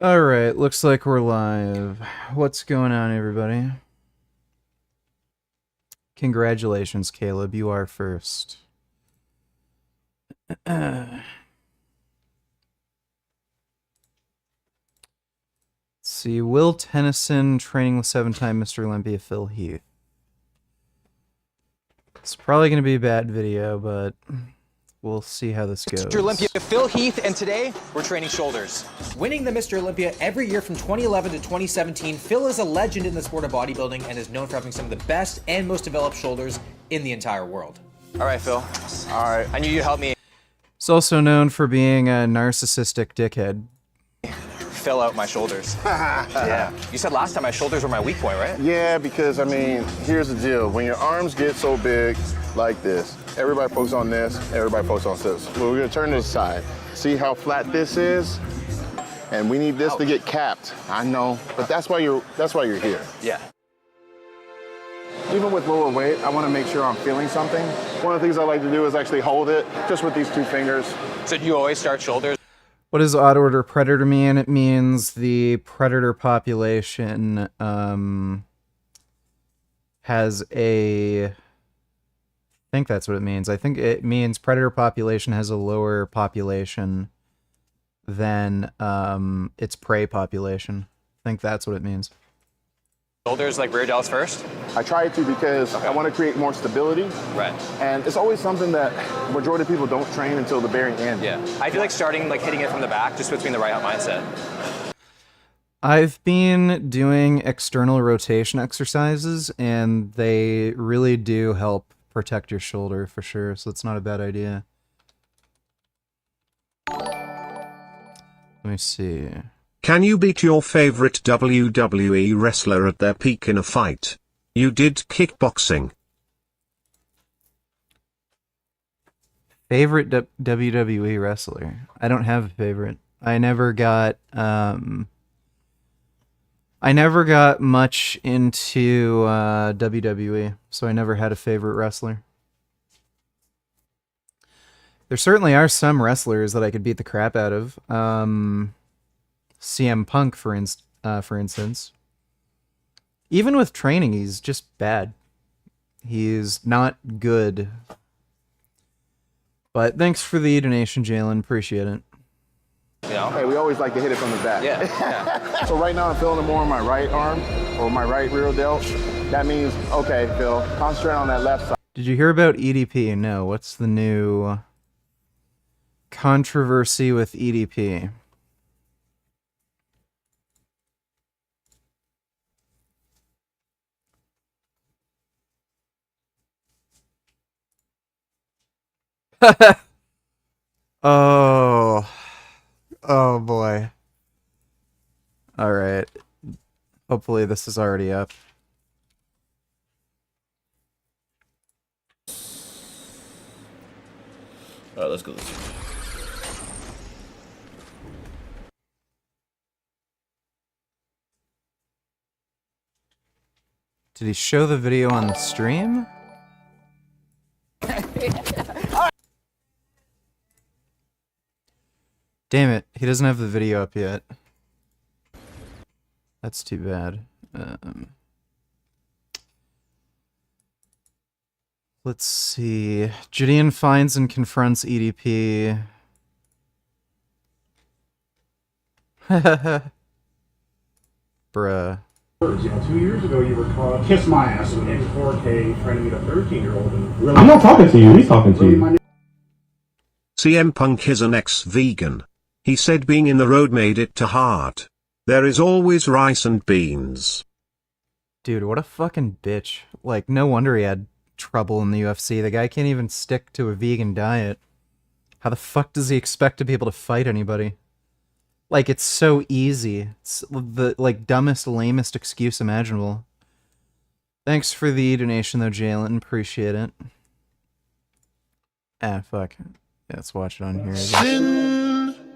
Alright, looks like we're live. What's going on, everybody? Congratulations, Caleb. You are first. Let's see. Will Tennyson training with 7-time Mr. Olympia Phil Heath. It's probably going to be a bad video, but we'll see how this goes. Mr. Olympia Phil Heath, and today we're training shoulders. Winning the Mr. Olympia every year from 2011 to 2017, Phil is a legend in the sport of bodybuilding and is known for having some of the best and most developed shoulders in the entire world. All right, Phil. All right. I knew you'd help me He's also known for being a narcissistic dickhead. fill out my shoulders. Yeah. You said last time my shoulders were my weak point, right? Yeah, because I mean, here's the deal. When your arms get so big like this, everybody focus on this, everybody focus on this. Well, we're gonna turn this side. See how flat this is? And we need this to get capped. I know, but that's why you're here. Yeah. Even with lower weight, I want to make sure I'm feeling something. One of the things I like to do is actually hold it just with these two fingers. So do you always start shoulders? What does odd order predator mean? It means the predator population has a... I think that's what it means. I think it means predator population has a lower population than its prey population. I think that's what it means. Shoulders like rear delts first? I try to because I want to create more stability. Right. And it's always something that majority of people don't train until the very end. Yeah. I feel like starting like hitting it from the back just puts me in the right mindset. I've been doing external rotation exercises, and they really do help protect your shoulder for sure, so it's not a bad idea. Let me see. Can you beat your favorite WWE wrestler at their peak in a fight? You did kickboxing. Favorite WWE wrestler? I don't have a favorite. I never got much into WWE, so I never had a favorite wrestler. There certainly are some wrestlers that I could beat the crap out of. CM Punk, for instance. Even with training, he's just bad. He's not good. But thanks for the donation, Jalen. Appreciate it. You know? Hey, we always like to hit it from the back. Yeah. Yeah. So right now I'm feeling it more on my right arm or my right rear delt. That means, okay, Phil, concentrate on that left side. Did you hear about EDP? No. What's the new controversy with EDP? Oh boy. All right. Hopefully this is already up. All right, let's go this way. Did he show the video on the stream? Damn it, he doesn't have the video up yet. That's too bad. Let's see. Gideon finds and confronts EDP. Bruh. You know, 2 years ago you were caught kiss my ass in 4K trying to meet a 13-year-old and really I'm not talking to you, he's talking to you. CM Punk is an ex-vegan. He said being in the road made it to hard. There is always rice and beans. Dude, what a fucking bitch. Like, no wonder he had trouble in the UFC. The guy can't even stick to a vegan diet. How the fuck does he expect to be able to fight anybody? Like, it's so easy. It's the, like, dumbest, lamest excuse imaginable. Thanks for the donation, though, Jalen. Appreciate it. Ah, fuck. Yeah, let's watch it on here.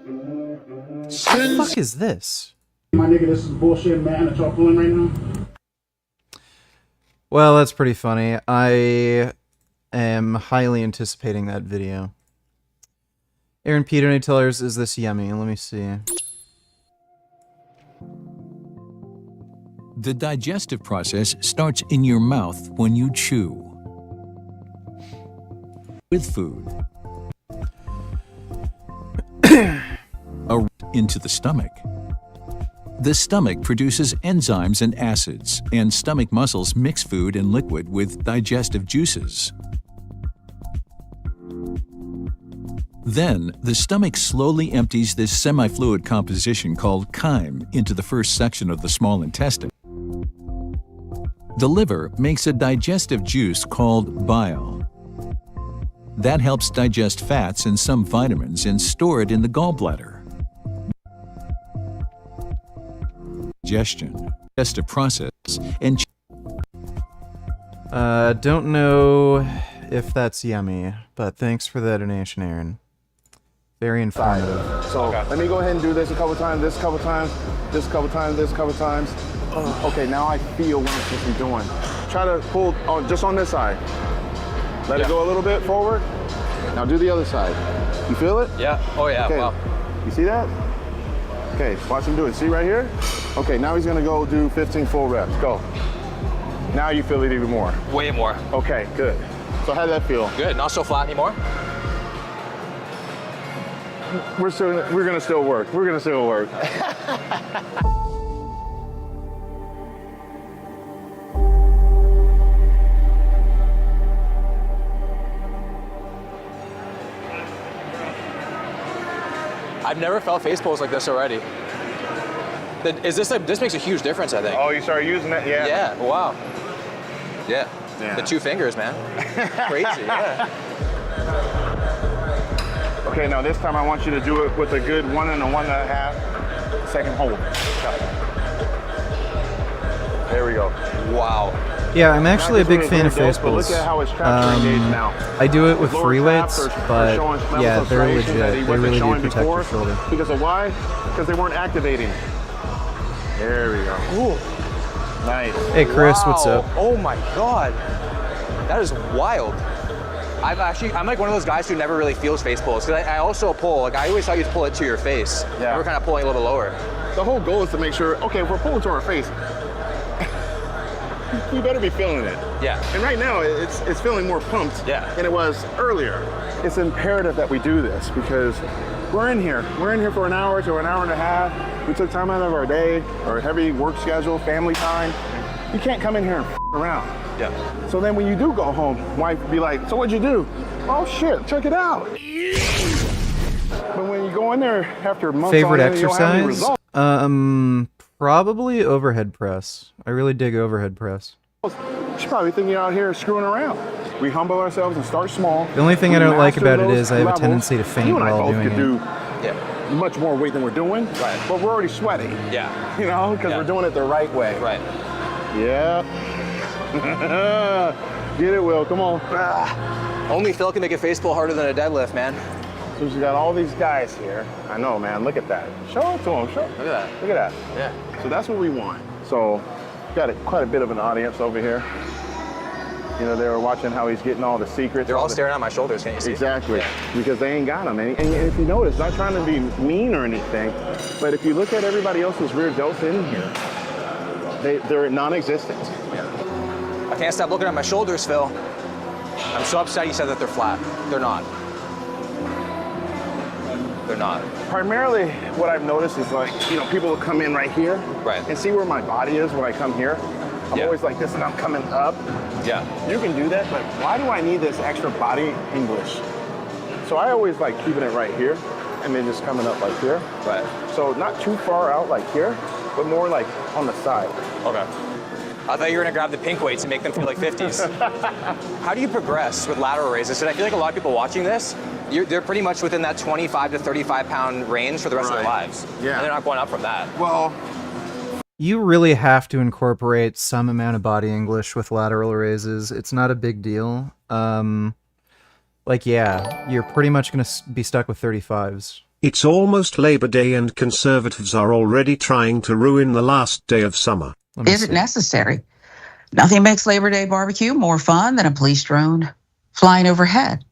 What the fuck is this? My nigga, this is bullshit, man, that y'all pulling right now. Well, that's pretty funny. I am highly anticipating that video. Aaron P. donate tellers, is this yummy? Let me see. The digestive process starts in your mouth when you chew. With food. Into the stomach. The stomach produces enzymes and acids, and stomach muscles mix food and liquid with digestive juices. Then, the stomach slowly empties this semi-fluid composition called chyme into the first section of the small intestine. The liver makes a digestive juice called bile. That helps digest fats and some vitamins and store it in the gallbladder. Digestive process, and don't know if that's yummy, but thanks for the donation, Aaron. Very informative. So let me go ahead and do this a couple times, this a couple times, this a couple times, this a couple times. Okay, now I feel what I'm supposed to be doing. Try to pull just on this side. Let it go a little bit forward. Now do the other side. You feel it? Yeah. Oh yeah. Okay. Wow. You see that? Okay, watch him do it. See right here? Okay, now he's gonna go do 15 full reps. Go. Now you feel it even more. Way more. Okay, good. So how'd that feel? Good. Not so flat anymore. We're gonna still work. We're gonna still work. I've never felt face pulls like this already. This makes a huge difference, I think. Oh, you started using it? Yeah. Yeah, wow. Yeah. Yeah. The 2 fingers, man. Crazy, yeah. Okay, now this time I want you to do it with a good 1 and a 1.5 second hold. There we go. Wow. Yeah, I'm actually a big fan of face But pulls. look at how his traps are engaged now. I do it with Lower free traps weights, are but showing levels yeah, of they're striation that he legit. They wasn't really do showing protect before. your shoulder. Because of why? Because they weren't activating. There we go. Ooh. Nice. Hey Chris, Wow. what's up? Oh my God. That is wild. I'm like one of those guys who never really feels face pulls. Because I also pull, like I always thought you'd pull it to your face. Yeah. We're kind of pulling a little lower. The whole goal is to make sure, okay, if we're pulling to our face, you better be feeling it. Yeah. And right now, it's feeling more pumped than it was earlier. It's imperative that we do this because we're in here. We're in here for an hour to an hour and a half. We took time out of our day, our heavy work schedule, family time. You can't come in here and around. Yeah. So then when you do go home, wife would be like, so what'd you do? Oh shit, check it out. But when you go in there after months Favorite on end, you don't have any exercise? results. Probably overhead press. I really dig overhead press. She's probably thinking you're out here screwing around. We humble ourselves and start small. The only thing We I don't like master about it those is I have a levels. tendency to faint You and I while both doing could it. do much more weight than we're doing, but we're already sweating. Yeah. You know, because we're doing it the right way. Right. Yeah. Get it, Will. Come on. Only Phil can make a face pull harder than a deadlift, man. So you got all these guys here. I know, man. Look at that. Show it to them. Look at that. Look at that. Yeah. So that's what we want. So got quite a bit of an audience over here. You know, they were watching how he's getting all the secrets. They're all staring at my shoulders, can't you see? Exactly, Yeah. because they ain't got them. And if you notice, not trying to be mean or anything, but if you look at everybody else's rear delts in here, they're non-existent. I can't stop looking at my shoulders, Phil. I'm so upset you said that they're flat. They're not. They're not. Primarily, what I've noticed is like, you know, people will come in right here and see where my body is when I come here. I'm always like this and I'm coming up. Yeah. You can do that, but why do I need this extra body English? So I always like keeping it right here and then just coming up like here. Right. So not too far out like here, but more like on the side. Okay. I thought you were gonna grab the pink weights and make them feel like 50s. How do you progress with lateral raises? And I feel like a lot of people watching this, they're pretty much within that 25 to 35 pound range for the rest of their lives. Yeah. And they're not going up from that. Well, You really have to incorporate some amount of body English with lateral raises. It's not a big deal. Like, yeah, you're pretty much going to be stuck with 35s. It's almost Labor Day and conservatives are already trying to ruin the last day of summer. Is it necessary? Nothing makes Labor Day barbecue more fun than a police drone flying overhead.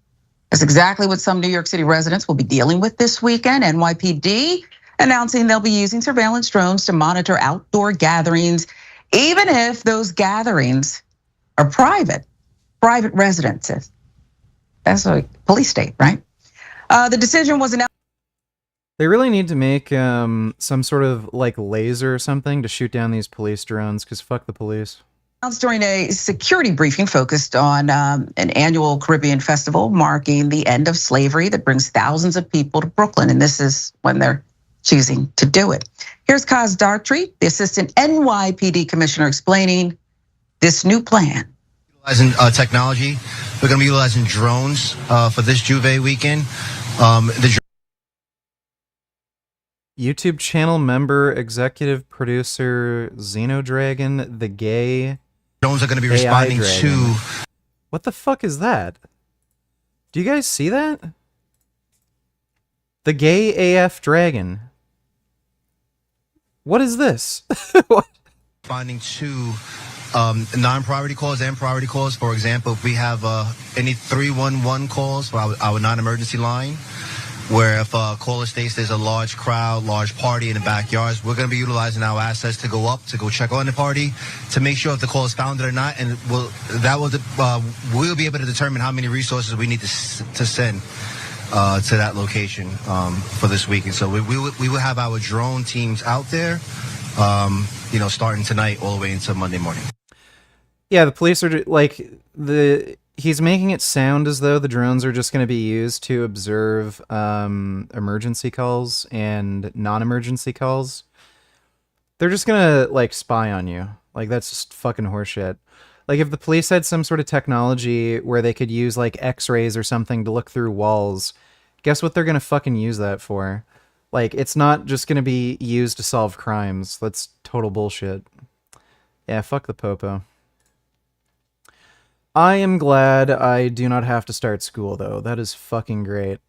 That's exactly what some New York City residents will be dealing with this weekend. NYPD announcing they'll be using surveillance drones to monitor outdoor gatherings even if those gatherings are private residences. That's a police state, right? The decision was announced. They really need to make some sort of like laser or something to shoot down these police drones, because fuck the police. During a security briefing focused on an annual Caribbean festival marking the end of slavery that brings thousands of people to Brooklyn. And this is when they're choosing to do it. Here's Kaz Dartry, the assistant NYPD commissioner, explaining this new plan. Utilizing technology, we're going to be utilizing drones for this Juve weekend. YouTube channel member, executive producer, Xenodragon, the gay drones are going to be AI responding dragon. to. What the fuck is that? Do you guys see that? The gay AF dragon. What is this? What? Responding to non-priority calls and priority calls. For example, if we have any 311 calls for our non-emergency line, where if a caller states there's a large crowd, large party in the backyards, we're going to be utilizing our assets to go up, to go check on the party, to make sure if the call is founded or not, and we'll be able to determine how many resources we need to send to that location for this weekend. So we will have our drone teams out there, starting tonight all the way into Monday morning. Yeah, the police are like he's making it sound as though the drones are just going to be used to observe emergency calls and non-emergency calls. They're just going to like spy on you. Like, that's just fucking horseshit. Like, if the police had some sort of technology where they could use like x-rays or something to look through walls, guess what they're going to fucking use that for? Like, it's not just going to be used to solve crimes. That's total bullshit. Yeah, fuck the popo. I am glad I do not have to start school, though. That is fucking great.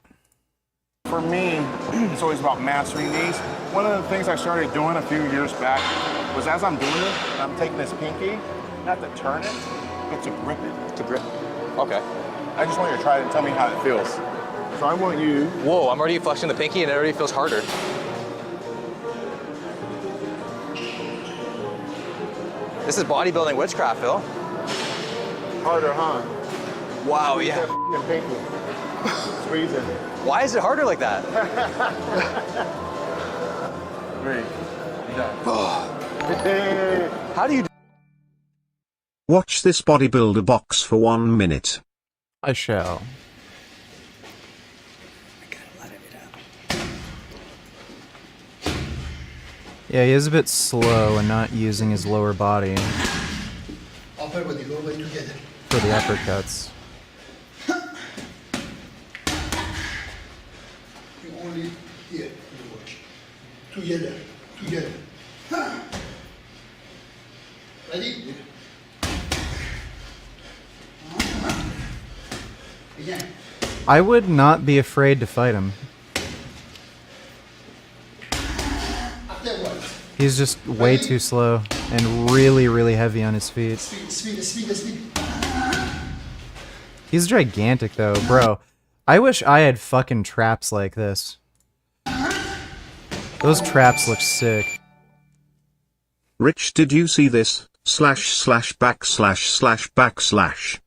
For me, it's always about mastering these. One of the things I started doing a few years back was, as I'm doing it, I'm taking this pinky, not to turn it, but to grip it. To grip. Okay. I just want you to try it and tell me how it feels. So I want you... Whoa, I'm already flexing the pinky and it already feels harder. This is bodybuilding witchcraft, Phil. Harder, huh? Wow, Squeeze yeah. that pinky. Squeeze it. Why is it harder like that? Great. Done. How do you... Watch this bodybuilder box for 1 minute. I shall. Yeah, he is a bit slow and not using his lower body Upper body, lower body together. for the uppercuts. You only here you watch. Together, together. Ready? Again. I would not be afraid to fight him. Afterwards. He's just way too slow and really, really heavy on his feet. Speed. He's gigantic though, bro. I wish I had fucking traps like this. Those traps look sick. Rich, did you see this? // //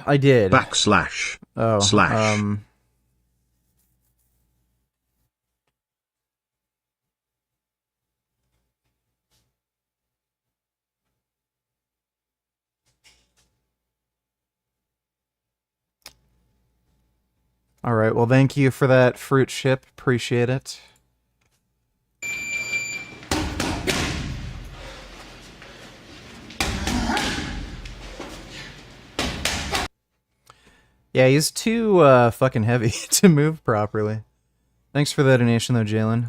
I did. // Oh, slash. All right, well, thank you for that fruit ship. Appreciate it. Yeah, he's too fucking heavy to move properly. Thanks for the donation, though, Jalen.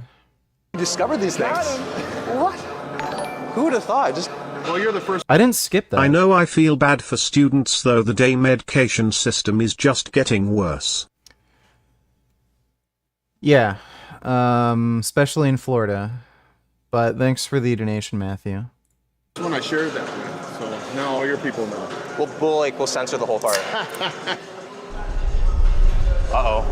You discovered these things. What? Who would have thought? Just... Well, you're the first. I didn't skip that. I know I feel bad for students though, the day medication system is just getting worse. Yeah, especially in Florida. But thanks for the donation, Matthew. That's when I shared that with, so now all your people know. We'll censor the whole part. Uh-oh.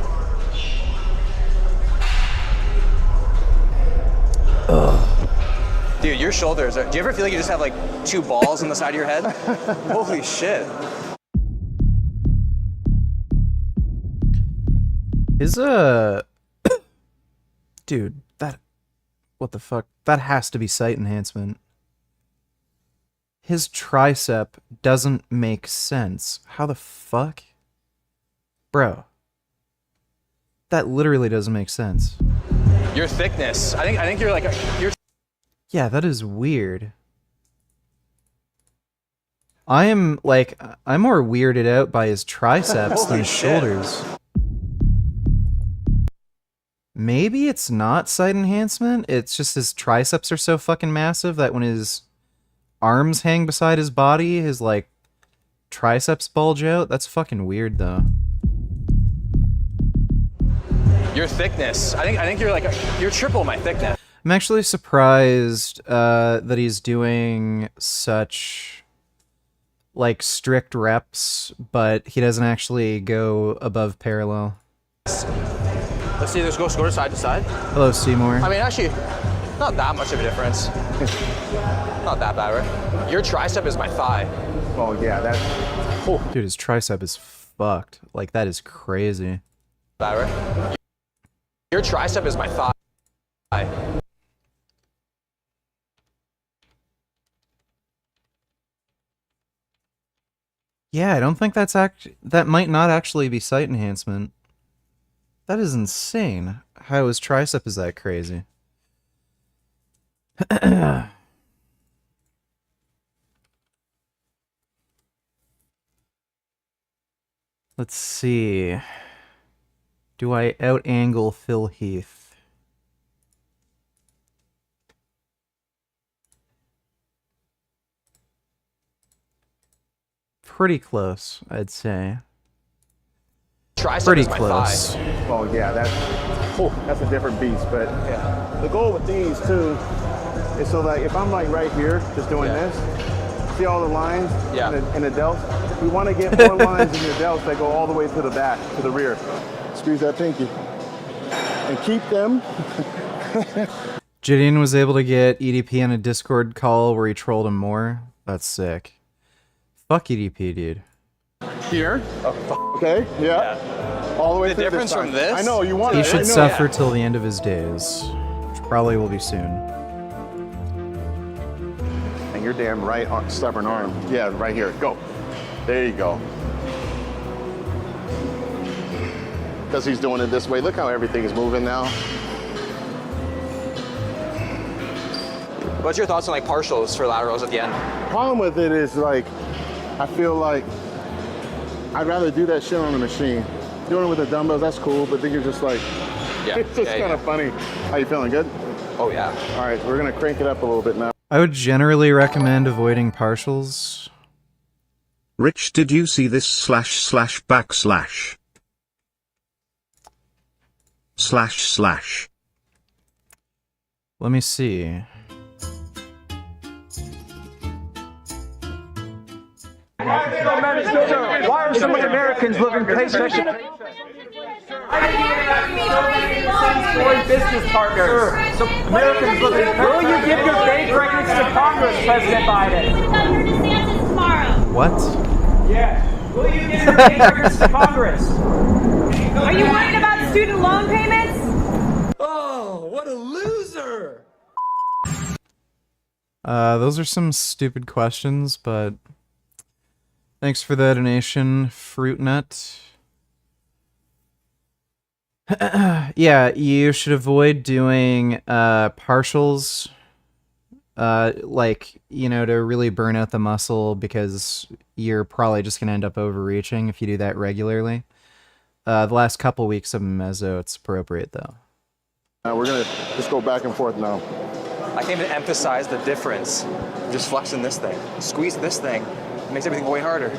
Dude, Dude, your shoulders are, do you ever feel like you just have like 2 balls on the side of your head? Holy shit. His, dude, what the fuck? That has to be sight enhancement. His tricep doesn't make sense. How the fuck? Bro. That literally doesn't make sense. Your thickness. I think you're like, you're... Yeah, that is weird. I'm more weirded out by his triceps than his shoulders. Maybe it's not sight enhancement. It's just his triceps are so fucking massive that when his arms hang beside his body, his like triceps bulge out. That's fucking weird though. Your thickness. I think you're like, you're triple my thickness. I'm actually surprised that he's doing such like strict reps, but he doesn't actually go above parallel. Let's see, let's go side to side. Hello, Seymour. I mean, actually, not that much of a difference. Not that bad, right? Your tricep is my thigh. Oh yeah, that's... Oh. Dude, his tricep is fucked. Like, that is crazy. Bad, right? Your tricep is my thigh. Yeah, I don't think that's that might not actually be sight enhancement. That is insane. How his tricep is that crazy? Let's see. Do I out-angle Phil Heath? Pretty close, I'd say. Tricep Pretty is my close. thigh. Oh yeah, that's a different beast. But Yeah. the goal with these too is so that if I'm like right here, just doing Yeah. this, see all the lines Yeah. in the delts? We want to get more lines in your delts that go all the way to the back, to the rear. Squeeze that pinky. And keep them. Gideon was able to get EDP on a Discord call where he trolled him more. That's sick. Fuck EDP, dude. Here. Oh, Okay, yeah. All the way The to difference this side. from this? I know, you want He it. should I know. suffer till the end of his days, which probably will be soon. And your damn right stubborn arm. Yeah, right here. Go. There you go. Because he's doing it this way. Look how everything is moving now. What's your thoughts on like partials for laterals at the end? Problem with it is like, I feel like I'd rather do that shit on the machine. Doing it with the dumbbells, that's cool, but then you're just like, Yeah. it's just kind of funny. How you feeling, good? Oh yeah. All right, we're gonna crank it up a little bit now. I would generally recommend avoiding partials. Rich, did you see this // backslash? // Let me see. Why are so many Americans living paycheck to paycheck? Foreign business partners. So Americans living. Will you give your bank records to Congress, President Biden? What? Yeah. Will you give your bank records to Congress? Are you worried about student loan payments? Oh, what a loser! Those are some stupid questions, but thanks for the donation, Fruitnut. Yeah, you should avoid doing partials, like, you know, to really burn out the muscle, because you're probably just gonna end up overreaching if you do that regularly. The last couple weeks of Mezzo, it's appropriate though. We're gonna just go back and forth now. I can't even emphasize the difference. I'm just flexing this thing. Squeeze this thing. It makes everything way harder.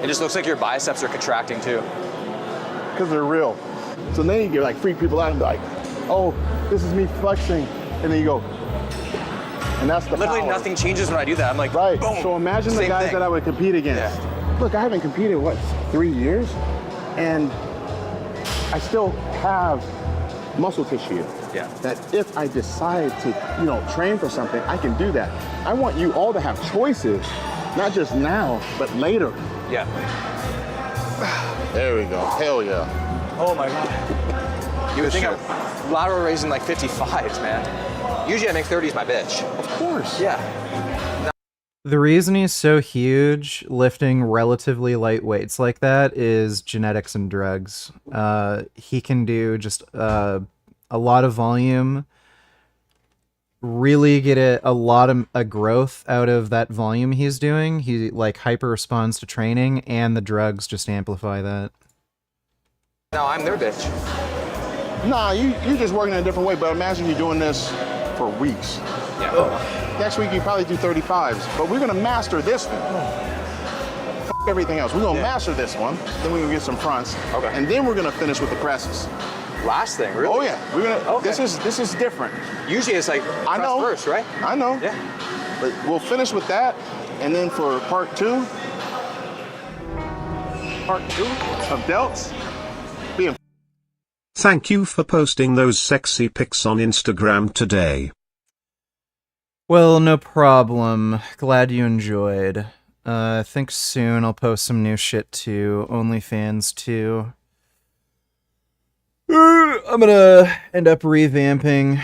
It just looks like your biceps are contracting too. Because they're real. So then you get like freak people out and be like, oh, this is me flexing. And then you go, and that's the Literally power. nothing changes when I do that. I'm like, Right, boom. so imagine the Same guys thing. that I would compete against. Yeah. Look, I haven't competed, what, 3 years? And I still have muscle tissue. Yeah. that if I decide to, train for something, I can do that. I want you all to have choices, not just now, but later. Yeah. There we go. Hell yeah. Oh my God. You would think I'm lateral raising like 55s, man. Usually I make 30s my bitch. Of course. Yeah. The reason he's so huge, lifting relatively light weights like that, is genetics and drugs. He can do just a lot of volume, really get a lot of a growth out of that volume he's doing. He like hyper responds to training, and the drugs just amplify that. Now I'm their bitch. Nah, you're just working in a different way, but imagine you're doing this for weeks. Yeah. Next week you probably do 35s, but we're gonna master this one. F everything else. We're gonna master this one, then we're gonna get some fronts, Okay. and then we're gonna finish with the presses. Last thing, really? Oh yeah, we're gonna. Okay. This is different. Usually it's like I know. first, right? I know. Yeah. But we'll finish with that, and then for part two of delts, being. Thank you for posting those sexy pics on Instagram today. Well, no problem. Glad you enjoyed. I think soon I'll post some new shit to OnlyFans too. I'm gonna end up revamping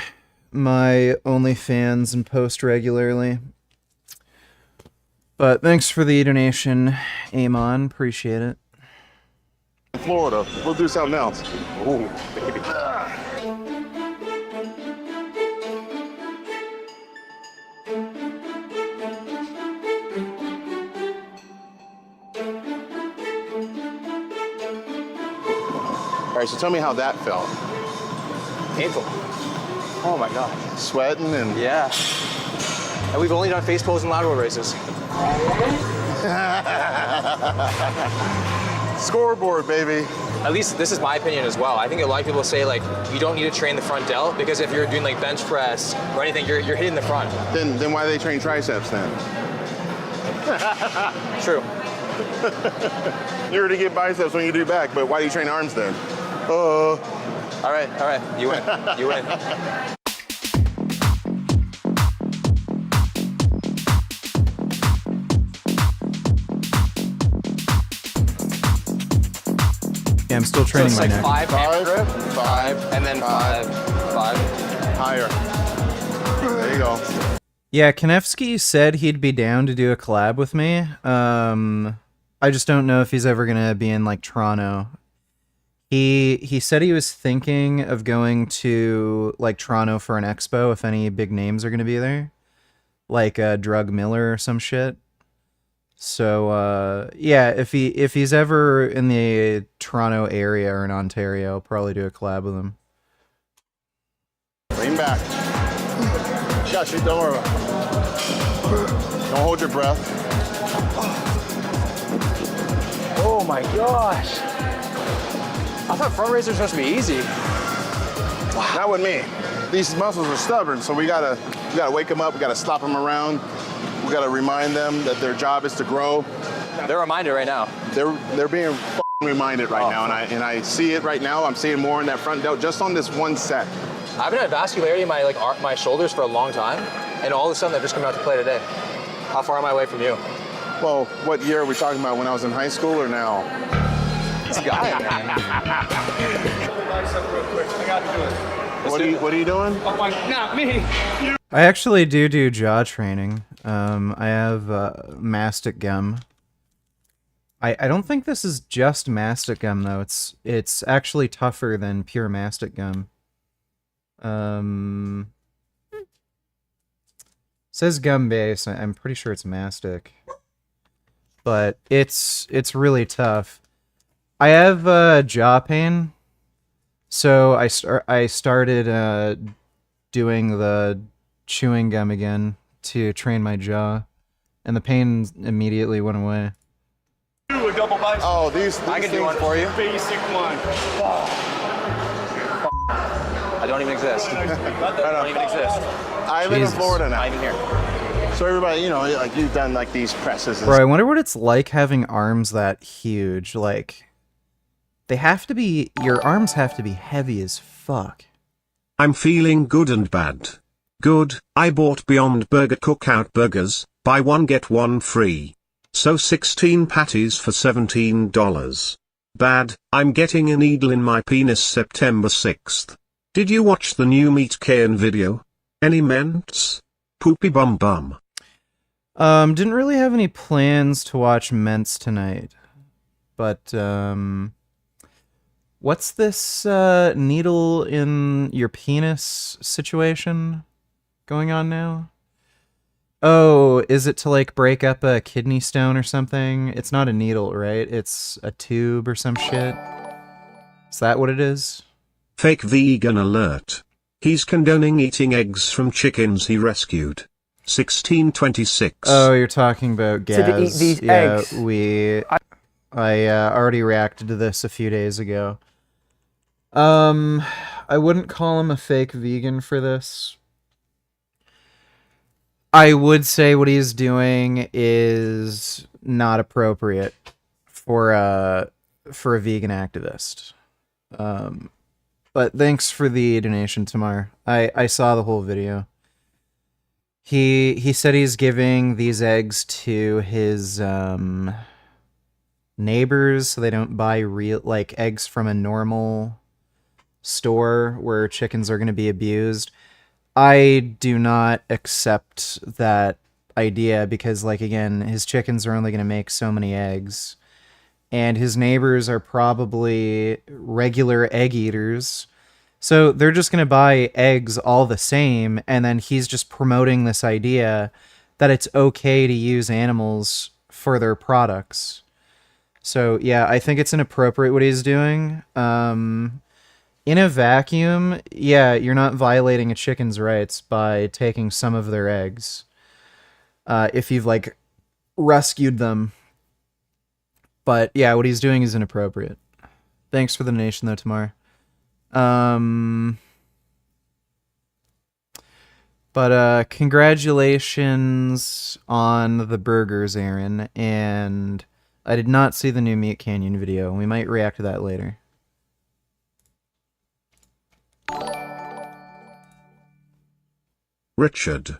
my OnlyFans and post regularly. But thanks for the donation, Amon. Appreciate it. Florida, we'll do something else. Ooh, baby. All right, so tell me how that felt. Painful. Oh my God. Sweating and. Yeah. And we've only done face pulls and lateral raises. Scoreboard, baby. At least this is my opinion as well. I think a lot of people say like you don't need to train the front delt because if you're doing like bench press or anything, you're hitting the front. Then why do they train triceps then? True. You already get biceps when you do back, but why do you train arms then? All right. You win. You win. Yeah, I'm still training so my it's neck. like Five, five, and then five. Higher. There you go. Yeah, Kanefsky said he'd be down to do a collab with me. I just don't know if he's ever gonna be in like Toronto. He said he was thinking of going to like Toronto for an expo if any big names are gonna be there, like Drug Miller or some shit. So yeah, if he's ever in the Toronto area or in Ontario, I'll probably do a collab with him. Lean back. Shush it, don't worry about it. Don't hold your breath. Oh my gosh. I thought front raisers were supposed to be easy. Not with me. These muscles are stubborn, so we gotta wake them up. We gotta slap them around. We gotta remind them that their job is to grow. They're reminded right now. They're being f***ing reminded right now, and I see it right now. I'm seeing more in that front delt just on this one set. I've been at vascularity in my shoulders for a long time, and all of a sudden they're just coming out to play today. How far am I away from you? Well, what year are we talking about? When I was in high school or now? This guy, man. What are you doing? Oh my, not me. I actually do jaw training. I have mastic gum. I don't think this is just mastic gum though. It's actually tougher than pure mastic gum. Says gum base. I'm pretty sure it's mastic, but it's really tough. I have jaw pain, so I started doing the chewing gum again to train my jaw, and the pain immediately went away. Do a double bicep. Oh, these I can do one for you. Basic one. I don't even exist. I don't even exist. I live in Florida now. Not even here. So everybody, like you've done like these presses. And Bro, I wonder what it's like having arms that huge. Like, they have to be, your arms have to be heavy as fuck. I'm feeling good and bad. Good, I bought Beyond Burger Cookout Burgers, buy one get one free. So 16 patties for $17. Bad, I'm getting a needle in my penis September 6th. Did you watch the new Meat Cairn video? Any ments? Poopy bum bum. Didn't really have any plans to watch Ments tonight. But, what's this, needle in your penis situation going on now? Oh, is it to, like, break up a kidney stone or something? It's not a needle, right? It's a tube or some shit? Is that what it is? Fake vegan alert. He's condoning eating eggs from chickens he rescued. 1626. Oh, you're talking about Gaz. So to eat these eggs. I already reacted to this a few days ago. I wouldn't call him a fake vegan for this. I would say what he's doing is not appropriate for a vegan activist. But thanks for the donation, Tamar. I saw the whole video. He said he's giving these eggs to his neighbors so they don't buy real eggs from a normal store where chickens are going to be abused. I do not accept that idea because, again, his chickens are only going to make so many eggs. And his neighbors are probably regular egg eaters. So they're just going to buy eggs all the same, and then he's just promoting this idea that it's okay to use animals for their products. So, yeah, I think it's inappropriate what he's doing. In a vacuum, yeah, you're not violating a chicken's rights by taking some of their eggs. If you've, rescued them. But, yeah, what he's doing is inappropriate. Thanks for the donation, though, Tamar. But congratulations on the burgers, Aaron. And I did not see the new Meat Canyon video. We might react to that later. Richard.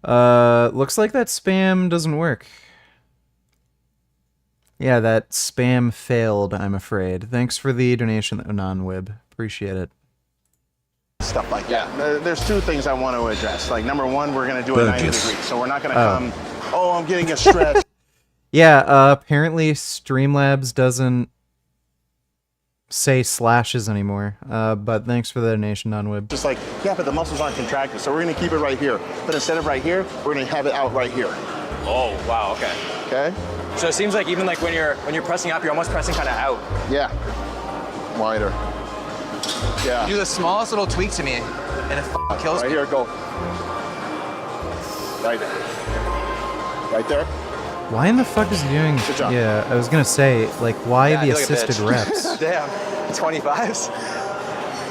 Looks like that spam doesn't work. Yeah, that spam failed, I'm afraid. Thanks for the donation, Non-Wib. Appreciate it. Stuff like that. There's two things I want to address. Number one, we're going to do a 90 degrees. So we're not going to come, I'm getting a stretch. Yeah, apparently Streamlabs doesn't say slashes anymore. But thanks for the donation, Non-Wib. Just but the muscles aren't contracted, so we're going to keep it right here. But instead of right here, we're going to have it out right here. Oh, wow, okay. Okay? So it seems like even when you're pressing up, you're almost pressing kind of out. Yeah. Wider. Yeah. You do the smallest little tweak to me, and it kills me. Right here, go. Right there. Right there. Why in the fuck is he doing... Good job. Yeah, I was gonna say, why the assisted reps? Damn, 25s?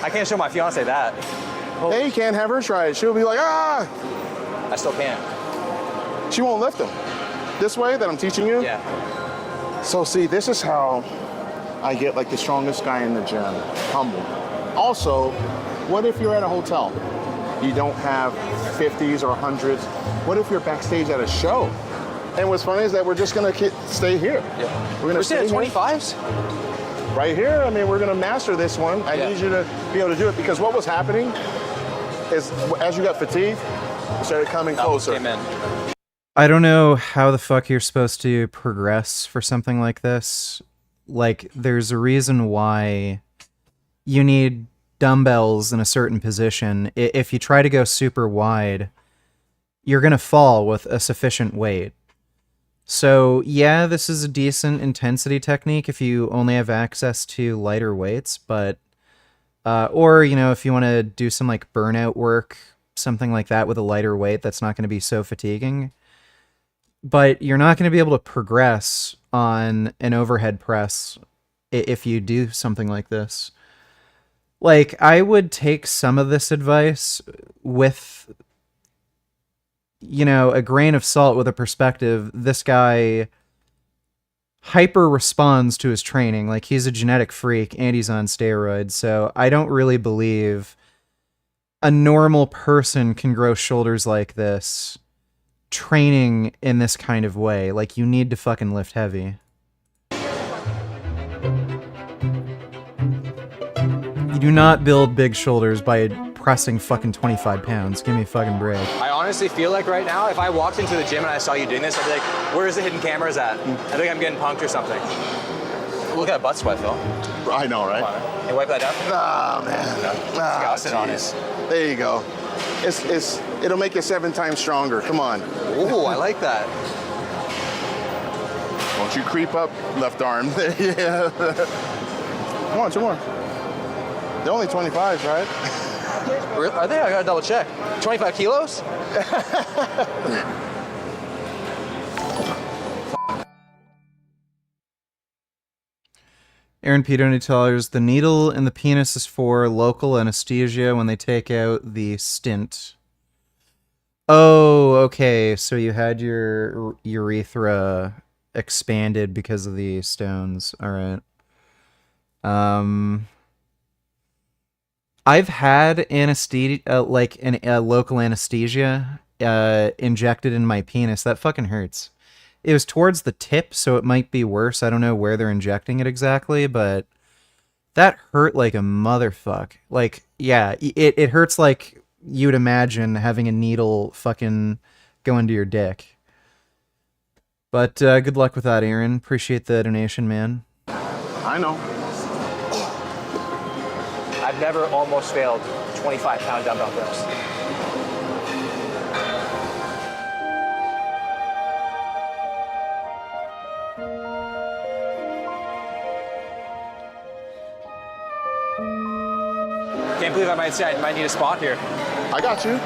I can't show my fiance that. Hey, you can't have her try it. She'll be like, ah! I still can't. She won't lift them. This way that I'm teaching you? Yeah. So see, this is how I get the strongest guy in the gym. Humble. Also, what if you're at a hotel? You don't have 50s or 100s. What if you're backstage at a show? And what's funny is that we're just gonna stay here. Yeah. We're staying at 25s? Right here. I mean, we're gonna master this one. I need you to be able to do it because what was happening is as you got fatigued, you started coming closer. Amen. I don't know how the fuck you're supposed to progress for something like this. There's a reason why you need dumbbells in a certain position. If you try to go super wide, you're gonna fall with a sufficient weight. So yeah, this is a decent intensity technique if you only have access to lighter weights, but or if you want to do some burnout work, something like that with a lighter weight that's not going to be so fatiguing. But you're not going to be able to progress on an overhead press if you do something like this. I would take some of this advice with you know, a grain of salt with a perspective, this guy hyper responds to his training. Like, he's a genetic freak and he's on steroids. So I don't really believe a normal person can grow shoulders like this training in this kind of way. Like, you need to fucking lift heavy. You do not build big shoulders by pressing fucking 25 pounds. Give me a fucking break. I honestly feel like right now, if I walked into the gym and I saw you doing this, I'd be like, where's the hidden cameras at? I think I'm getting punked or something. Look at that butt sweat, Phil. I know, right? Hey, wipe that down. Ah, man. I'll sit on it. There you go. It'll make you 7 times stronger. Come on. Ooh, I like that. Won't you creep up, left arm? Yeah. Come on, 2 more. They're only 25s, right? Are they? I gotta double check. 25 kilos? Aaron P. $20. The needle in the penis is for local anesthesia when they take out the stint. Oh, okay. So you had your urethra expanded because of the stones. All right. I've had anesthesia, like a local anesthesia, injected in my penis. That fucking hurts. It was towards the tip, so it might be worse. I don't know where they're injecting it exactly, but that hurt like a motherfuck. Like, yeah, it hurts like you'd imagine having a needle fucking go into your dick. But good luck with that, Aaron. Appreciate the donation, man. I know. I've never almost failed 25-pound dumbbell curls. Can't believe I might say I might need a spot here. I got you.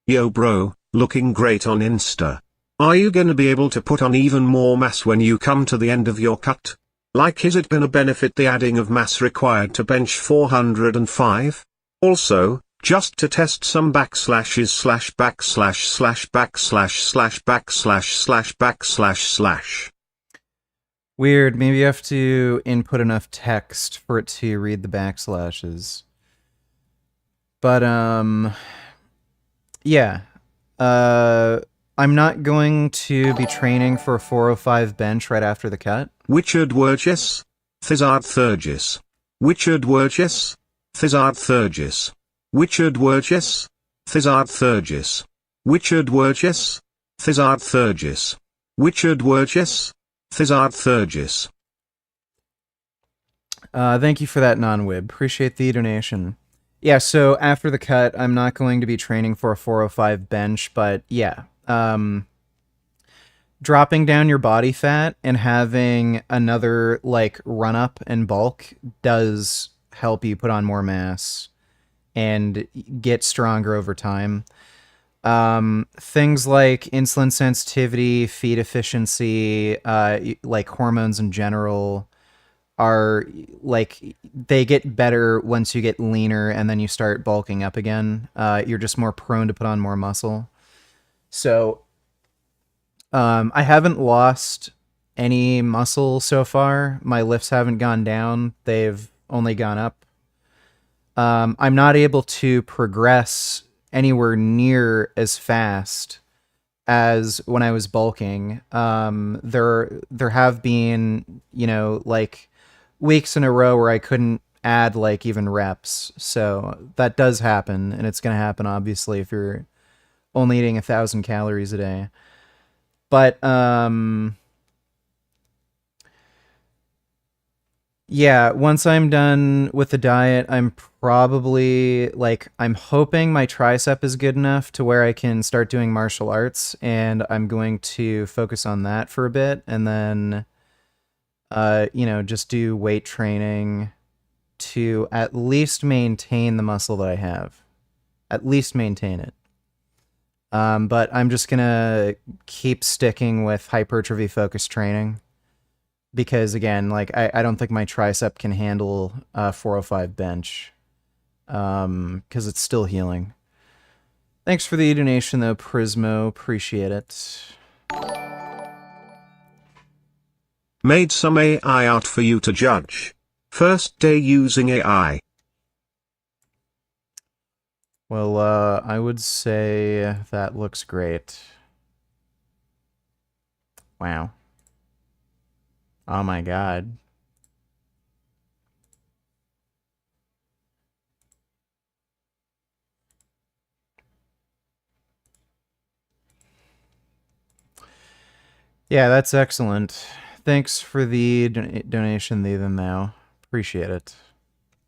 Yo bro, looking great on Insta. Are you gonna be able to put on even more mass when you come to the end of your cut? Like, is it gonna benefit the adding of mass required to bench 405? Also, just to test some backslashes slash backslash slash backslash slash backslash slash backslash slash. Weird. Maybe you have to input enough text for it to read the backslashes. But, yeah. I'm not going to be training for a 405 bench right after the cut. Richard Wurgis, Thizard Thurgis. Richard Wurgis, Thizard Thurgis. Richard Wurgis, Thizard Thurgis. Richard Wurgis, Thizard Thurgis. Richard Wurgis, Thizard Thurgis. Thank you for that, non-wib. Appreciate the donation. Yeah, so after the cut, I'm not going to be training for a 405 bench, but yeah. Dropping down your body fat and having another, like, run-up and bulk does help you put on more mass and get stronger over time. Things like insulin sensitivity, feed efficiency, like hormones in general, are like, they get better once you get leaner and then you start bulking up again. You're just more prone to put on more muscle. So I haven't lost any muscle so far. My lifts haven't gone down. They've only gone up. I'm not able to progress anywhere near as fast as when I was bulking. There have been, you know, like, weeks in a row where I couldn't add, like, even reps. So that does happen, and it's going to happen, obviously, if you're only eating 1,000 calories a day. But, yeah, once I'm done with the diet, I'm probably, like, I'm hoping my tricep is good enough to where I can start doing martial arts, and I'm going to focus on that for a bit, and then, you know, just do weight training to at least maintain the muscle that I have. At least maintain it. But I'm just gonna keep sticking with hypertrophy focused training. Because again, like, I don't think my tricep can handle 405 bench. Because it's still healing. Thanks for the donation, though, Prismo. Appreciate it. Made some AI art for you to judge. First day using AI. Well, I would say that looks great. Wow. Oh my god. Yeah, that's excellent. Thanks for the donation, thee them now. Appreciate it.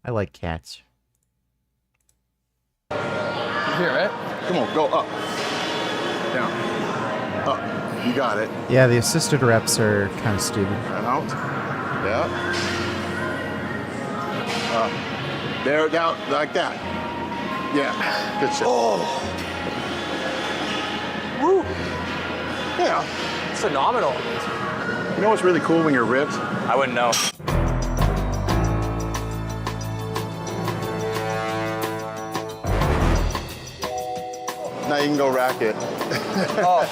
I like cats. You hear it? Come on, go up. Down. Up. You got it. Yeah, the assisted reps are kind of stupid. And out. Yeah. There, down, like that. Yeah. Good shit. Oh. Woo. Yeah. Phenomenal. You know what's really cool when you're ripped? I wouldn't know. Now you can go rack it. Oh.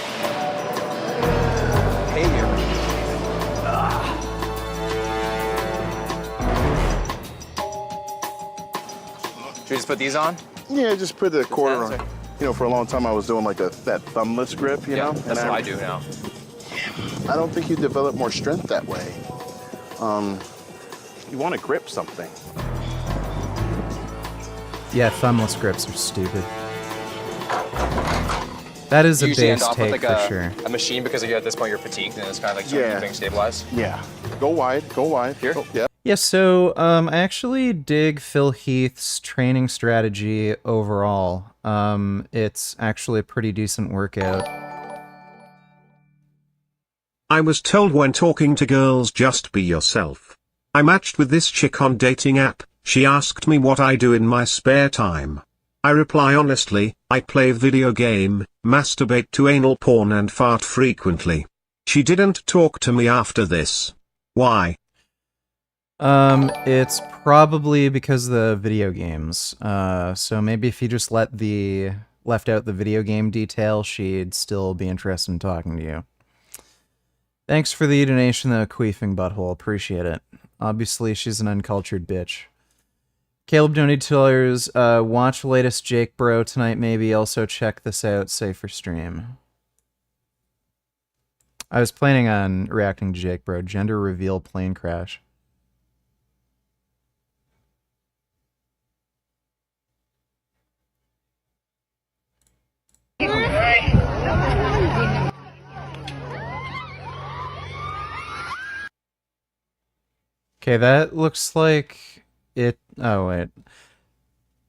Hey, you. Should we just put these on? Yeah, just put the quarter fancy. on. You know, for a long time I was doing like that thumbless grip, you know? That's what I do now. I don't think you develop more strength that way. You want to grip something. Yeah, thumbless grips are stupid. That is a You usually base end off take with like for sure. a machine because you're at this point you're fatigued and it's kind of like trying to keep things stabilized. Yeah. Go wide, go wide. Here? Oh, yeah. Yeah, so I actually dig Phil Heath's training strategy overall. It's actually a pretty decent workout. I was told when talking to girls just be yourself. I matched with this chick on dating app. She asked me what I do in my spare time. I reply honestly, I play video game, masturbate to anal porn and fart frequently. She didn't talk to me after this. Why? It's probably because of the video games. So maybe if you just left out the video game detail, she'd still be interested in talking to you. Thanks for the donation, though, Queefing Butthole. Appreciate it. Obviously, she's an uncultured bitch. Caleb donated $2. Watch latest Jake Bro tonight, maybe. Also check this out, safer stream. I was planning on reacting to Jake Bro. Gender reveal plane crash. Okay, that looks like it... Oh, wait.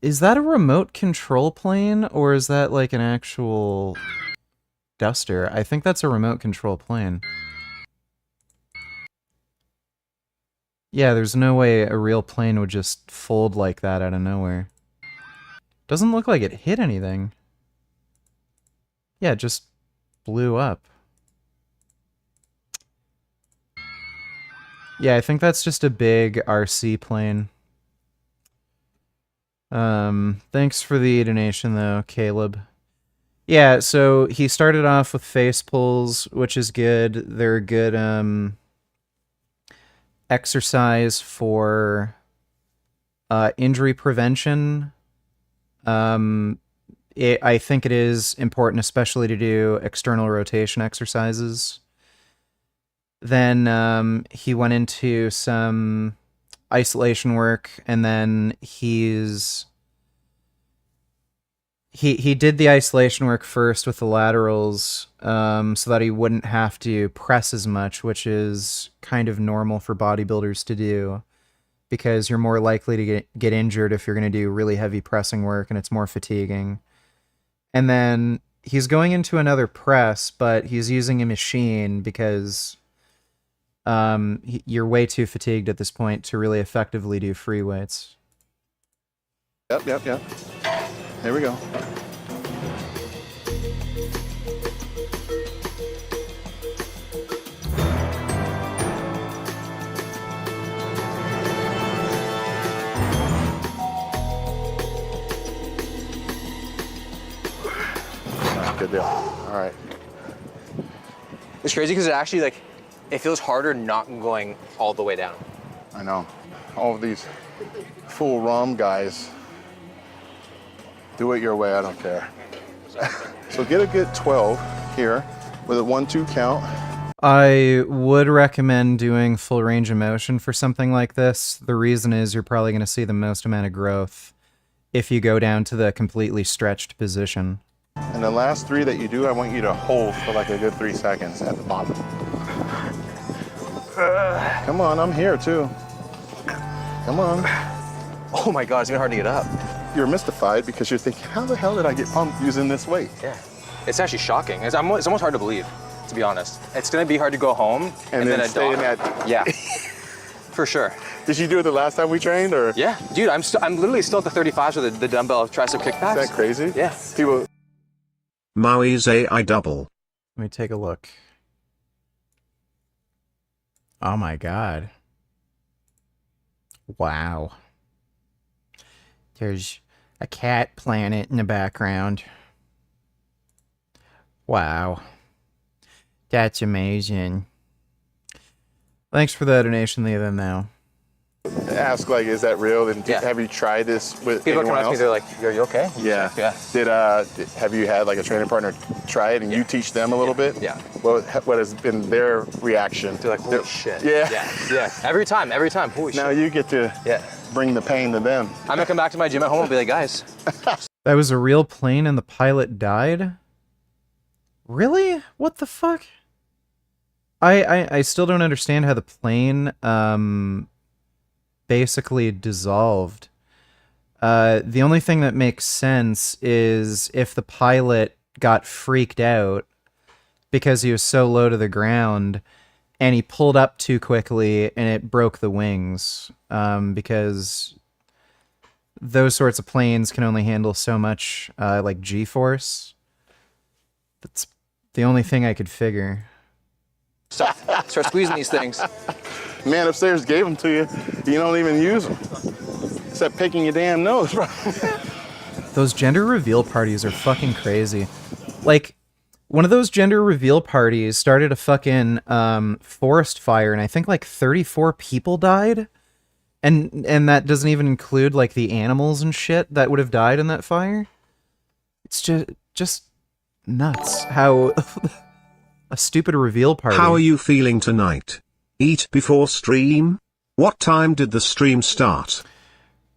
Is that a remote control plane, or is that like an actual duster? I think that's a remote control plane. Yeah, there's no way a real plane would just fold like that out of nowhere. Doesn't look like it hit anything. Yeah, it just blew up. Yeah, I think that's just a big RC plane. Thanks for the donation, though, Caleb. Yeah, so he started off with face pulls, which is good. They're a good, exercise for, injury prevention. I think it is important, especially to do external rotation exercises. Then, he went into some isolation work, and then he did the isolation work first with the laterals, so that he wouldn't have to press as much, which is kind of normal for bodybuilders to do, because you're more likely to get injured if you're going to do really heavy pressing work, and it's more fatiguing. And then he's going into another press, but he's using a machine because you're way too fatigued at this point to really effectively do free weights. Yep. There we go. Good deal. All right. It's crazy because it actually like, it feels harder not going all the way down. I know. All of these full rum guys, do it your way, I don't care. So get a good 12 here with a 1-2 count. I would recommend doing full range of motion for something like this. The reason is you're probably going to see the most amount of growth if you go down to the completely stretched position. And the last 3 that you do, I want you to hold for like a good 3 seconds at the bottom. Come on, I'm here too. Come on. Oh my God, it's even hard to get up. You're mystified because you're thinking, how the hell did I get pumped using this weight? Yeah. It's actually shocking. It's almost hard to believe, to be honest. It's gonna be hard to go home And then a stay in dock. that. Yeah, for sure. Did you do it the last time we trained, or? Yeah, dude, I'm literally still at the 35s with the dumbbell tricep kickbacks. Is that crazy? Yeah. People. Maui's AI double. Let me take a look. Oh my God. Wow. There's a cat planet in the background. Wow. That's amazing. Thanks for the donation, Leah, now. Ask, like, is that real? And Yeah. have you tried this with People come anyone up to me, else? they're like, are you okay? Yeah. Yeah. Have you had like a training partner try it and you teach them a little bit? Yeah. What has been their reaction? They're like, holy shit. Yeah. Yeah. Every time. Holy Now shit. you get to bring the pain to them. I'm gonna come back to my gym at home and be like, guys. That was a real plane and the pilot died? Really? What the fuck? I still don't understand how the plane basically dissolved. The only thing that makes sense is if the pilot got freaked out because he was so low to the ground and he pulled up too quickly and it broke the wings, because those sorts of planes can only handle so much like G-force. That's the only thing I could figure. Start squeezing these things. Man upstairs gave them to you. You don't even use them. Except picking your damn nose, bro. Those gender reveal parties are fucking crazy. Like, one of those gender reveal parties started a fucking forest fire, and I think like 34 people died. And that doesn't even include like the animals and shit that would have died in that fire. It's just nuts how a stupid reveal party. How are you feeling tonight? Eat before stream? What time did the stream start?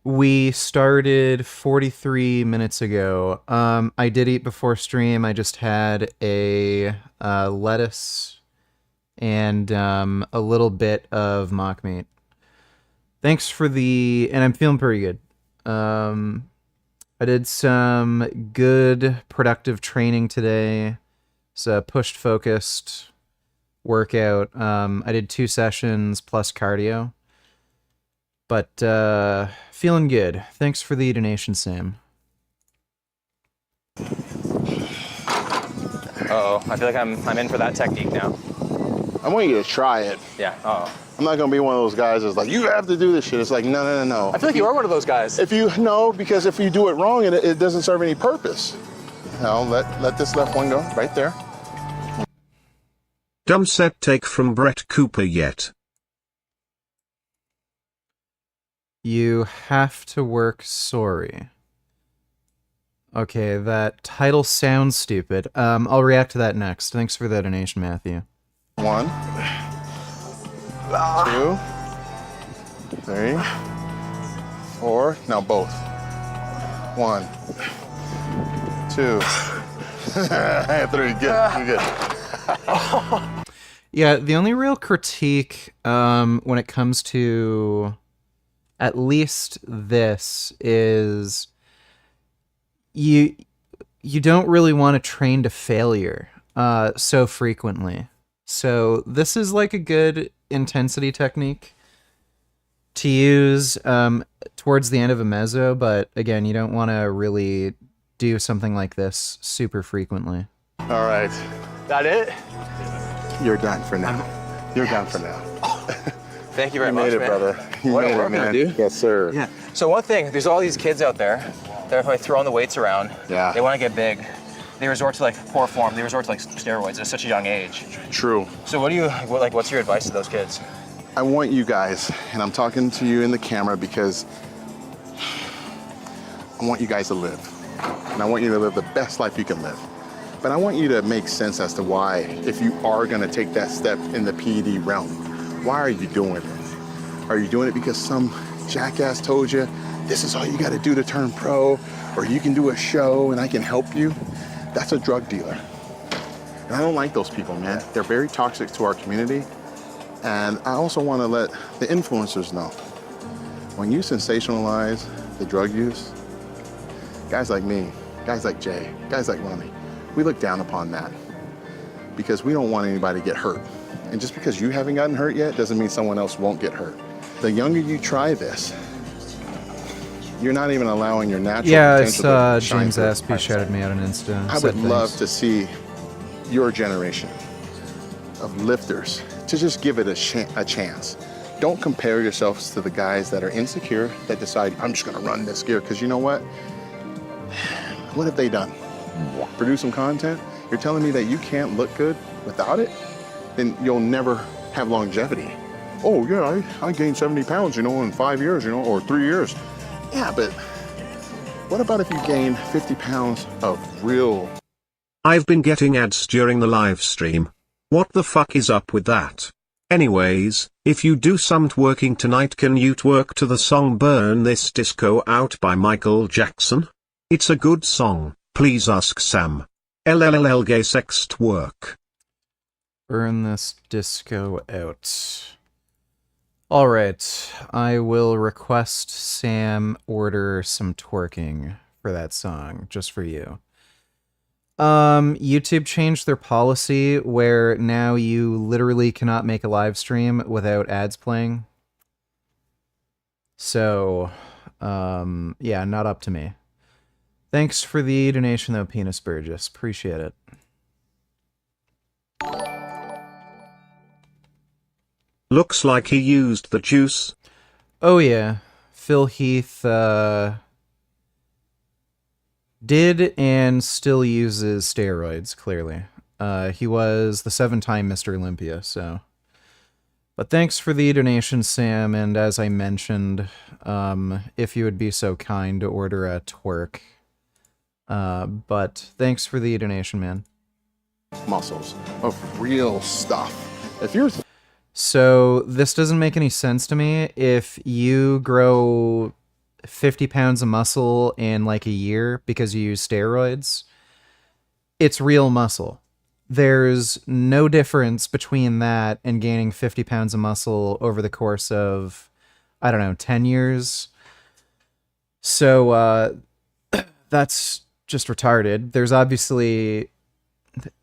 We started 43 minutes ago. I did eat before stream. I just had a lettuce and a little bit of mock meat. Thanks for and I'm feeling pretty good. I did some good productive training today. It's a pushed focused workout. I did 2 sessions plus cardio. But feeling good. Thanks for the donation, Sam. Uh-oh, I feel like I'm in for that technique now. I want you to try it. Yeah, uh-oh. I'm not gonna be one of those guys that's like, you have to do this shit. It's like, no. I feel like you are one of those guys. Because if you do it wrong, it doesn't serve any purpose. Now, let this left one go, right there. Dumb set take from Brett Cooper yet. You have to work sorry. Okay, that title sounds stupid. I'll react to that next. Thanks for the donation, Matthew. 1, 2, 3, 4. Now both. 1, 2, 3. Good. You're good. Yeah, the only real critique when it comes to at least this is you don't really want to train to failure so frequently. So this is like a good intensity technique to use towards the end of a meso, but again, you don't want to really do something like this super frequently. All right. That it? You're done for now. You're done for now. Thank you very You much, made it, man. brother. You What a made it, workout, man. dude. Yes, sir. Yeah. So one thing, there's all these kids out there. They're probably throwing the weights around. Yeah. They want to get big. they resort to like poor form. They resort to like steroids at such a young age. True. So what's your advice to those kids? I want you guys, and I'm talking to you in the camera because I want you guys to live. And I want you to live the best life you can live. But I want you to make sense as to why, if you are gonna take that step in the PED realm, why are you doing it? Are you doing it because some jackass told you, this is all you gotta do to turn pro, or you can do a show and I can help you? That's a drug dealer. And I don't like those people, man. They're very toxic to our community. And I also wanna let the influencers know, when you sensationalize the drug use, guys like me, guys like Jay, guys like Ronnie, we look down upon that because we don't want anybody to get hurt. And just because you haven't gotten hurt yet doesn't mean someone else won't get hurt. The younger you try this, you're not even allowing your natural potential to shine James through. Aspie shouted me out on Insta. I would love to see your generation of lifters to just give it a chance. Don't compare yourselves to the guys that are insecure that decide, I'm just gonna run this gear, because you know what? What have they done? Produce some content? You're telling me that you can't look good without it? Then you'll never have longevity. Oh yeah, I gained 70 pounds, in 5 years, or 3 years. Yeah, but what about if you gain 50 pounds of real... I've been getting ads during the live stream. What the fuck is up with that? Anyways, if you do some twerking tonight, can you twerk to the song Burn This Disco Out by Michael Jackson? It's a good song, please ask Sam. LLLL gay sex twerk. Burn this disco out. Alright, I will request Sam order some twerking for that song, just for you. YouTube changed their policy where now you literally cannot make a live stream without ads playing. So, yeah, not up to me. Thanks for the donation though, Penis Burgess. Appreciate it. Looks like he used the juice. Oh yeah, Phil Heath did and still uses steroids, clearly. He was the 7-time Mr. Olympia, so... But thanks for the donation, Sam, and as I mentioned, if you would be so kind to order a twerk. But thanks for the donation, man. muscles of real stuff. If you're... So this doesn't make any sense to me. If you grow 50 pounds of muscle in like a year because you use steroids, it's real muscle. There's no difference between that and gaining 50 pounds of muscle over the course of, I don't know, 10 years. So that's just retarded. There's obviously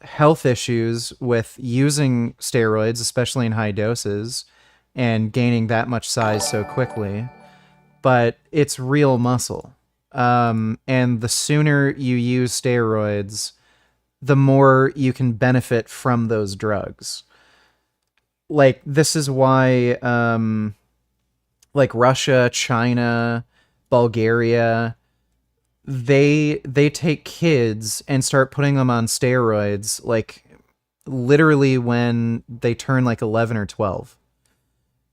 health issues with using steroids, especially in high doses, and gaining that much size so quickly. But it's real muscle. And the sooner you use steroids, the more you can benefit from those drugs. Like, this is why, like, Russia, China, Bulgaria, they take kids and start putting them on steroids, like, literally when they turn, like, 11 or 12.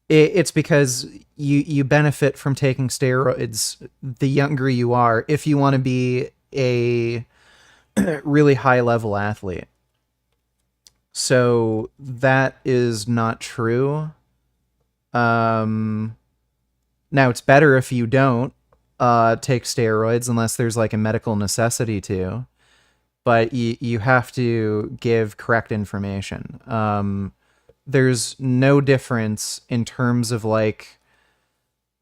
It's because you benefit from taking steroids the younger you are if you want to be a really high-level athlete. So that is not true. Now, it's better if you don't take steroids unless there's like a medical necessity to. But you have to give correct information. There's no difference in terms of like...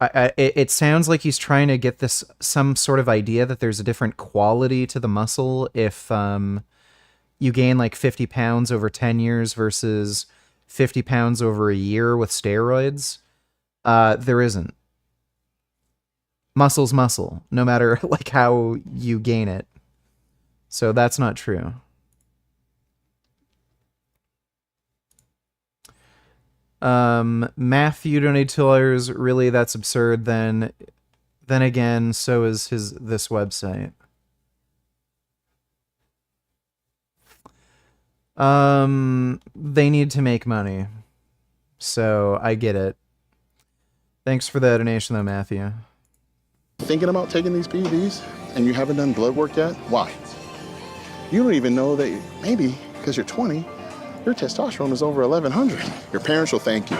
it sounds like he's trying to get this some sort of idea that there's a different quality to the muscle if you gain like 50 pounds over 10 years versus 50 pounds over a year with steroids. There isn't. Muscle's muscle, no matter like how you gain it. So that's not true. Matthew donated $2. Really, that's absurd. Then again, so is this website. They need to make money. So I get it. Thanks for the donation though, Matthew. Thinking about taking these PEDs and you haven't done blood work yet? Why? You don't even know that maybe because you're 20, your testosterone is over 1100. Your parents will thank you.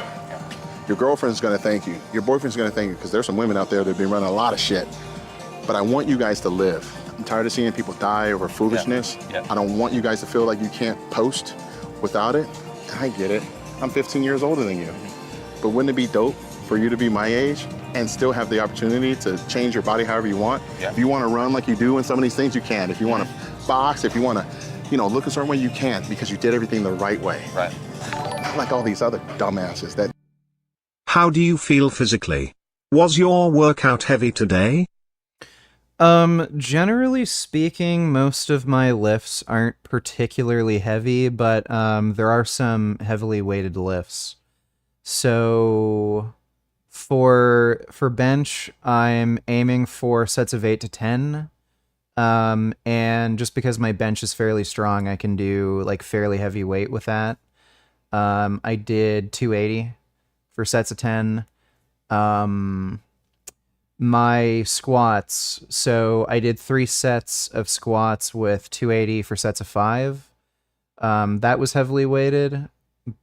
Your girlfriend's gonna thank you. Your boyfriend's gonna thank you because there's some women out there that have been running a lot of shit. But I want you guys to live. I'm tired of seeing people die over foolishness. I don't want you guys to feel like you can't post without it. And I get it. I'm 15 years older than you. But wouldn't it be dope for you to be my age and still have the opportunity to change your body however you want? If you want to run like you do in some of these things, you can. If you want to box, if you want to, look a certain way, you can because you did everything the right way. Right. Not like all these other dumbasses that. How do you feel physically? Was your workout heavy today? Generally speaking, most of my lifts aren't particularly heavy, but there are some heavily weighted lifts. So for bench, I'm aiming for sets of 8 to 10. And just because my bench is fairly strong, I can do like fairly heavy weight with that. I did 280 for sets of 10. My squats, so I did 3 sets of squats with 280 for sets of 5. That was heavily weighted,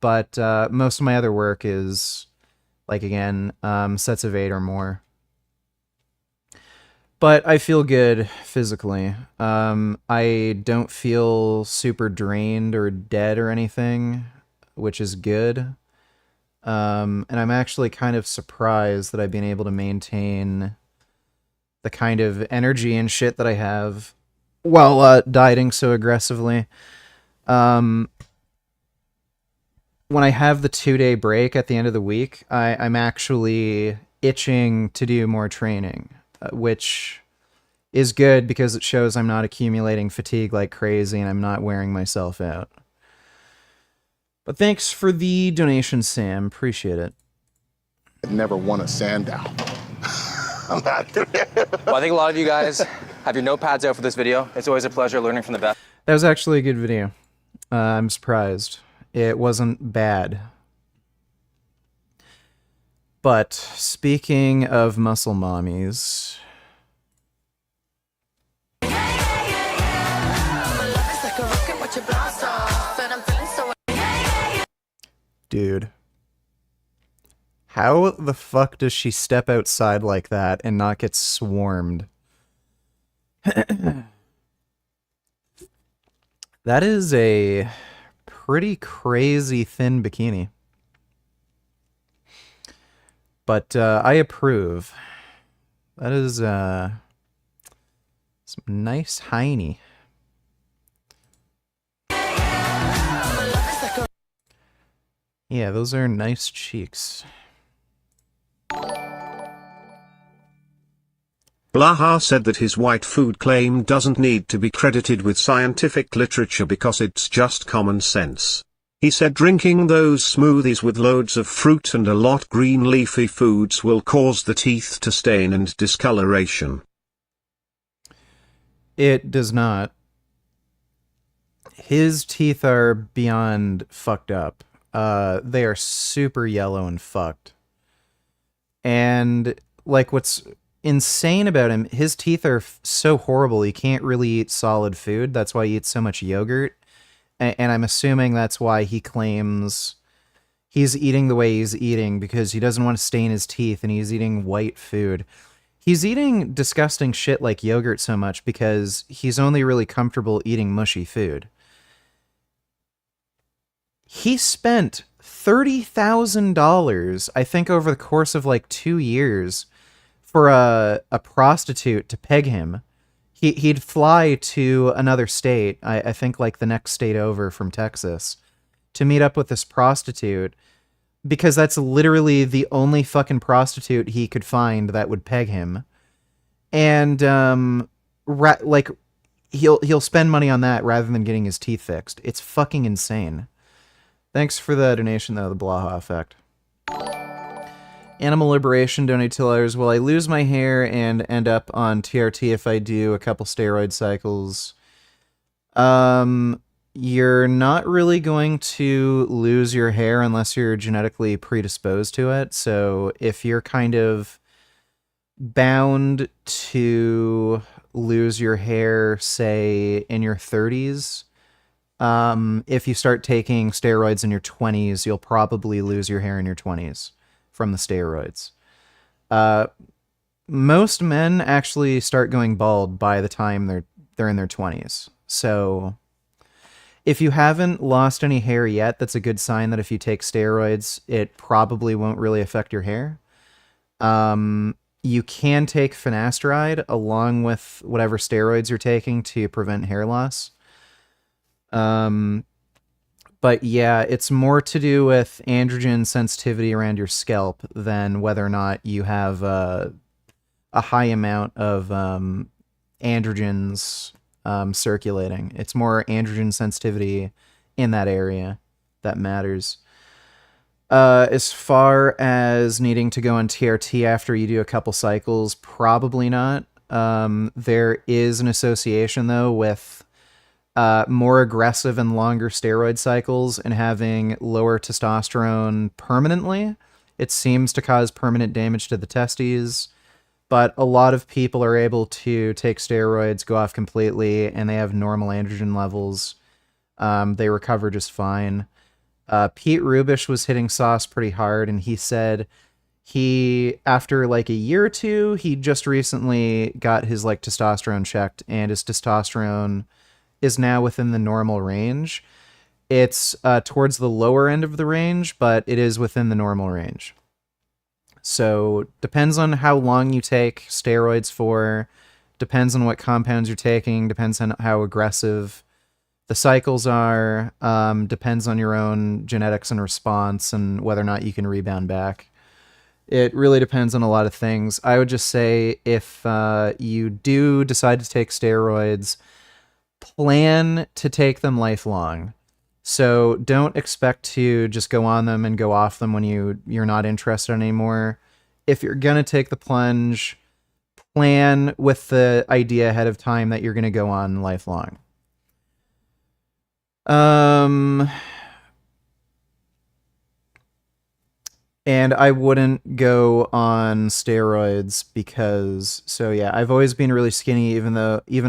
but most of my other work is, like, again, sets of 8 or more. But I feel good physically. I don't feel super drained or dead or anything, which is good. And I'm actually kind of surprised that I've been able to maintain the kind of energy and shit that I have while dieting so aggressively. When I have the 2-day break at the end of the week, I'm actually itching to do more training, which is good because it shows I'm not accumulating fatigue like crazy and I'm not wearing myself out. But thanks for the donation, Sam. Appreciate it. I've never won a Sandow. I'm not doing it. Well, I think a lot of you guys have your notepads out for this video. It's always a pleasure learning from the best. That was actually a good video. I'm surprised. It wasn't bad. But speaking of muscle mommies... Dude. How the fuck does she step outside like that and not get swarmed? That is a pretty crazy thin bikini. But I approve. That is some nice hiney. Yeah, those are nice cheeks. Blaha said that his white food claim doesn't need to be credited with scientific literature because it's just common sense. He said drinking those smoothies with loads of fruit and a lot green leafy foods will cause the teeth to stain and discoloration. It does not. His teeth are beyond fucked up. They are super yellow and fucked. And, like, what's insane about him, his teeth are so horrible, he can't really eat solid food. That's why he eats so much yogurt. And I'm assuming that's why he claims he's eating the way he's eating, because he doesn't want to stain his teeth, and he's eating white food. He's eating disgusting shit like yogurt so much because he's only really comfortable eating mushy food. He spent $30,000, I think, over the course of like 2 years for a prostitute to peg him. He'd fly to another state, I think like the next state over from Texas, to meet up with this prostitute, because that's literally the only fucking prostitute he could find that would peg him. And like he'll spend money on that rather than getting his teeth fixed. It's fucking insane. Thanks for the donation, though, the Blaha effect. Animal Liberation donated $2. Will I lose my hair and end up on TRT if I do a couple steroid cycles? you're not really going to lose your hair unless you're genetically predisposed to it. So if you're kind of bound to lose your hair, say, in your 30s, if you start taking steroids in your 20s, you'll probably lose your hair in your 20s from the steroids. Most men actually start going bald by the time they're in their 20s. So if you haven't lost any hair yet, that's a good sign that if you take steroids, it probably won't really affect your hair. You can take finasteride along with whatever steroids you're taking to prevent hair loss. But yeah, it's more to do with androgen sensitivity around your scalp than whether or not you have a high amount of androgens circulating. It's more androgen sensitivity in that area that matters. As far as needing to go on TRT after you do a couple cycles, probably not. There is an association, though, with more aggressive and longer steroid cycles and having lower testosterone permanently. It seems to cause permanent damage to the testes. But a lot of people are able to take steroids, go off completely, and they have normal androgen levels. They recover just fine. Pete Rubish was hitting sauce pretty hard, and he said after like a year or two, he just recently got his like testosterone checked, and his testosterone is now within the normal range. It's towards the lower end of the range, but it is within the normal range. So depends on how long you take steroids for, depends on what compounds you're taking, depends on how aggressive the cycles are, depends on your own genetics and response and whether or not you can rebound back. It really depends on a lot of things. I would just say if you do decide to take steroids, plan to take them lifelong. So don't expect to just go on them and go off them when you're not interested anymore. If you're going to take the plunge, plan with the idea ahead of time that you're going to go on lifelong. And I wouldn't go on steroids because, so yeah, I've always been really skinny, even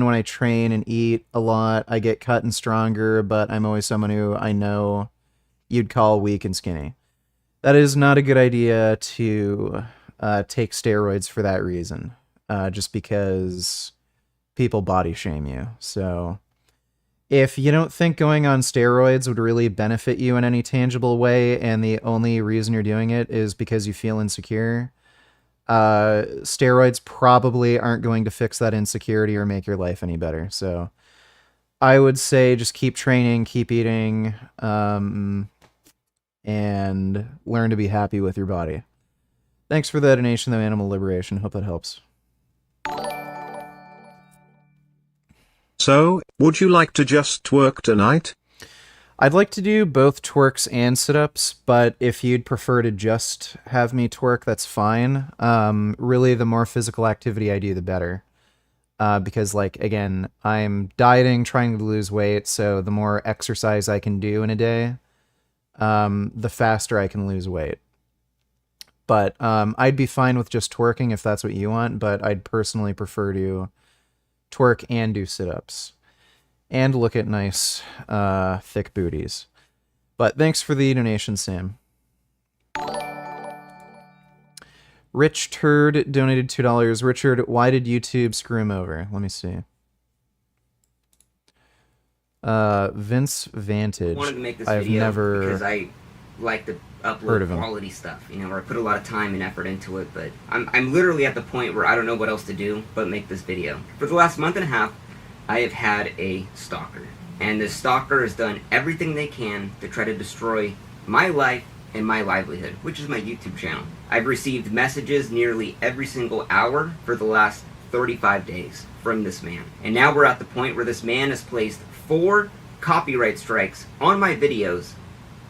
when I train and eat a lot, I get cut and stronger, but I'm always someone who I know you'd call weak and skinny. That is not a good idea to take steroids for that reason, just because people body shame you. So if you don't think going on steroids would really benefit you in any tangible way, and the only reason you're doing it is because you feel insecure, steroids probably aren't going to fix that insecurity or make your life any better. So I would say just keep training, keep eating, and learn to be happy with your body. Thanks for the donation, though, Animal Liberation. Hope that helps. So, would you like to just twerk tonight? I'd like to do both twerks and sit-ups, but if you'd prefer to just have me twerk, that's fine. Really, the more physical activity I do, the better. Because, like, again, I'm dieting, trying to lose weight, so the more exercise I can do in a day, the faster I can lose weight. But I'd be fine with just twerking if that's what you want, but I'd personally prefer to twerk and do sit-ups. And look at nice, thick booties. But thanks for the donation, Sam. Rich Turd donated $2. Richard, why did YouTube screw him over? Let me see. Vince Vantage. I wanted to make this I've video never because I like to heard upload of him. quality stuff, you know, where I put a lot of time and effort into it, but I'm literally at the point where I don't know what else to do but make this video. For the last month and a half, I have had a stalker, and this stalker has done everything they can to try to destroy my life and my livelihood, which is my YouTube channel. I've received messages nearly every single hour for the last 35 days from this man. And now we're at the point where this man has placed 4 copyright strikes on my videos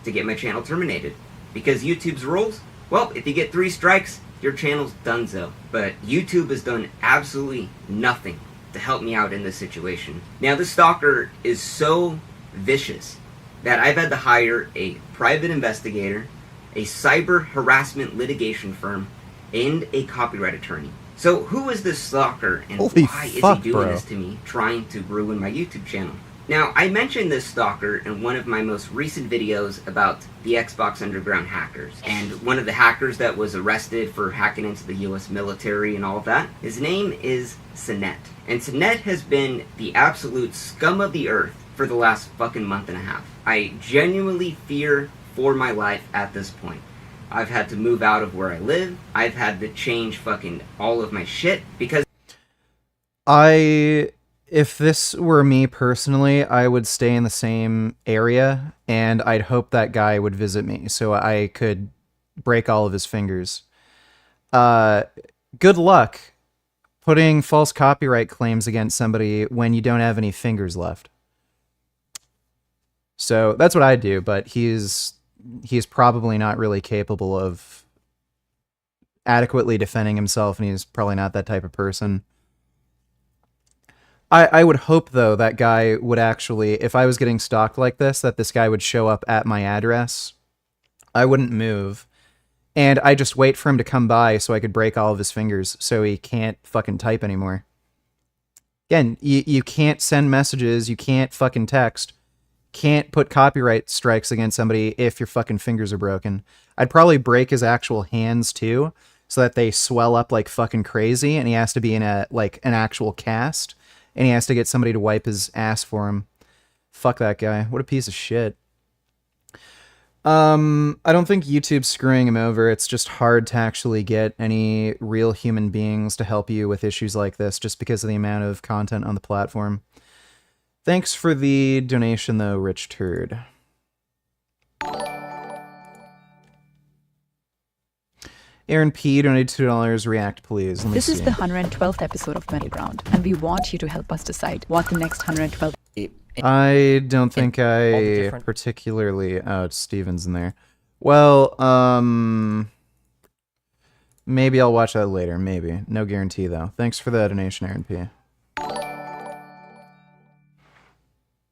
to get my channel terminated. Because YouTube's rules, well, if you get 3 strikes, your channel's donezo. But YouTube has done absolutely nothing to help me out in this situation. Now, this stalker is so vicious that I've had to hire a private investigator, a cyber harassment litigation firm, and a copyright attorney. So who is this stalker, and Holy why fuck, is he doing bro. this to me, trying to ruin my YouTube channel? Now, I mentioned this stalker in one of my most recent videos about the Xbox Underground hackers. And one of the hackers that was arrested for hacking into the US military and all of that, his name is Sinet. And Sinet has been the absolute scum of the earth for the last fucking month and a half. I genuinely fear for my life at this point. I've had to move out of where I live. I've had to change fucking all of my shit because if this were me personally, I would stay in the same area, and I'd hope that guy would visit me so I could break all of his fingers. Good luck putting false copyright claims against somebody when you don't have any fingers left. So that's what I do, but he's probably not really capable of adequately defending himself, and he's probably not that type of person. I would hope, though, that guy would actually, if I was getting stalked like this, that this guy would show up at my address. I wouldn't move. And I just wait for him to come by so I could break all of his fingers so he can't fucking type anymore. Again, you can't send messages, you can't fucking text, can't put copyright strikes against somebody if your fucking fingers are broken. I'd probably break his actual hands, too, so that they swell up like fucking crazy, and he has to be in an actual cast. And he has to get somebody to wipe his ass for him. Fuck that guy. What a piece of shit. I don't think YouTube's screwing him over. It's just hard to actually get any real human beings to help you with issues like this just because of the amount of content on the platform. Thanks for the donation, though, Rich Turd. Aaron P. donated $2. React, please. This is the 112th episode of Metal Ground, and we want you to help us decide what the next 112. I don't think I particularly... Oh, it's Steven's in there. Well, maybe I'll watch that later. Maybe. No guarantee, though. Thanks for the donation, Aaron P.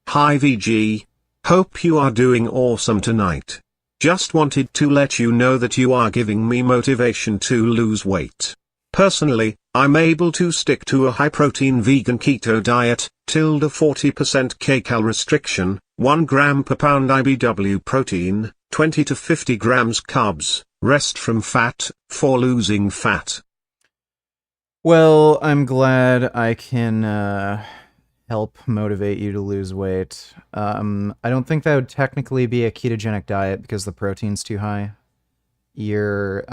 Hi VG. Hope you are doing awesome tonight. Just wanted to let you know that you are giving me motivation to lose weight. Personally, I'm able to stick to a high-protein vegan keto diet, 40% kcal restriction, 1 gram per pound IBW protein, 20 to 50 grams carbs, rest from fat, for losing fat. Well, I'm glad I can help motivate you to lose weight. I don't think that would technically be a ketogenic diet because the protein's too high. You're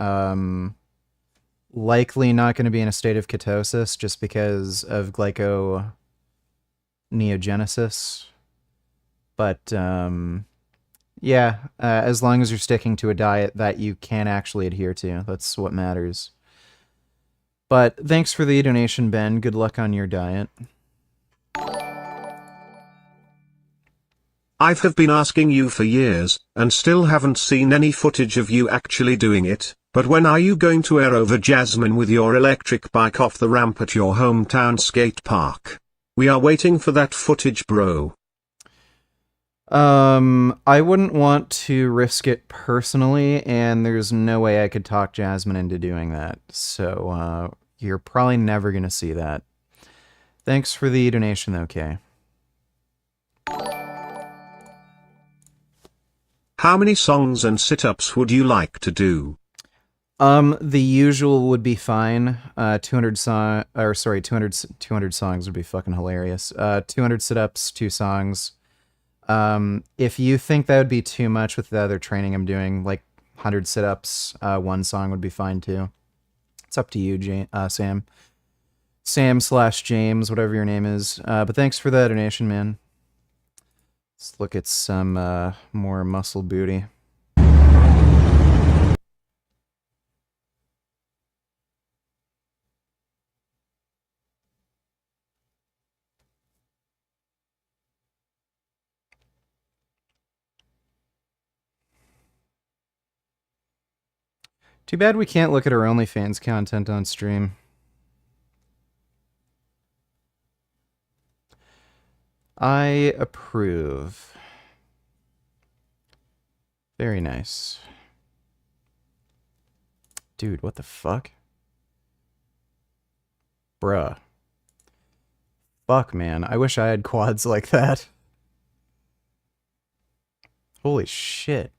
likely not going to be in a state of ketosis just because of glyconeogenesis. But yeah, as long as you're sticking to a diet that you can actually adhere to, that's what matters. But thanks for the donation, Ben. Good luck on your diet. I have been asking you for years, and still haven't seen any footage of you actually doing it, but when are you going to air over Jasmine with your electric bike off the ramp at your hometown skate park? We are waiting for that footage, bro. I wouldn't want to risk it personally, and there's no way I could talk Jasmine into doing that, so you're probably never gonna see that. Thanks for the donation, though, Kay. How many songs and sit-ups would you like to do? The usual would be fine. 200 songs would be fucking hilarious. 200 sit-ups, 2 songs. If you think that would be too much with the other training I'm doing, like 100 sit-ups, 1 song would be fine too. It's up to you, Sam. Sam/James, whatever your name is. But thanks for the donation, man. Let's look at some more muscle booty. Too bad we can't look at our OnlyFans content on stream. I approve. Very nice. Dude, what the fuck? Bruh. Fuck, man. I wish I had quads like that. Holy shit.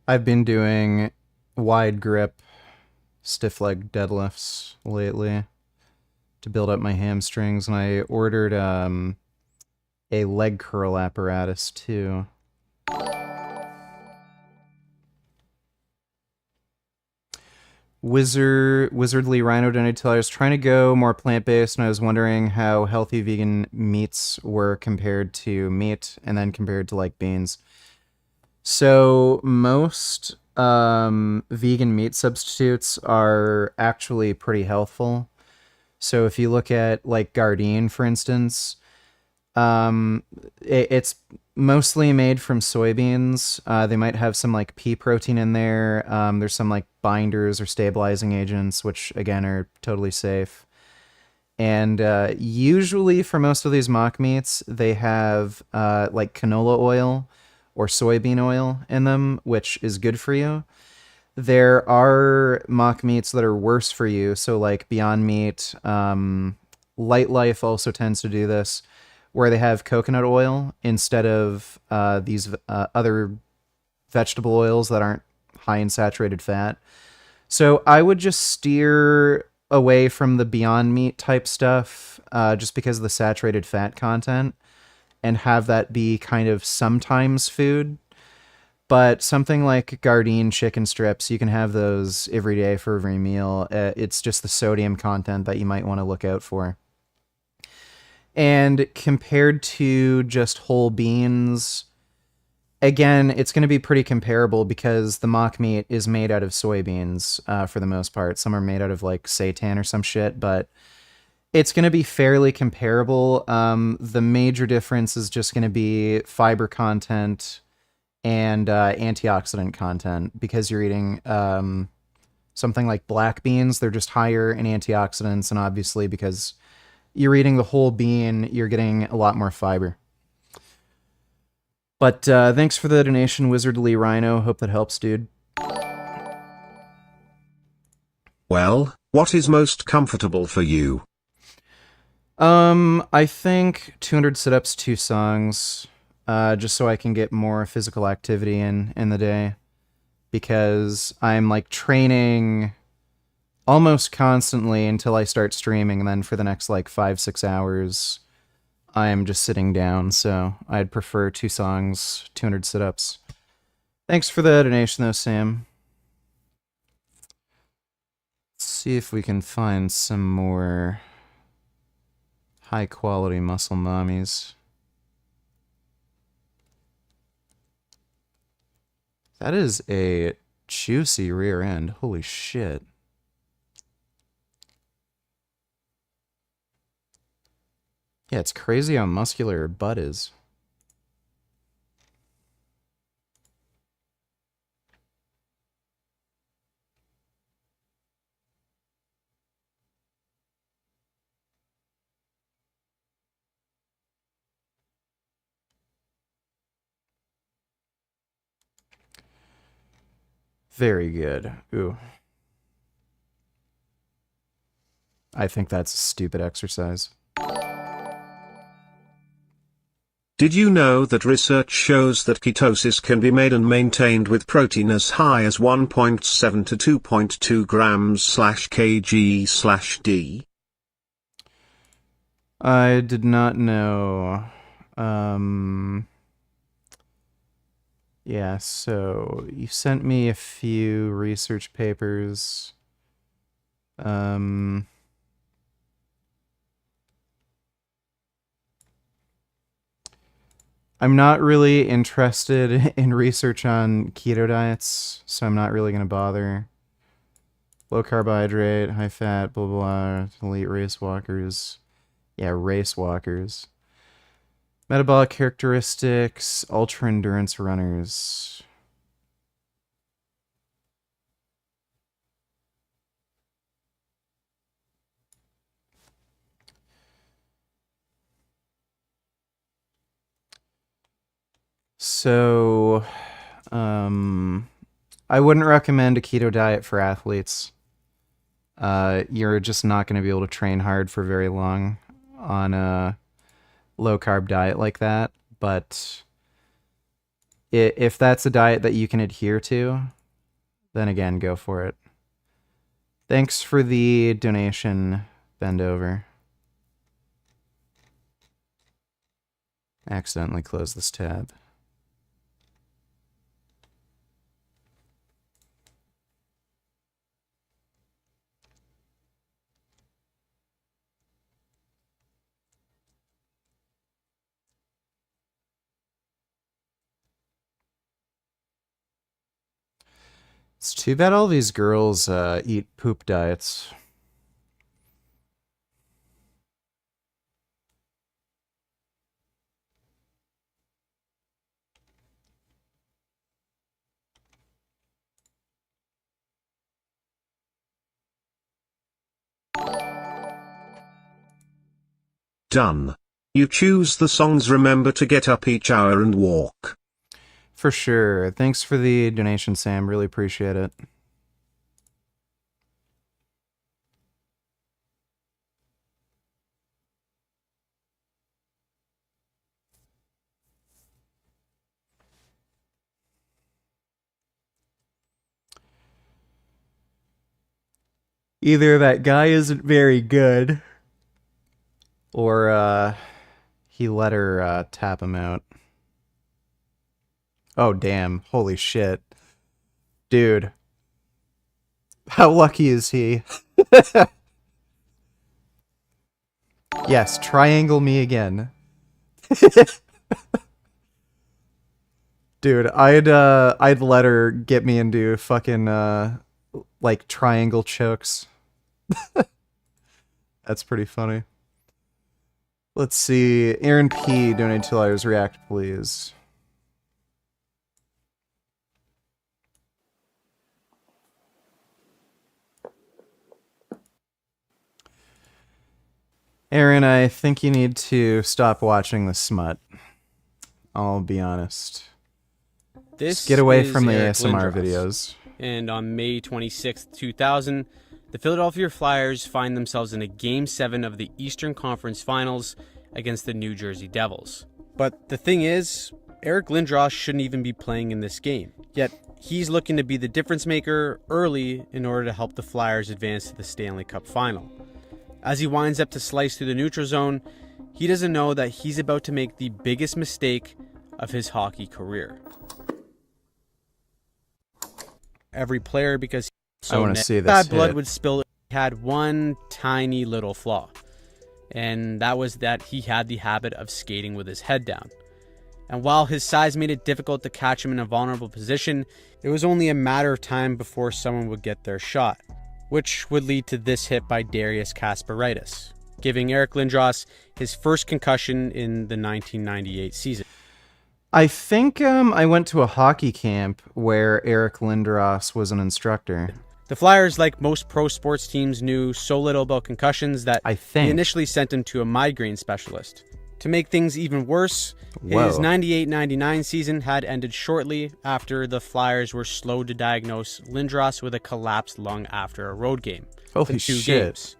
I've been doing wide grip stiff leg deadlifts lately to build up my hamstrings, and I ordered a leg curl apparatus too. Wizardly Rhino donated till I was trying to go more plant-based, and I was wondering how healthy vegan meats were compared to meat, and then compared to like beans. So most vegan meat substitutes are actually pretty healthful. So if you look at like Gardein, for instance, it's mostly made from soybeans. They might have some like pea protein in there. There's some like binders or stabilizing agents, which again are totally safe. And usually for most of these mock meats, they have like canola oil or soybean oil in them, which is good for you. There are mock meats that are worse for you. So like Beyond Meat, Light Life also tends to do this, where they have coconut oil instead of these other vegetable oils that aren't high in saturated fat. So I would just steer away from the Beyond Meat type stuff just because of the saturated fat content, and have that be kind of sometimes food. But something like Gardein chicken strips, you can have those every day for every meal. It's just the sodium content that you might want to look out for. And compared to just whole beans, again, it's going to be pretty comparable because the mock meat is made out of soybeans for the most part. Some are made out of like seitan or some shit, but it's going to be fairly comparable. The major difference is just going to be fiber content and antioxidant content, because you're eating something like black beans. They're just higher in antioxidants, and obviously because you're eating the whole bean, you're getting a lot more fiber. But thanks for the donation, Wizardly Rhino. Hope that helps, dude. Well, what is most comfortable for you? I think 200 sit-ups, 2 songs, just so I can get more physical activity in the day, because I'm like training almost constantly until I start streaming, and then for the next like 5-6 hours, I'm just sitting down. So I'd prefer 2 songs, 200 sit-ups. Thanks for the donation though, Sam. Let's see if we can find some more high quality muscle mommies. That is a juicy rear end. Holy shit. Yeah, it's crazy how muscular her butt is. Very good. Ooh. I think that's a stupid exercise. Did you know that research shows that ketosis can be made and maintained with protein as high as 1.7 to 2.2 grams/kg/d? I did not know. Yeah, so you sent me a few research papers. I'm not really interested in research on keto diets, so I'm not really going to bother. Low carbohydrate, high fat, blah, blah, blah, elite race walkers. Yeah, race walkers. Metabolic characteristics, ultra endurance runners. So, I wouldn't recommend a keto diet for athletes. You're just not going to be able to train hard for very long on a low carb diet like that. But if that's a diet that you can adhere to, then again, go for it. Thanks for the donation, Bend Over. Accidentally closed this tab. It's too bad all these girls eat poop diets. Done. You choose the songs. Remember to get up each hour and walk. For sure. Thanks for the donation, Sam. Really appreciate it. Either that guy isn't very good, or he let her tap him out. Oh, damn. Holy shit. Dude. How lucky is he? Yes, triangle me again. Dude, I'd let her get me into fucking like triangle chokes. That's pretty funny. Let's see. Aaron P. donate $2. React, please. Aaron, I think you need to stop watching the smut. I'll be honest. Just get away from the ASMR videos. And on May 26th, 2000, the Philadelphia Flyers find themselves in a Game 7 of the Eastern Conference Finals against the New Jersey Devils. But the thing is, Eric Lindros shouldn't even be playing in this game. Yet, he's looking to be the difference maker early in order to help the Flyers advance to the Stanley Cup Final. As he winds up to slice through the neutral zone, he doesn't know that he's about to make the biggest mistake of his hockey career. Every player, because I want to see this bad blood hit. would spill, had one tiny little flaw, and that was that he had the habit of skating with his head down. And while his size made it difficult to catch him in a vulnerable position, it was only a matter of time before someone would get their shot, which would lead to this hit by Darius Kasparaitis, giving Eric Lindros his first concussion in the 1998 season. I think I went to a hockey camp where Eric Lindros was an instructor. The Flyers, like most pro sports teams, knew so little about concussions that they initially sent him to a migraine specialist. To make things even worse, his 98-99 season had ended shortly after the Flyers were slow to diagnose Lindros with a collapsed lung after a road game. Holy shit. Games.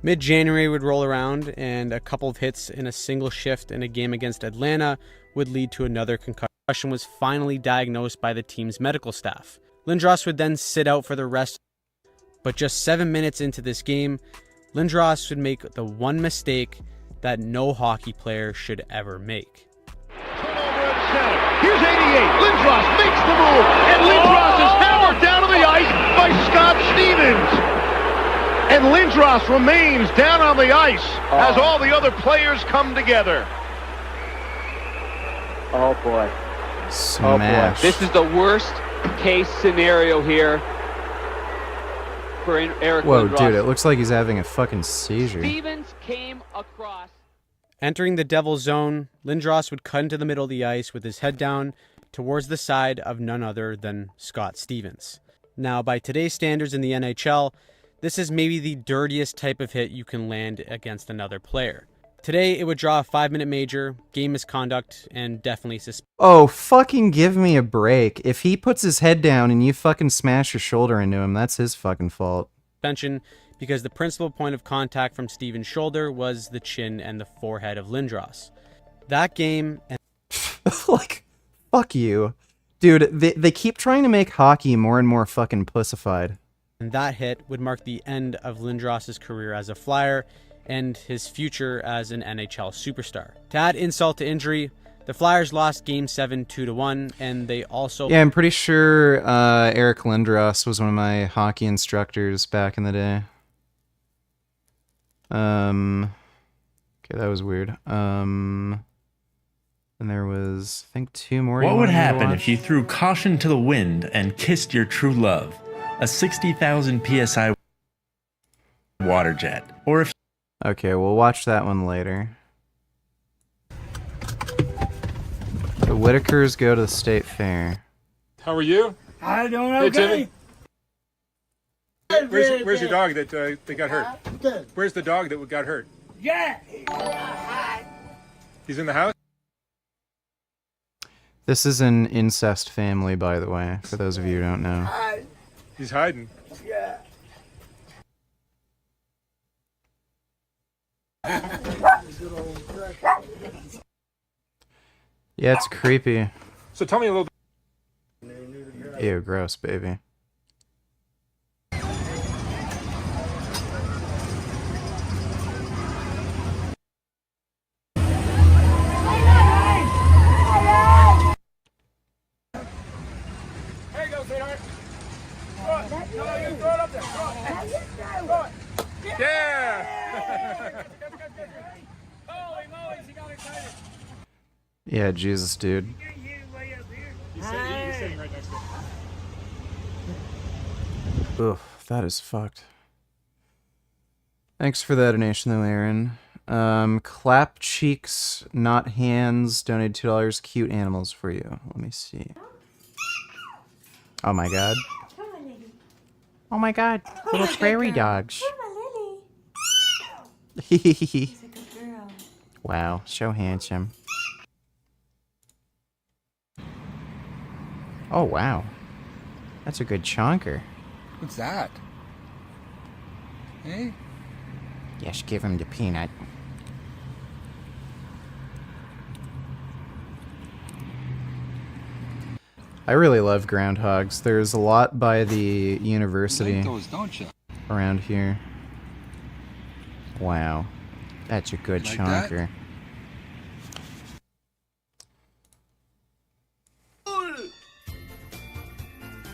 Mid-January would roll around, and a couple of hits in a single shift in a game against Atlanta would lead to another concussion was finally diagnosed by the team's medical staff. Lindros would then sit out for the rest, but just 7 minutes into this game, Lindros would make the one mistake that no hockey player should ever make. Here's 88. Lindros makes the move, and Lindros is hammered down to the ice by Scott Stevens. And Lindros remains down on the ice as all the other players come together. Oh boy. Smash. Oh boy. This is the worst case scenario here for Eric Whoa, Lindros. dude, it looks like he's having a fucking seizure. Stevens came across. Entering the Devil's zone, Lindros would cut into the middle of the ice with his head down towards the side of none other than Scott Stevens. Now, by today's standards in the NHL, this is maybe the dirtiest type of hit you can land against another player. Today, it would draw a 5-minute major, game misconduct, and definitely suspension. Oh, fucking give me a break. If he puts his head down and you fucking smash your shoulder into him, that's his fucking fault. Because the principal point of contact from Stevens' shoulder was the chin and the forehead of Lindros. That game... And like, fuck you. Dude, they keep trying to make hockey more and more fucking pussified. And that hit would mark the end of Lindros' career as a Flyer and his future as an NHL superstar. To add insult to injury, the Flyers lost Game 7 2-1, and they also... Yeah, I'm pretty sure Eric Lindros was one of my hockey instructors back in the day. Okay, that was weird. And there was, I think, 2 more. What would happen if you threw caution to the wind and kissed your true love? A 60,000 PSI water jet. Or if... Okay, we'll watch that one later. The Whitakers go to the state fair. How are you? I don't know. Hey, Timmy. Where's your dog that got hurt? Where's the dog that got hurt? Yeah. He's in the house? This is an incest family, by the way, for those of you who don't know. He's hiding. Yeah. Yeah, it's creepy. So tell me a little bit. Ew, gross, baby. Yeah, Jesus, dude. He's sitting right next to him. Oof, that is fucked. Thanks for that donation, though, Aaron. Clap Cheeks, Not Hands, donated $2. Cute animals for you. Let me see. Oh my god. Oh my god, little prairie dogs. Wow, so handsome. Oh wow, that's a good chonker. What's that? Hey? Yes, give him the peanut. I really love groundhogs. There's a lot by the university You like those, don't you? around here. Wow, that's a good Like that? chonker.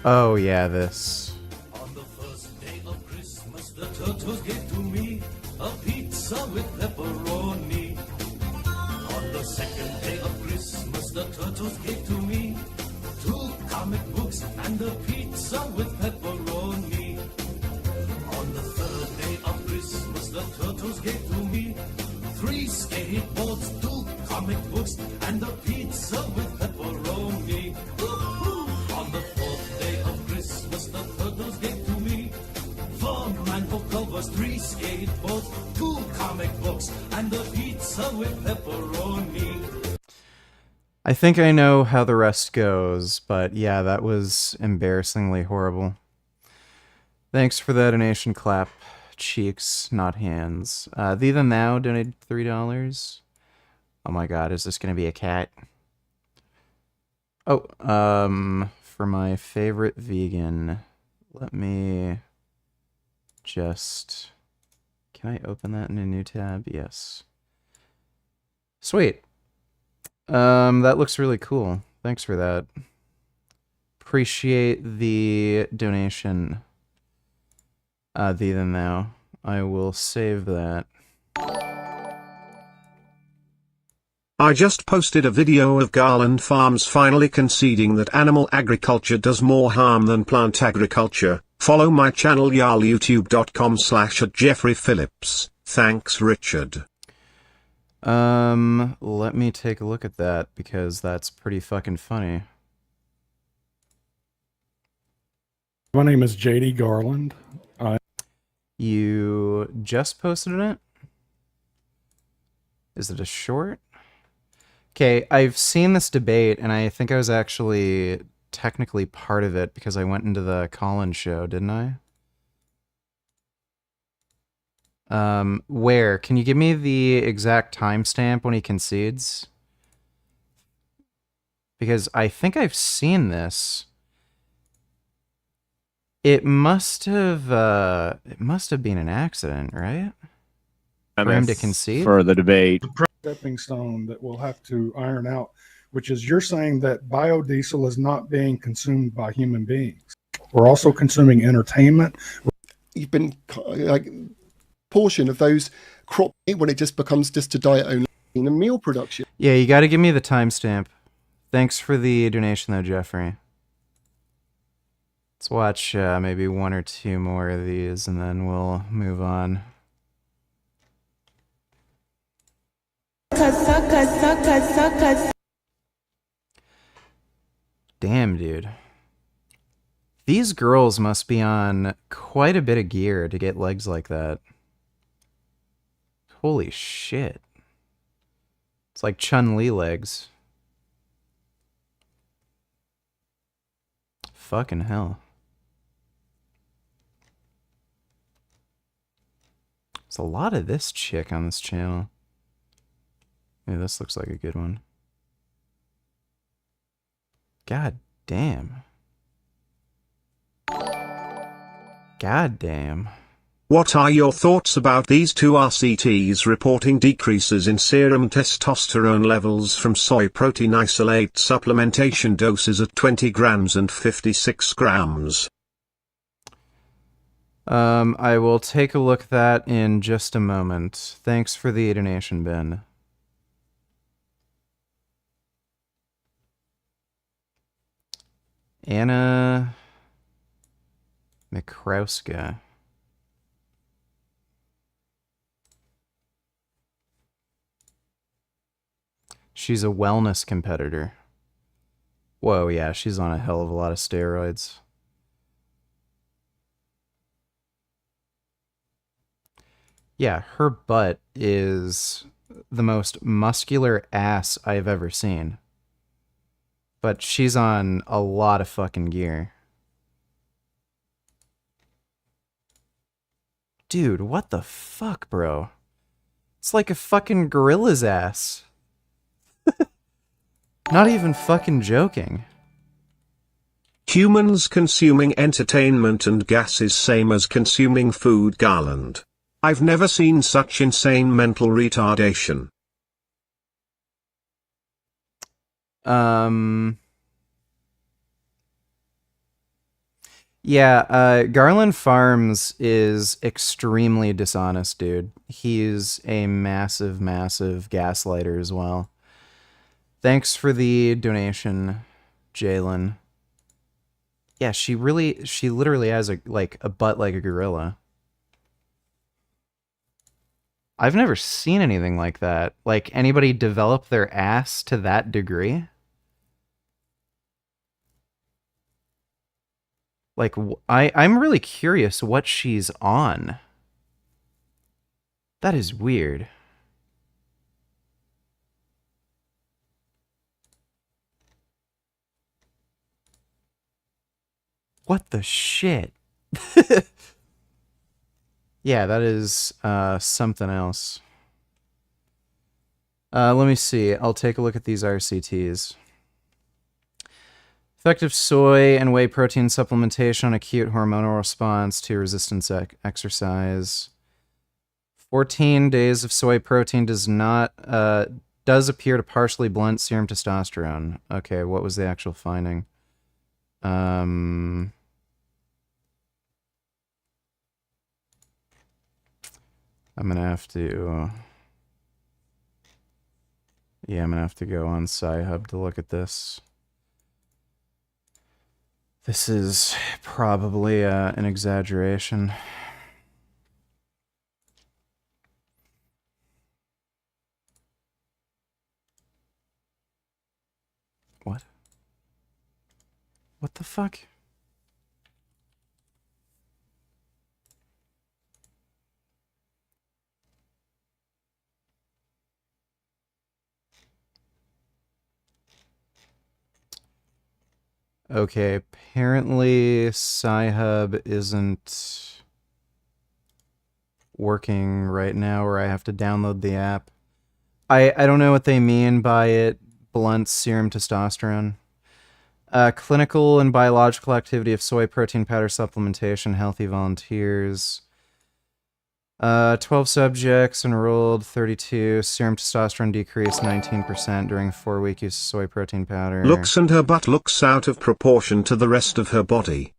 Oh yeah, this. On the first day of Christmas, the turtles gave to me a pizza with pepperoni. On the second day of Christmas, the turtles gave to me 2 comic books and a pizza with pepperoni. On the third day of Christmas, the turtles gave to me 3 skateboards, 2 comic books, and a pizza with pepperoni. On the fourth day of Christmas, the turtles gave to me 4 manhole covers, 3 skateboards, 2 comic books, and a pizza with pepperoni. I think I know how the rest goes, but yeah, that was embarrassingly horrible. Thanks for the donation, Clap Cheeks, Not Hands. Thee Than Thou donated $3. Oh my god, is this gonna be a cat? Oh, for my favorite vegan, let me just... Can I open that in a new tab? Yes. Sweet. That looks really cool. Thanks for that. Appreciate the donation. Thee Than Thou. I will save that. I just posted a video of Garland Farms finally conceding that animal agriculture does more harm than plant agriculture. Follow my channel youtube.com/@JeffreyPhillips. Thanks, Richard. Let me take a look at that because that's pretty fucking funny. My name is JD Garland. You just posted it? Is it a short? Okay, I've seen this debate, and I think I was actually technically part of it because I went into the Collins show, didn't I? Where? Can you give me the exact timestamp when he concedes? Because I think I've seen this. It must have been an accident, right? For him to concede? For the debate. Stepping stone that we'll have to iron out, which is you're saying that biodiesel is not being consumed by human beings. We're also consuming entertainment. You've been like portion of those crop meat when it just becomes just a diet only in a meal production. Yeah, you got to give me the timestamp. Thanks for the donation, though, Jeffrey. Let's watch maybe one or two more of these, and then we'll move on. Damn, dude. These girls must be on quite a bit of gear to get legs like that. Holy shit. It's like Chun-Li legs. Fucking hell. There's a lot of this chick on this channel. Yeah, this looks like a good one. God damn. God damn. What are your thoughts about these two RCTs reporting decreases in serum testosterone levels from soy protein isolate supplementation doses at 20 grams and 56 grams? I will take a look at that in just a moment. Thanks for the donation, Ben. Anna Mikrowska. She's a wellness competitor. Whoa, yeah, she's on a hell of a lot of steroids. Yeah, her butt is the most muscular ass I've ever seen. But she's on a lot of fucking gear. Dude, what the fuck, bro? It's like a fucking gorilla's ass. Not even fucking joking. Humans consuming entertainment and gas is same as consuming food, Garland. I've never seen such insane mental retardation. Yeah, Garland Farms is extremely dishonest, dude. He's a massive, massive gaslighter as well. Thanks for the donation, Jalen. Yeah, she literally has a butt like a gorilla. I've never seen anything like that. Like, anybody develop their ass to that degree? Like, I'm really curious what she's on. That is weird. What the shit? Yeah, that is something else. Let me see. I'll take a look at these RCTs. Effective soy and whey protein supplementation on acute hormonal response to resistance exercise. 14 days of soy protein does appear to partially blunt serum testosterone. Okay, what was the actual finding? I'm gonna have to... Yeah, I'm gonna have to go on Sci-Hub to look at this. This is probably an exaggeration. What? What the fuck? Okay, apparently Sci-Hub isn't working right now, or I have to download the app. I don't know what they mean by it blunts serum testosterone. Clinical and biological activity of soy protein powder supplementation, healthy volunteers. 12 subjects enrolled, 32. Serum testosterone decreased 19% during 4-week use of soy protein powder. Looks and her butt looks out of proportion to the rest of her body.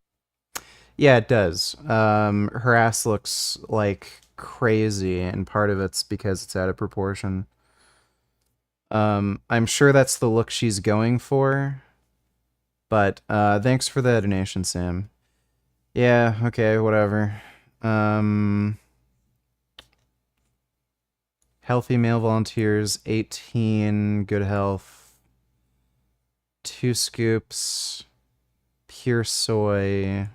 Yeah, it does. Her ass looks like crazy, and part of it's because it's out of proportion. I'm sure that's the look she's going for. But thanks for the donation, Sam. Yeah, okay, whatever. Healthy male volunteers, 18, good health. 2 scoops, pure soy.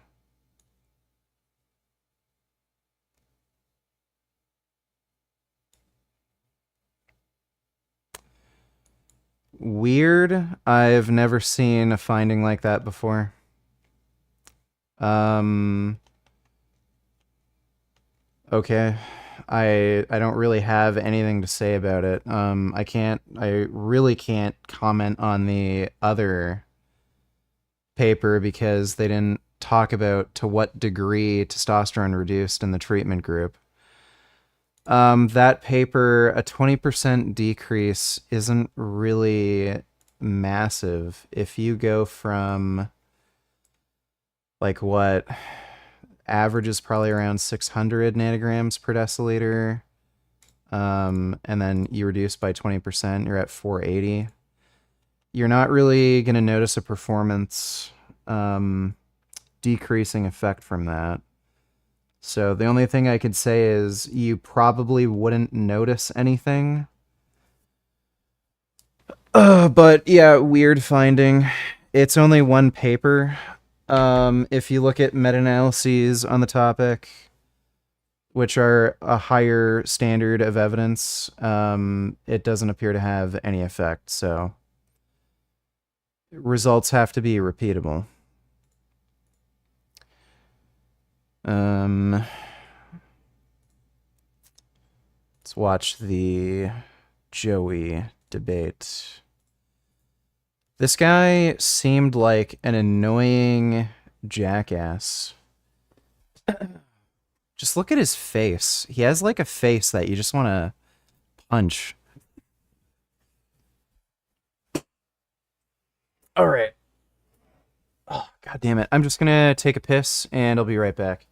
Weird. I've never seen a finding like that before. Okay. I don't really have anything to say about it. I really can't comment on the other paper because they didn't talk about to what degree testosterone reduced in the treatment group. That paper, a 20% decrease isn't really massive. If you go from, like, what, average is probably around 600 nanograms per deciliter, and then you reduce by 20%, you're at 480. You're not really going to notice a performance decreasing effect from that. So the only thing I could say is you probably wouldn't notice anything. But yeah, weird finding. It's only one paper. If you look at meta-analyses on the topic, which are a higher standard of evidence, it doesn't appear to have any effect. So results have to be repeatable. Let's watch the Joey debate. This guy seemed like an annoying jackass. Just look at his face. He has like a face that you just want to punch. All right. Oh, God damn it. I'm just going to take a piss and I'll be right back.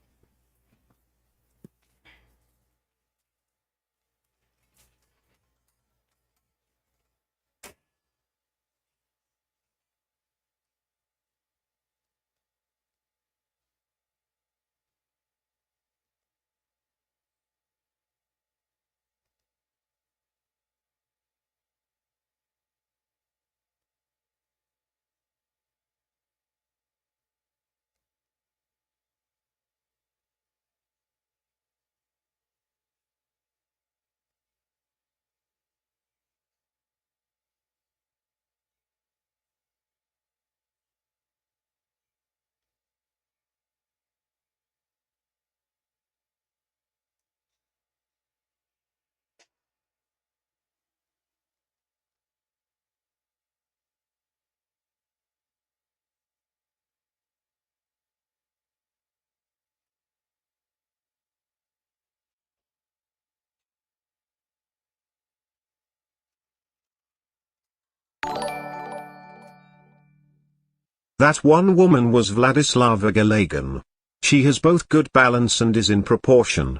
That one woman was Vladislava Galagan. She has both good balance and is in proportion.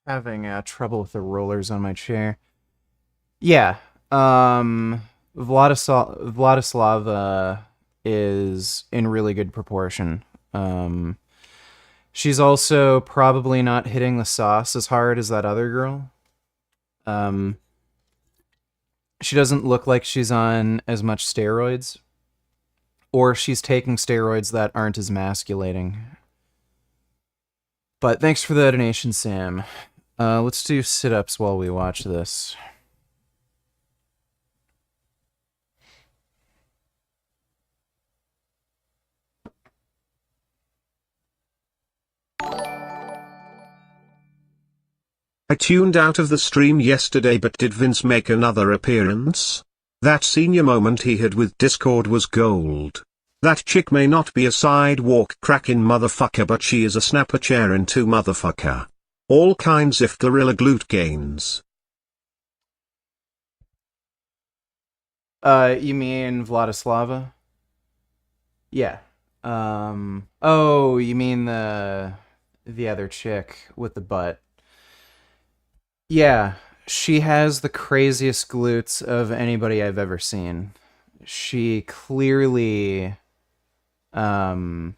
Having trouble with the rollers on my chair. Yeah. Vladislava is in really good proportion. She's also probably not hitting the sauce as hard as that other girl. She doesn't look like she's on as much steroids. Or she's taking steroids that aren't as masculating. But thanks for the donation, Sam. Let's do sit-ups while we watch this. I tuned out of the stream yesterday, but did Vince make another appearance? That senior moment he had with Discord was gold. That chick may not be a sidewalk cracking motherfucker, but she is a snapper chair into motherfucker. All kinds of gorilla glute gains. You mean Vladislava? Yeah. Oh, you mean the other chick with the butt. Yeah, she has the craziest glutes of anybody I've ever seen. She clearly spends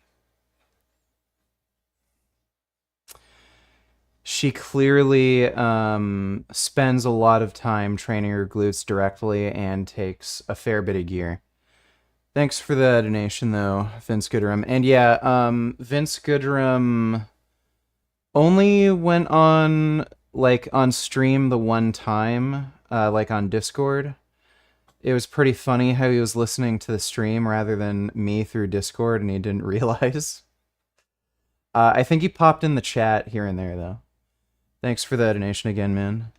a lot of time training her glutes directly and takes a fair bit of gear. Thanks for the donation, though, Vince Goodrum. And yeah, Vince Goodrum only went on stream the one time, on Discord. It was pretty funny how he was listening to the stream rather than me through Discord, and he didn't realize. I think he popped in the chat here and there, though. Thanks for the donation again, man.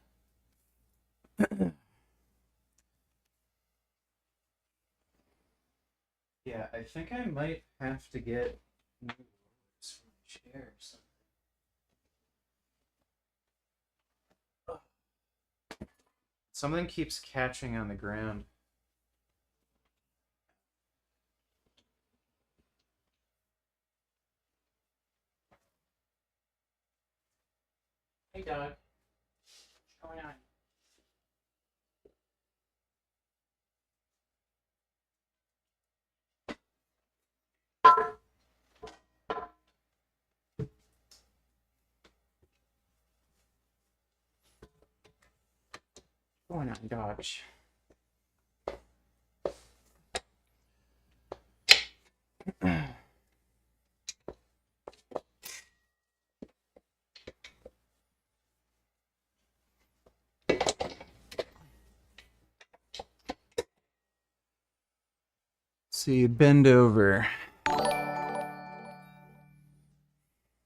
Yeah, I think I might have to get new chairs. Something keeps catching on the ground. Hey, dog. What's going on? What's going on, Dodge? So you bend over.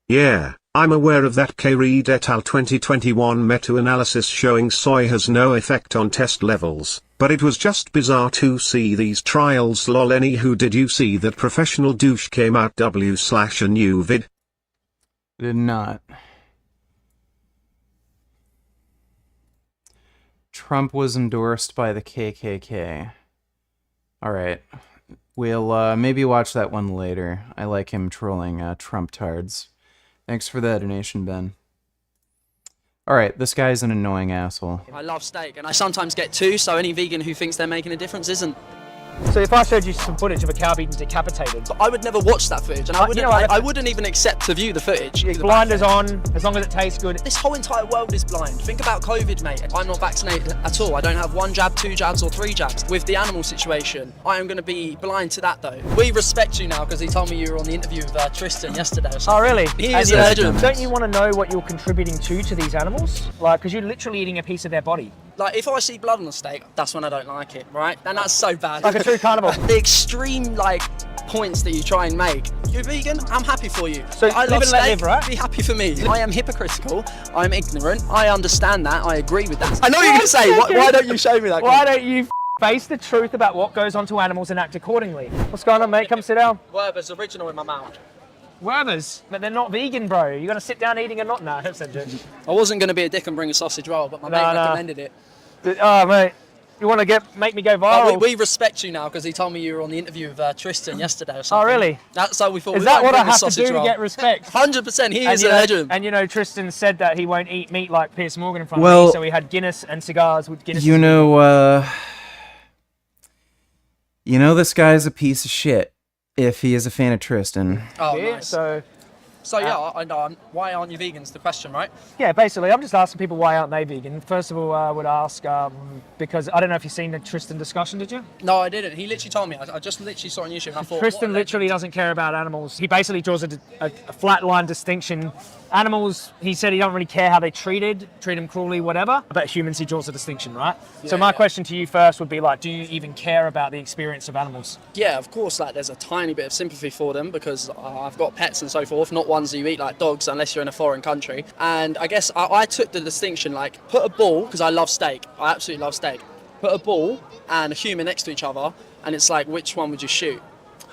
Yeah, I'm aware of that. K. Reed et al. 2021 meta-analysis showing soy has no effect on test levels, but it was just bizarre to see these trials. Lol. Anywho, did you see that professional douche came out a new vid? Did not. Trump was endorsed by the KKK. Alright. We'll maybe watch that one later. I like him trolling Trump tards. Thanks for the donation, Ben. Alright, this guy's an annoying asshole. I love steak, and I sometimes get two, so any vegan who thinks they're making a difference isn't. So if I showed you some footage of a cow being decapitated, But I would never watch that footage, and I wouldn't even accept to view the footage. blinders on, as long as it tastes good. This whole entire world is blind. Think about COVID, mate. I'm not vaccinated at all. I don't have 1 jab, 2 jabs, or 3 jabs. With the animal situation, I am going to be blind to that, though. We respect you now, because he told me you were on the interview with Tristan yesterday or something. Oh, really? He is a legend. Don't you want to know what you're contributing to these animals? Like, because you're literally eating a piece of their body. Like, if I see blood on the steak, that's when I don't like it, right? And that's so bad. Like a true carnivore. The extreme, points that you try and make. You're vegan, I'm happy for you. So I live love and let steak, live, right? Be happy for me. I am hypocritical, I'm ignorant, I understand that, I agree with that. I know what you're going to say, why don't you show me that? Why don't you face the truth about what goes on to animals and act accordingly? What's going on, mate? Come sit down. Werther's original in my mouth. Werther's? But they're not vegan, bro. You're going to sit down eating a not now. I wasn't going to be a dick and bring a sausage roll, but my mate recommended it. Oh, mate. You want to make me go viral? We respect you now because he told me you were on the interview with Tristan yesterday or something. Oh, really? That's how we thought. Is that what I have to do to get respect? 100%, he is a legend. And Tristan said that he won't eat meat like Piers Morgan in front of me, so we had Guinness and cigars with Guinness. This guy's a piece of shit if he is a fan of Tristan. Oh, nice. So So yeah, I know. Why aren't you vegans? The question, right? Yeah, basically, I'm just asking people why aren't they vegan. First of all, I would ask because I don't know if you've seen the Tristan discussion, did you? No, I didn't. He literally told me. I just literally saw it on YouTube and I thought, Tristan literally doesn't care about animals. He basically draws a flat line distinction. Animals, he said he don't really care how they're treat them cruelly, whatever. But humans, he draws a distinction, right? So my question to you first would be like, do you even care about the experience of animals? Yeah, of course, like there's a tiny bit of sympathy for them because I've got pets and so forth, not ones that you eat like dogs unless you're in a foreign country. And I guess I took the distinction, like put a bull, because I love steak, I absolutely love steak, put a bull and a human next to each other and it's like, which one would you shoot?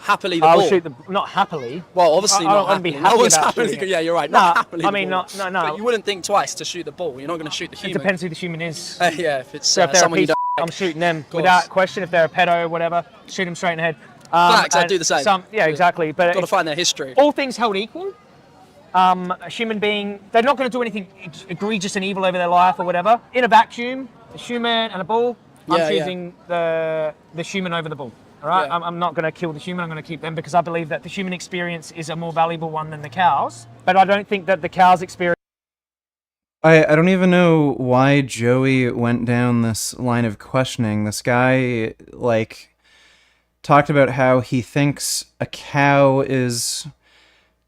Happily the I'll bull. shoot not happily. Well, obviously not happily. Be happy No one's about happily. it. Yeah, you're right. No, Not happily. I mean, the bull. no. But you wouldn't think twice to shoot the bull. You're not going to shoot the human. It depends who the human is. Yeah, if it's so if they're someone a you piece, don't I'm shooting them without question. If they're a pedo or whatever, shoot them straight in the head. Facts, I do the same. Yeah, exactly. But got to find their history. All things held equal, a human being, they're not going to do anything egregious and evil over their life or whatever. In a vacuum, a human and a bull, I'm choosing the human over the bull. All right, I'm not going to kill the human. I'm going to keep them because I believe that the human experience is a more valuable one than the cows. But I don't think that the cows' experience. I don't even know why Joey went down this line of questioning. This guy, like, talked about how he thinks a cow is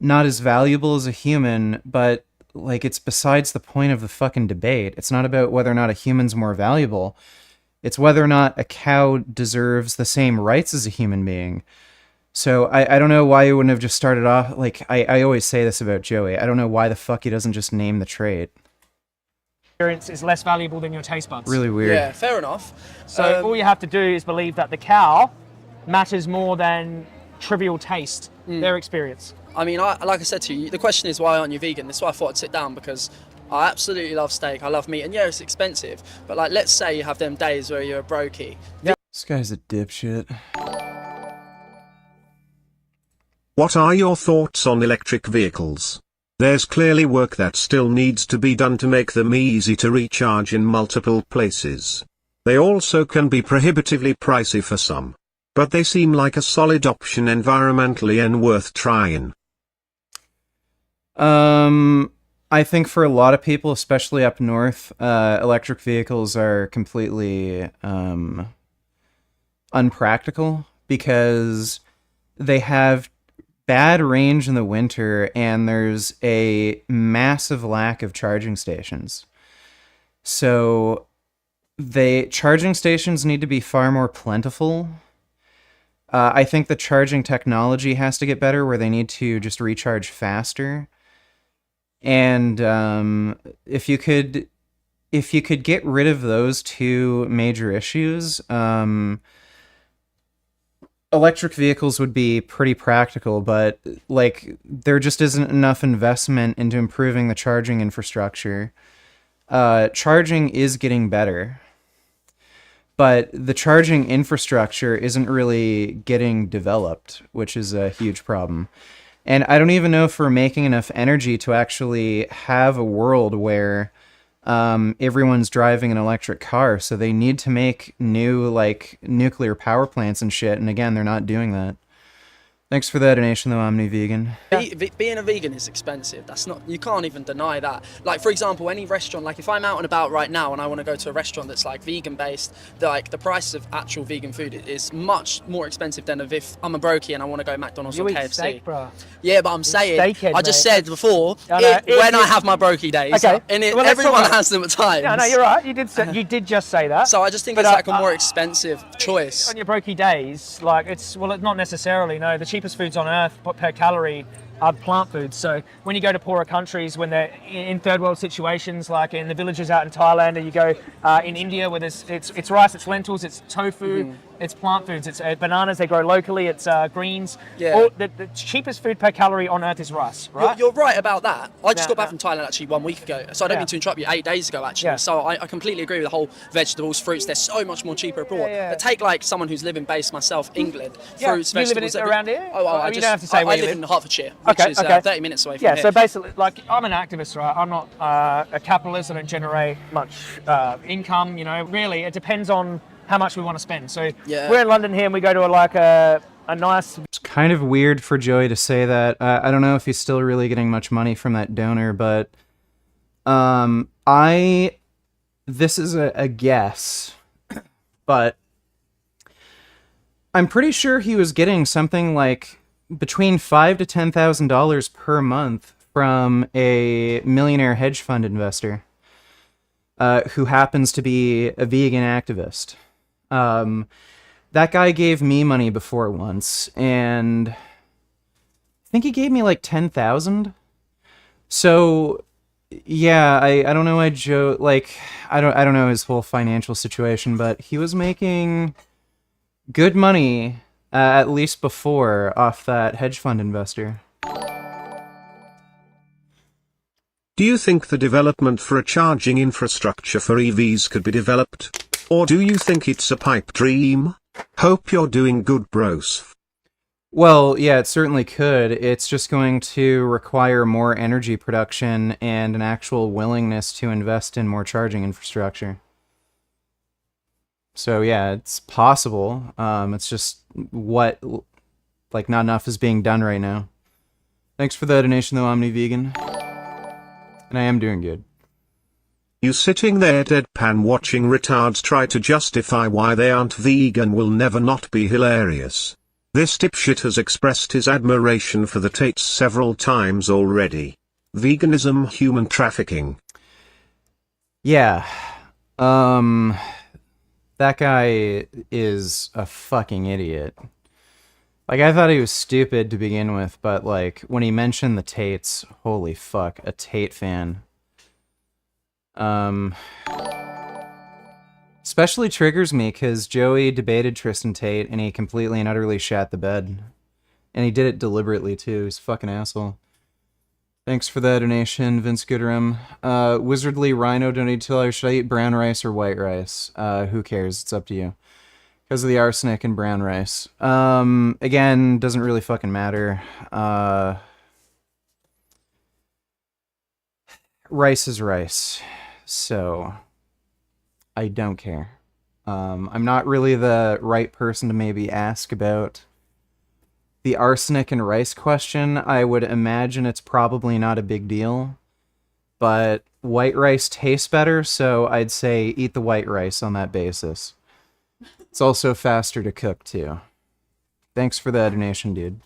not as valuable as a human, but, like, it's besides the point of the fucking debate. It's not about whether or not a human's more valuable. It's whether or not a cow deserves the same rights as a human being. So I don't know why he wouldn't have just started off, like, I always say this about Joey. I don't know why the fuck he doesn't just name the trait. Experience is less valuable than your taste buds. Really weird. Yeah, fair enough. So all you have to do is believe that the cow matters more than trivial taste, their experience. I mean, like I said to you, the question is why aren't you vegan? That's why I thought I'd sit down because I absolutely love steak. I love meat, and yeah, it's expensive. But like, let's say you have them days where you're a brokey. This guy's a dipshit. What are your thoughts on electric vehicles? There's clearly work that still needs to be done to make them easy to recharge in multiple places. They also can be prohibitively pricey for some. But they seem like a solid option environmentally and worth trying. I think for a lot of people, especially up north, electric vehicles are completely unpractical because they have bad range in the winter and there's a massive lack of charging stations. So charging stations need to be far more plentiful. I think the charging technology has to get better where they need to just recharge faster. And if you could get rid of those two major issues, electric vehicles would be pretty practical, but like there just isn't enough investment into improving the charging infrastructure. Charging is getting better, but the charging infrastructure isn't really getting developed, which is a huge problem. And I don't even know if we're making enough energy to actually have a world where everyone's driving an electric car. So they need to make new, like, nuclear power plants and shit. And again, they're not doing that. Thanks for that donation, though, Omni-Vegan. Being a vegan is expensive. That's not, you can't even deny that. Like, for example, any restaurant, like if I'm out and about right now and I want to go to a restaurant that's like vegan based, like the price of actual vegan food is much more expensive than if I'm a brokey and I want to go McDonald's or KFC. Steak, bro. Yeah, but I'm saying, Steakhead, I just mate. said before, I have my brokey days, Okay. and Well, let's everyone talk about- has them at times. No, you're right. You did just say that. So I just think But, it's like a more expensive choice. On your brokey days, like it's not necessarily. No, the cheapest foods on earth per calorie are plant foods. So when you go to poorer countries, when they're in third world situations, like in the villages out in Thailand, or you go in India where it's rice, it's lentils, it's tofu, it's plant foods, it's bananas they grow locally, it's greens. Yeah. The cheapest food per calorie on earth is rice, right? You're right about that. I just Yeah, got back from Thailand actually 1 week ago, so I don't mean to interrupt you. 8 days ago actually. Yeah. So I completely agree with the whole vegetables, fruits. They're so much more cheaper abroad. Yeah. But take like someone who's living based myself, England. Yeah. Fruits, You live in vegetables. around here? Oh, You don't have to say where I you live live. in Hertfordshire, which is 30 minutes away from Yeah, here. so basically, like, I'm an activist, right? I'm not a capitalist. I don't generate much income, you know. Really, it depends on how much we want to spend. So Yeah. we're in London here and we go to a a nice. It's kind of weird for Joey to say that. I don't know if he's still really getting much money from that donor, but this is a guess, but I'm pretty sure he was getting something like between $5,000 to $10,000 per month from a millionaire hedge fund investor who happens to be a vegan activist. That guy gave me money before once, and I think he gave me like 10,000. So yeah, I don't know why Joe, like, I don't know his whole financial situation, but he was making good money, at least before, off that hedge fund investor. Do you think the development for a charging infrastructure for EVs could be developed? Or do you think it's a pipe dream? Hope you're doing good, bros. Well, yeah, it certainly could. It's just going to require more energy production and an actual willingness to invest in more charging infrastructure. So yeah, it's possible. It's just not enough is being done right now. Thanks for the donation though, Omni Vegan. And I am doing good. You sitting there deadpan watching retards try to justify why they aren't vegan will never not be hilarious. This dipshit has expressed his admiration for the Tates several times already. Veganism, human trafficking. Yeah. That guy is a fucking idiot. Like, I thought he was stupid to begin with, but, like, when he mentioned the Tates, holy fuck, a Tate fan. Especially triggers me, because Joey debated Tristan Tate, and he completely and utterly shat the bed. And he did it deliberately, too. He's a fucking asshole. Thanks for the donation, Vince Gooderum. Wizardly Rhino donated $2. Should I eat brown rice or white rice? Who cares? It's up to you. Because of the arsenic and brown rice. Again, doesn't really fucking matter. Rice is rice. So, I don't care. I'm not really the right person to maybe ask about the arsenic and rice question. I would imagine it's probably not a big deal. But white rice tastes better, so I'd say eat the white rice on that basis. It's also faster to cook, too. Thanks for the donation, dude.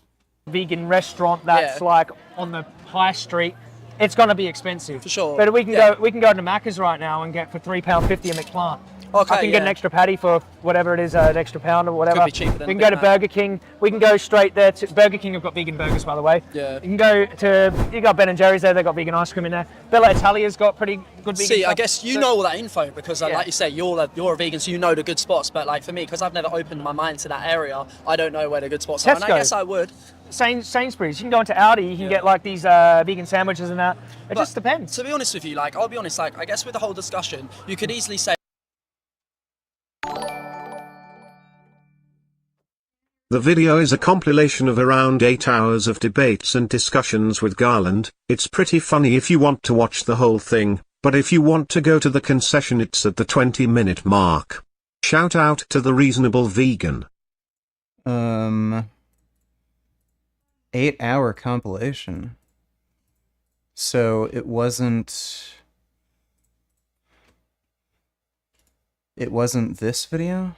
Vegan restaurant that's like on the high street, it's gonna be expensive. For sure. But we can go to Macca's right now and get for £3.50 a McPlant. Okay, I can get an extra patty for whatever it is, an extra pound or whatever. Could be cheaper than we can a go Big to Mac. Burger King. We can go straight there to Burger King. Have got vegan burgers, by the way. Yeah. You can go to, you got Ben and Jerry's there. They got vegan ice cream in there. Bella Italia's got pretty good vegan See, stuff. I guess you know all that info because, like you say, you're a vegan, so you know the good spots. But like for me, because I've never opened my mind to that area, I don't know where the good spots are. And I Tesco. guess I would. Sainsbury's. You can go into Aldi. You can get like these vegan sandwiches and that. It just depends. To be honest with you, like I'll be honest, like I guess with the whole discussion, you could easily say. The video is a compilation of around 8 hours of debates and discussions with Garland. It's pretty funny if you want to watch the whole thing, but if you want to go to the concession it's at the 20-minute mark. Shout out to the reasonable vegan. 8-hour compilation. So it wasn't this video?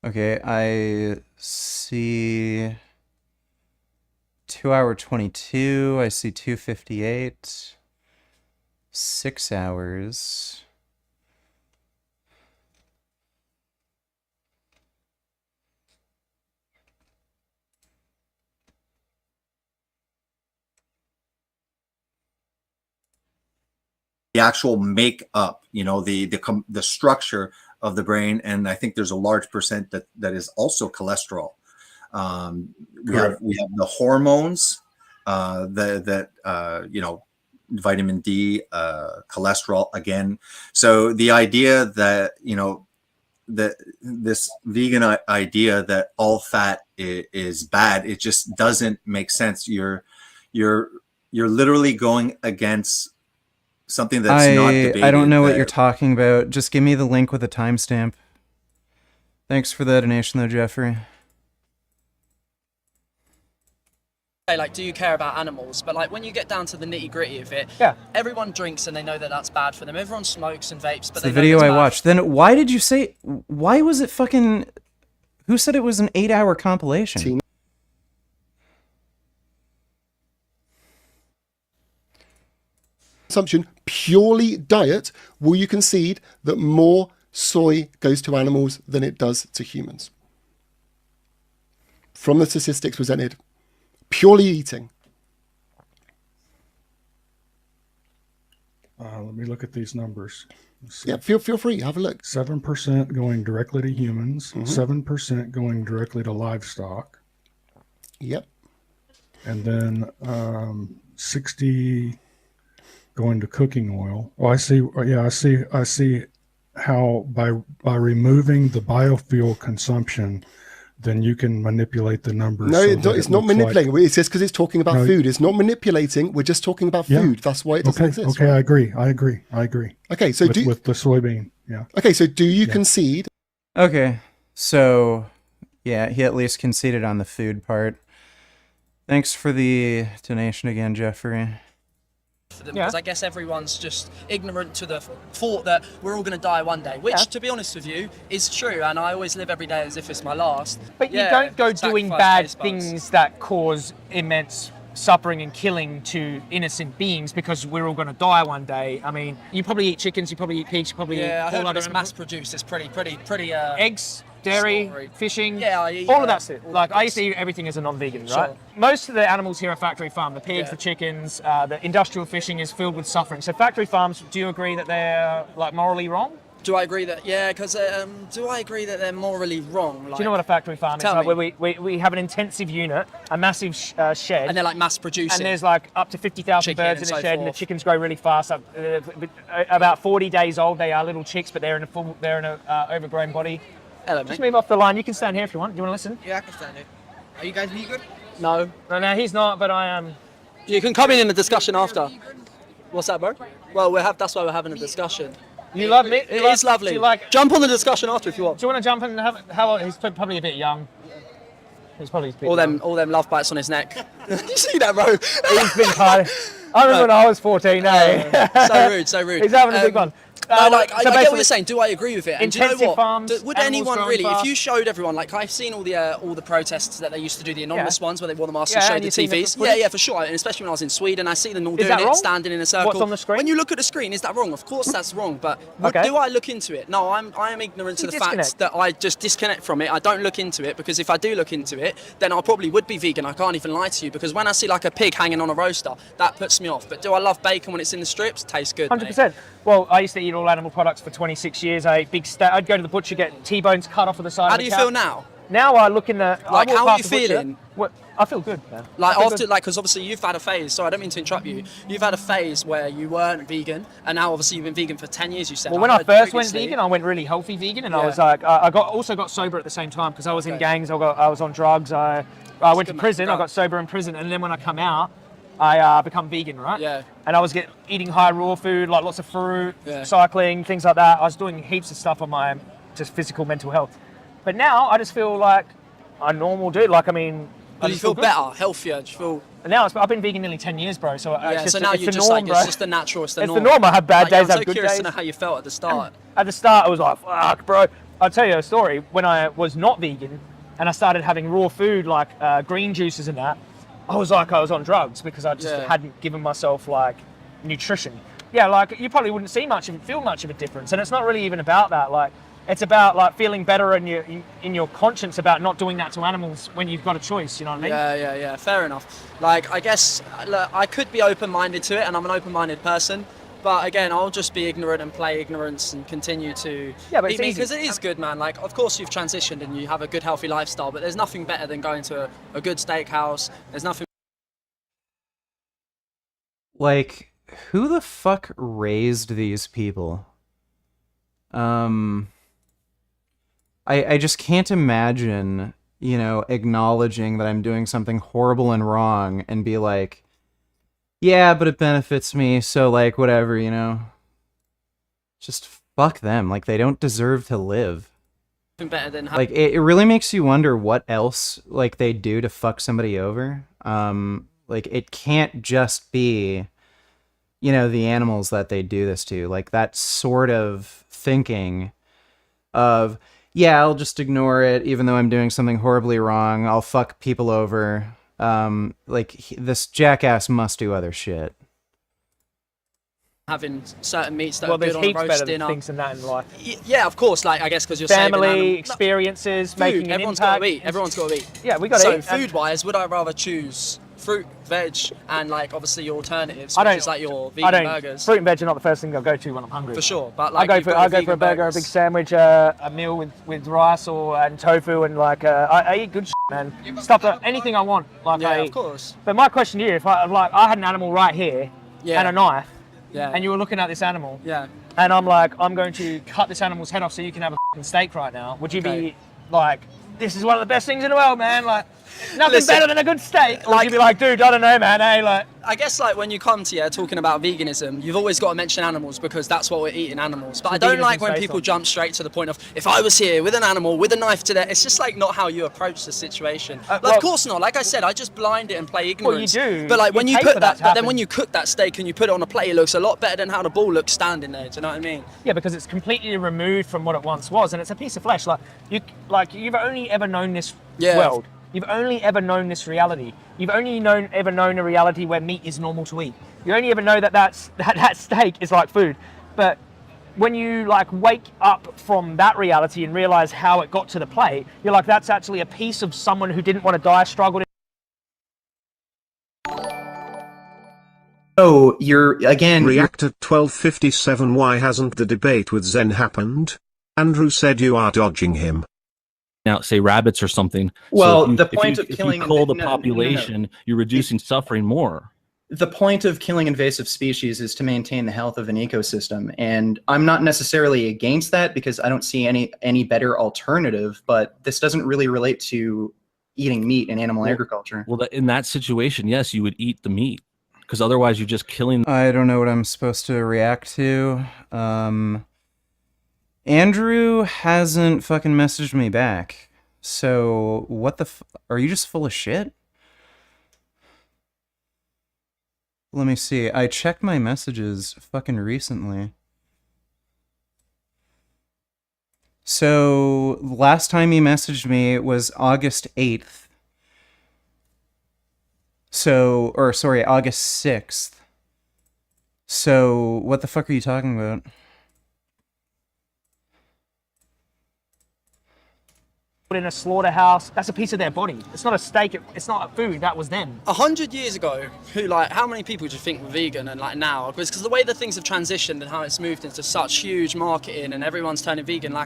Okay, I see 2 hour 22, I see 2:58, 6 hours. The actual makeup, the structure of the brain, and I think there's a large percent that is also cholesterol. We have the hormones, vitamin D, cholesterol again. So the idea that that this vegan idea that all fat is bad, it just doesn't make sense. You're You're literally going against something that's not debated. I don't know what that- you're talking about. Just give me the link with the timestamp. Thanks for the donation, though, Jeffrey. Like, do you care about animals? But like, when you get down to the nitty gritty of it, everyone drinks and they know that that's bad for them. Everyone smokes and vapes, but It's they the know video it's I bad. watched. Then why did you say? Why was it fucking? Who said it was an 8-hour compilation? Consumption, purely diet, will you concede that more soy goes to animals than it does to humans? From the statistics presented, purely eating. Let me look at these numbers. Yeah, feel free, have a look. 7% going directly to humans, 7% going directly to livestock. Yep. And then 60 going to cooking oil. Oh, I see. Yeah, I see how by removing the biofuel consumption, then you can manipulate the numbers. No, so it's not manipulating. It's just because it's talking about No, food. It's not manipulating. We're just talking about food. That's why it doesn't exist. Okay, right? I agree. Okay, so with the soybean, yeah. Okay, so do you concede? Okay, so yeah, he at least conceded on the food part. Thanks for the donation again, Jeffrey. For them, because I guess everyone's just ignorant to the thought that we're all going to die one day, which, to be honest with you, is true. And I always live every day as if it's my last. But you don't go doing bad things that cause immense suffering and killing to innocent beings because we're all going to die one day. I mean, you probably eat chickens, you probably eat pigs, you probably eat I all heard other it's mass produced. It's pretty. eggs, dairy, fishing, I eat, all of that stuff. Like, I used to eat everything as a non-vegan, right? Sure. Most of the animals here are factory farmed. The pigs, the chickens, the industrial fishing is filled with suffering. So factory farms, do you agree that they're like morally wrong? Do I agree that? Yeah, because do I agree that they're morally wrong? Like, Do you know what a factory farm is? Tell Like, me. where we have an intensive unit, a massive shed. And they're like mass producing. And there's like up to 50,000 Chicken birds in and the so shed, and the forth. chickens grow really fast. About 40 days old, they are little chicks, but they're in a overgrown body. Hello, Just mate. move off the line. You can stand here if you want. Do you want to listen? Yeah, I can stand here. Are you guys vegan? No. No, he's not, but I am. You can come in the discussion after. What's that, bro? Well, that's why we're having a discussion. You love me? It is lovely. Do you like? Jump on the discussion after if you want. Do you want to jump in and have? How old? He's probably a bit young. He's probably a bit All young. them love bites on his neck. you see that, bro? He's been kind. I remember when I was 14. So rude. He's having a big one. No, like, so I get what basically- you're saying. Do I agree with it? And do you know Intensive what? farms, Would animals anyone growing really, fast. if you showed everyone, like I've seen all the protests that they used to do, the anonymous ones where they wore the masks Yeah, and and showed you've the seen the TVs. footage? Yeah, for sure. And especially when I was in Sweden, I see them all Is doing that it, wrong? standing in a circle. What's on the screen? When you look at the screen, is that wrong? Of course that's wrong. But Okay. do I look into it? No, I am ignorant to You the fact disconnect. that I just disconnect from it. I don't look into it because if I do look into it, then I probably would be vegan. I can't even lie to you because when I see like a pig hanging on a roaster, that puts me off. But do I love bacon when it's in the strips? Tastes good. 100%. Well, I used to eat all animal products for 26 years. I ate big I'd go to the butcher, get T-bones cut off of the side. How of do the you cow. feel now? Now I look in the. Like, I walk how are past you the butcher. feeling? What, I feel good, man. Like I feel after, good. like, because obviously you've had a phase. Sorry, I don't mean to interrupt you. You've had a phase where you weren't vegan, and now obviously you've been vegan for 10 years. You said. Well, when I heard first went previously. vegan, I went really healthy vegan, and I Yeah. was like, I also got sober at the same time because I was in gangs. I was on drugs. I went to prison. I got sober in prison, and then when I come out, I become vegan, right? Yeah. And I was eating high raw food, like lots of fruit, Yeah. cycling, things like that. I was doing heaps of stuff on my just physical, mental health. But now I just feel like a normal dude. Like, I mean, Do you feel good. better, healthier? Do you feel? And now I've been vegan nearly 10 years, bro. So Yeah. it's just, So now it's you're the just norm, like bro. it's just the natural. It's the It's norm. the norm. I have bad Like, yeah, days, I I'm have so good curious days. to know how you felt at the start. At the start, I was like, fuck, bro. I'll tell you a story. When I was not vegan and I started having raw food like green juices and that, I was like I was on drugs because I just hadn't given myself like nutrition. Yeah, like you probably wouldn't feel much of a difference. And it's not really even about that. Like, it's about like feeling better in your conscience about not doing that to animals when you've got a choice. You know what I mean? Yeah. Fair enough. Like, I guess look, I could be open-minded to it, and I'm an open-minded person. But again, I'll just be ignorant and play ignorance and continue to. Yeah, but it's easy. because it is good, man. Like, of course you've transitioned and you have a good, healthy lifestyle, but there's nothing better than going to a good steakhouse. There's nothing. Like, who the fuck raised these people? I just can't imagine, you know, acknowledging that I'm doing something horrible and wrong and be like, Yeah, but it benefits me, so like whatever, you know. Just fuck them. Like they don't deserve to live. Better than Like it really makes you wonder what else like they do to fuck somebody over. Like it can't just be, you know, the animals that they do this to. Like that sort of thinking of, yeah, I'll just ignore it even though I'm doing something horribly wrong. I'll fuck people over. This jackass must do other shit. having certain meats that Well, are there's good on a heaps roast better dinner. things than that in life. Yeah, of course. Like I guess because you're saving Family animal- experiences, food. making an Everyone's impact. got to eat. Everyone's got to eat. Yeah, we got to so eat. So food-wise, would I rather choose fruit, veg, and like obviously your alternatives, I which don't. is like your I vegan don't. burgers? Fruit and veg are not the first thing I'll go to when I'm hungry. For sure, but like I go for a vegan burger, burgers. a big sandwich, a meal with rice and tofu, and like I eat good shit, man. Stuff that anything I want. Like Yeah, I of eat. course. But my question to you, if I had an animal right here Yeah. and a knife, Yeah. and you were looking at this animal, Yeah. and I'm like, I'm going to cut this animal's head off so you can have a fucking steak right now. Would you be like, this is one of the best things in the world, man? Like, nothing Listen, better than a good steak. Or would you be like, dude, I don't know, man. Hey, like. I guess like when you come to talking about veganism, you've always got to mention animals because that's what we're eating, animals. But I don't like when people jump straight to the point of if I was here with an animal with a knife to there. It's just like not how you approach the situation. Of course not. Like I said, I just blind it and play ignorance. Well, you do. But like when you pay put for that, to but then happen. when you cook that steak and you put it on a plate, it looks a lot better than how the ball looks standing there. Do you know what I mean? Yeah, because it's completely removed from what it once was, and it's a piece of flesh. You've only ever known this world. You've only ever known this reality. You've only ever known a reality where meat is normal to eat. You only ever know that steak is like food. But when you like wake up from that reality and realize how it got to the plate, you're like, that's actually a piece of someone who didn't want to die, struggled. Oh, you're again. Reactor 1257. Why hasn't the debate with Zen happened? Andrew said you are dodging him. Now, say rabbits or something. Well, so the point of killing if you cull the no, population, you're reducing suffering more. The point of killing invasive species is to maintain the health of an ecosystem, and I'm not necessarily against that because I don't see any better alternative. But this doesn't really relate to eating meat in animal agriculture. Well, in that situation, yes, you would eat the meat because otherwise you're just killing. I don't know what I'm supposed to react to. Andrew hasn't fucking messaged me back. So what the are you just full of shit? Let me see. I checked my messages fucking recently. So last time he messaged me was August 8th. So, or sorry, August 6th. So what the fuck are you talking about? In a slaughterhouse, that's a piece of their body. It's not a steak. It's not a food. That was them. 100 years ago, how many people do you think were vegan and like now? Because the way that things have transitioned and how it's moved into such huge marketing and everyone's turning vegan,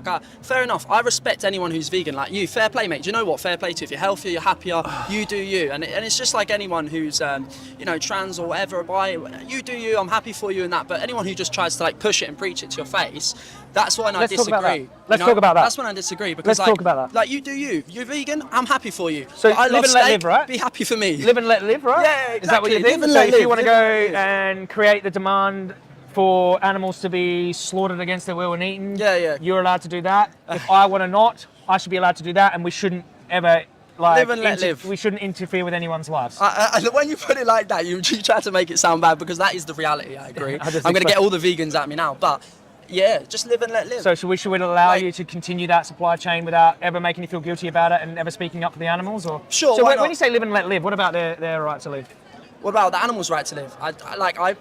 fair enough. I respect anyone who's vegan, like you. Fair play, mate. Do you know what? Fair play to you. If you're healthier, you're happier. You do you. And it's just like anyone who's, trans or whatever. You do you. I'm happy for you and that. But anyone who just tries to push it and preach it to your face, that's when I disagree. Let's talk about that. That's when I disagree because let's talk about that. Like you do you. You're vegan. I'm happy for you. So I live love and let steak, live, right? Be happy for me. Live and let live, right? Yeah, exactly. Is that what you think? Live and So let if you live. want to Live go and let live. and create the demand for animals to be slaughtered against their will and eaten, you're allowed to do that. If I want to not, I should be allowed to do that, and we shouldn't ever live and let live. We shouldn't interfere with anyone's lives. When you put it like that, you try to make it sound bad because that is the reality. I agree. I'm going to get all the vegans at me now, but. Yeah, just live and let live. So should we allow you to continue that supply chain without ever making you feel guilty about it and ever speaking up for the animals? Or sure. So why when not? you say live and let live, what about their right to live? What about the animals' right to live? I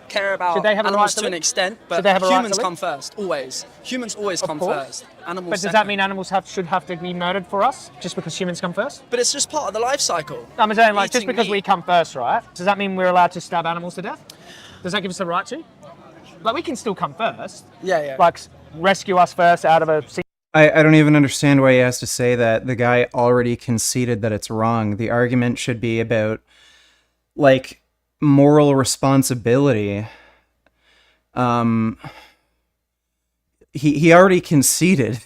care about Should they have a animals right to an extent, but Should they have a right humans to live? come first, always. Humans always come first. Animals But does second. that mean animals should have to be murdered for us, just because humans come first? But it's just part of the life cycle. I'm saying, just Eating because meat. we come first, right? Does that mean we're allowed to stab animals to death? Does that give us a right to? We can still come first. Yeah. Rescue us first out of a... I don't even understand why he has to say that. The guy already conceded that it's wrong. The argument should be about, moral responsibility. He already conceded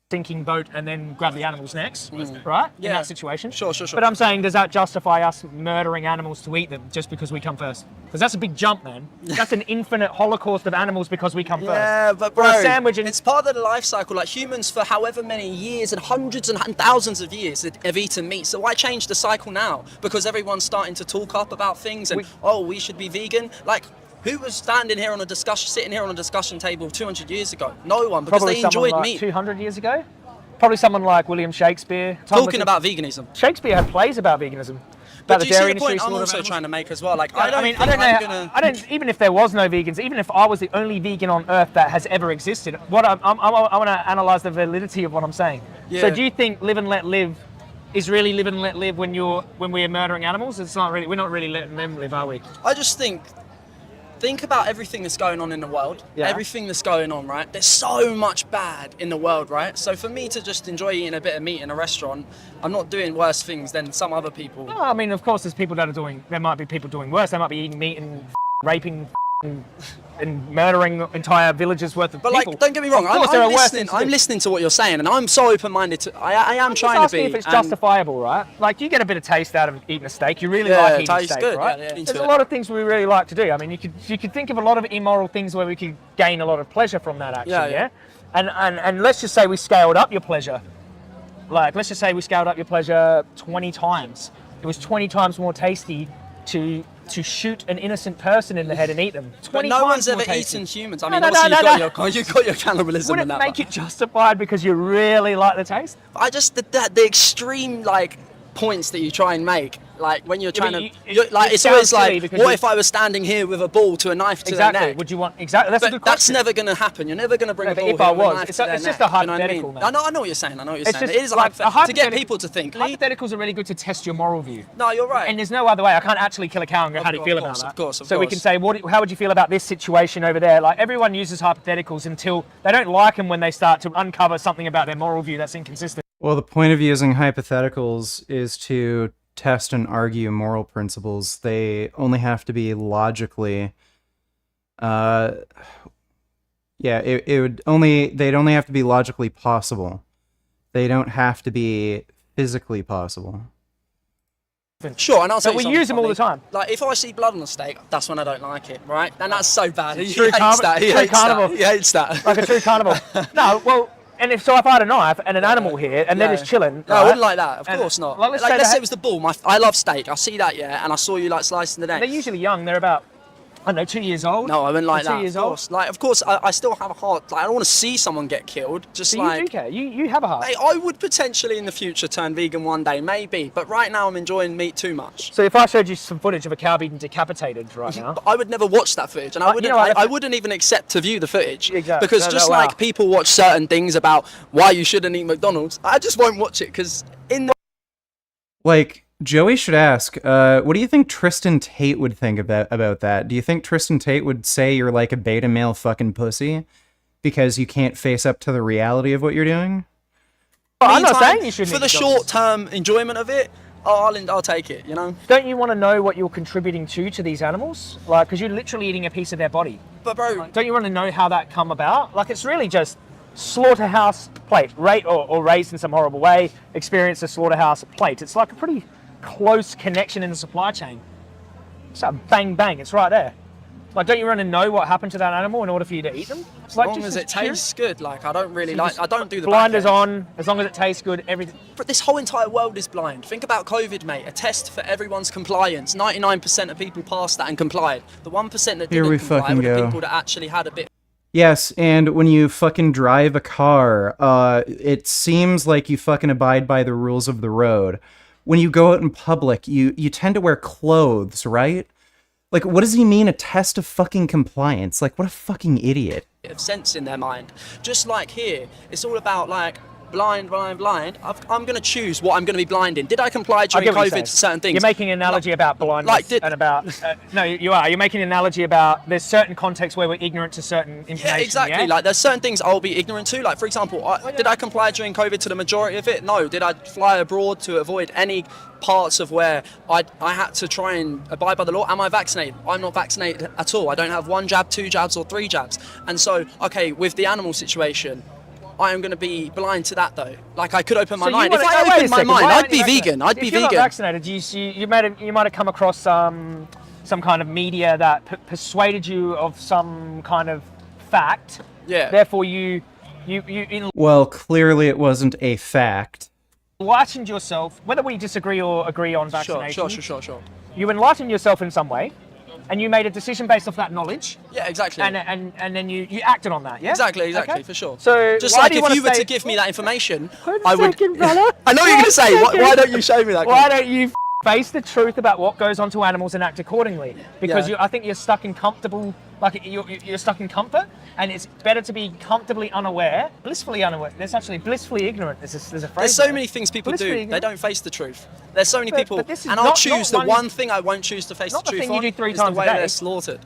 sinking boat and then grab the animals next, right? In Yeah. that situation. Sure. But I'm saying, does that justify us murdering animals to eat them just because we come first? Because that's a big jump, man. That's an infinite holocaust of animals because we come first. Yeah, but For bro, a sandwich and it's part of the life cycle. Like humans, for however many years and hundreds and thousands of years, have eaten meat. So why change the cycle now? Because everyone's starting to talk up about things and we should be vegan. Like, who was sitting here on a discussion table 200 years ago? No one, because probably they someone enjoyed like meat. 200 years ago. Probably someone like William Shakespeare. Talking about veganism. Shakespeare had plays about veganism. But About do the you see dairy the point industry, I'm slaughter of also animals. trying to make as well? Like, Yeah, I don't know. Even if there was no vegans, even if I was the only vegan on Earth that has ever existed, I want to analyze the validity of what I'm saying. Yeah. So, do you think live and let live is really live and let live when we're murdering animals? It's not really. We're not really letting them live, are we? I just think about everything that's going on in the world. Yeah. Everything that's going on, right? There's so much bad in the world, right? So for me to just enjoy eating a bit of meat in a restaurant, I'm not doing worse things than some other people. No, I mean, of course, there might be people doing worse. They might be eating meat and raping and murdering entire villages worth of But people. like, don't get me wrong, Of course, there are worse things to I'm do. listening to what you're saying, and I'm so open-minded to. I am Just trying to asking be. if it's and- justifiable, right? Like, you get a bit of taste out of eating a steak. You really Yeah, like it eating tastes steak, good, right? yeah, There's into a it. lot of things we really like to do. I mean, you could think of a lot of immoral things where we could gain a lot of pleasure from that action, Yeah. And let's just say we scaled up your pleasure. Like, let's just say we scaled up your pleasure 20 times. It was 20 times more tasty to shoot an innocent person in the head and eat them. But 20 no times one's more ever tasty. eaten humans. I No, mean, no, obviously no, you've got your cannibalism Would in it that. make it justified because you really like the taste? I just the extreme like points that you try and make, like when you're Yeah, trying but to, it it's always sounds silly like, because what you- if I was standing here with a ball to a knife to Exactly. their neck? Would you want exactly? That's a But good that's question. never going to happen. You're never going to bring No, a but ball if here I with a was, knife it's to a- their it's just neck, a you know what I hypothetical, mean? man. I know what you're saying. I know what you're It's saying. just It is like to get people to think. Hypotheticals are really good to test your moral view. No, you're right. And there's no other way. I can't actually kill a cow and go, how do you feel about that? Of course. So we can say, how would you feel about this situation over there? Like, everyone uses hypotheticals until they don't like them when they start to uncover something about their moral view that's inconsistent. Well, the point of using hypotheticals is to test and argue moral principles. They only have to be logically they'd only have to be logically possible. They don't have to be physically possible. Sure, and I'll say But we something use them all funny. the time. Like, if I see blood on a steak, that's when I don't like it, right? And that's so bad. He True hates carnivore. that. He True hates carnivore. that. He hates that. Like a true carnivore. No, well, and if I had a knife and an animal here and they're just chilling. No, I wouldn't like that. Of course not. Like, Like, let's say let's they say it was the bull. I love steak. I see that, yeah, and I saw you like slicing the neck. They're usually young. They're about, I don't know, 2 years old. No, I wouldn't like They're that. 2 years of old. course. Like, of course, I still have a heart. Like, I don't want to see someone get killed. Just So like you do care. You have a heart. Hey, I would potentially in the future turn vegan one day, maybe. But right now, I'm enjoying meat too much. So if I showed you some footage of a cow being decapitated right now, But I would never watch that footage, and I wouldn't. I wouldn't even accept to view the footage. Exactly. Because No, just no, wow. like people watch certain things about why you shouldn't eat McDonald's, I just won't watch it because in the Like, Joey should ask, what do you think Tristan Tate would think about that? Do you think Tristan Tate would say you're like a beta male fucking pussy because you can't face up to the reality of what you're doing? I'm not meantime, saying you shouldn't for eat the McDonald's. short-term enjoyment of it, I'll take it. You know. Don't you want to know what you're contributing to these animals? Like, because you're literally eating a piece of their body. But bro, Like, don't you want to know how that come about? Like, it's really just slaughterhouse plate, or raised in some horrible way, experience a slaughterhouse plate. It's like a pretty close connection in the supply chain. It's like bang bang, it's right there. Like, don't you want to know what happened to that animal in order for you to eat them? as long as it tastes good, like I don't really like. I don't do the blinders back on, as long as it tastes good, everything. But this whole entire world is blind. Think about COVID, mate. A test for everyone's compliance. 99% of people passed that and complied. The 1% that Here we didn't comply fucking were the go. people that actually had a bit. Yes, and when you fucking drive a car, it seems like you fucking abide by the rules of the road. When you go out in public, you tend to wear clothes, right? Like, what does he mean, a test of fucking compliance? Like, what a fucking idiot. Of sense in their mind. Just like here, it's all about like blind. I'm going to choose what I'm going to be blind in. Did I comply I during get what you're COVID saying. to certain things? You're making an analogy about blindness and about... no, you are. You're making an analogy about there's certain contexts where we're ignorant to certain information. Yeah, exactly. Like there's certain things I'll be ignorant to. Like for example, did I comply during COVID to the majority of it? No. Did I fly abroad to avoid any parts of where I had to try and abide by the law? Am I vaccinated? I'm not vaccinated at all. I don't have 1 jab, 2 jabs, or 3 jabs. And so, okay, with the animal situation, I am going to be blind to that though. Like I could open my So you mind. If wanna- I wait a opened my second, mind, why I'd aren't be you vaccinated? vegan. I'd be If you're not vegan. vaccinated, you might have come across some kind of media that persuaded you of some kind of fact. Yeah. Therefore, you Well, clearly it wasn't a fact. enlightened yourself. Whether we disagree or agree on vaccination, Sure. you enlightened yourself in some way, and you made a decision based off that knowledge. Yeah, exactly. And then you acted on that. Yeah. Exactly, Okay? for sure. So just why like do you if wanna you were say- to give me that information, Wait I a would. second, brother. I know what you're going to say. Why don't you show me that? Why don't you face the truth about what goes on to animals and act accordingly? Because Yeah. I think you're stuck in comfortable, like you're stuck in comfort, and it's better to be comfortably unaware, blissfully unaware. There's actually blissfully ignorant. There's a phrase. There's so there. many things people Blissfully do. They ignorant. don't face the truth. There's so many people, but this is and I'll not choose the one- one thing I won't choose to face Not the the truth thing you on do 3 is times the a way day. they're slaughtered.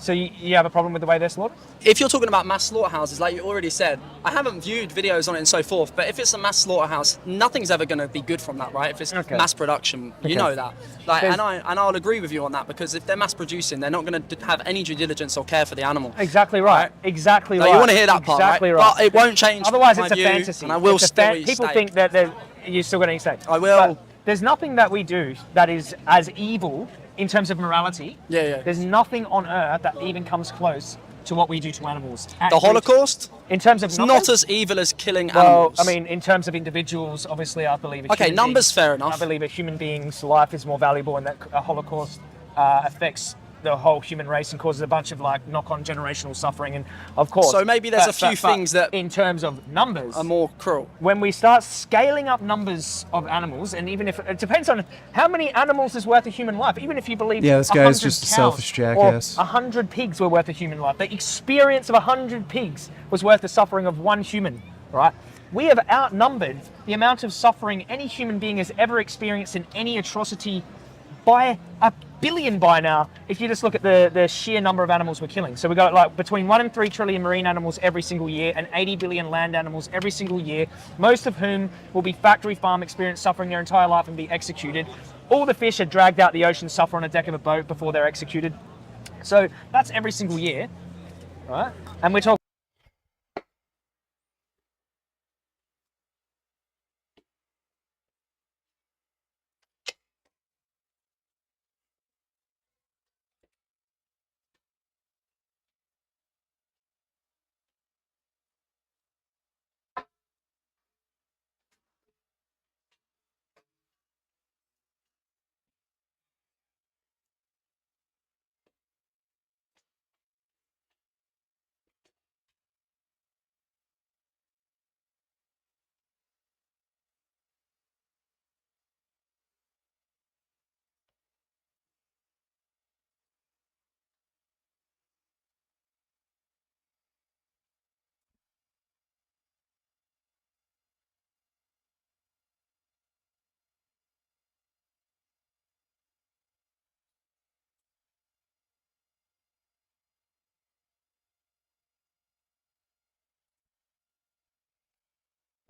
So you have a problem with the way they're slaughtered? If you're talking about mass slaughterhouses, like you already said, I haven't viewed videos on it and so forth, but if it's a mass slaughterhouse, nothing's ever going to be good from that, right? If it's mass production, you Okay. know that. Like, There's- and I'll agree with you on that, because if they're mass producing, they're not going to have any due diligence or care for the animal. Exactly right. Exactly Now, right. you want to hear that part, exactly right? But it won't change Otherwise, my it's a view, fantasy. and I will It's a still fan- eat People steak. think that you're still going to eat steak. I will. But there's nothing that we do that is as evil in terms of morality. Yeah. There's nothing on earth that even comes close to what we do to animals. The Holocaust? In terms of It's numbers? not as evil as killing Well, animals. I mean, in terms of individuals, obviously, I believe. A Okay, human numbers, being- fair enough. I believe a human being's life is more valuable, and that a Holocaust affects the whole human race and causes a bunch of like knock-on generational suffering, and of course. So maybe there's a few things that, in terms of numbers, are more cruel. When we start scaling up numbers of animals, and even if it depends on how many animals is worth a human life, even if you believe Yeah, this guy's 100 just a cows selfish jackass. or 100 pigs were worth a human life, the experience of 100 pigs was worth the suffering of one human, right? We have outnumbered the amount of suffering any human being has ever experienced in any atrocity by 1 billion by now, if you just look at the sheer number of animals we're killing. So we got like between 1 and 3 trillion marine animals every single year, and 80 billion land animals every single year, most of whom will be factory farm experience, suffering their entire life and be executed. All the fish are dragged out the ocean, suffer on a deck of a boat before they're executed. So that's every single year, right? And we're talking.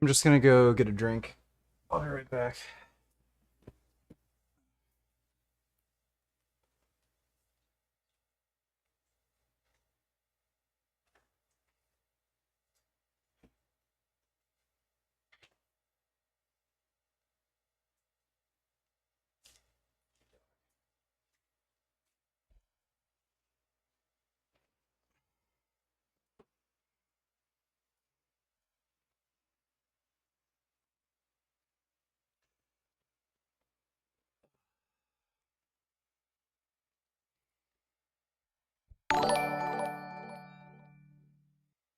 I'm just gonna go get a drink. I'll be right back.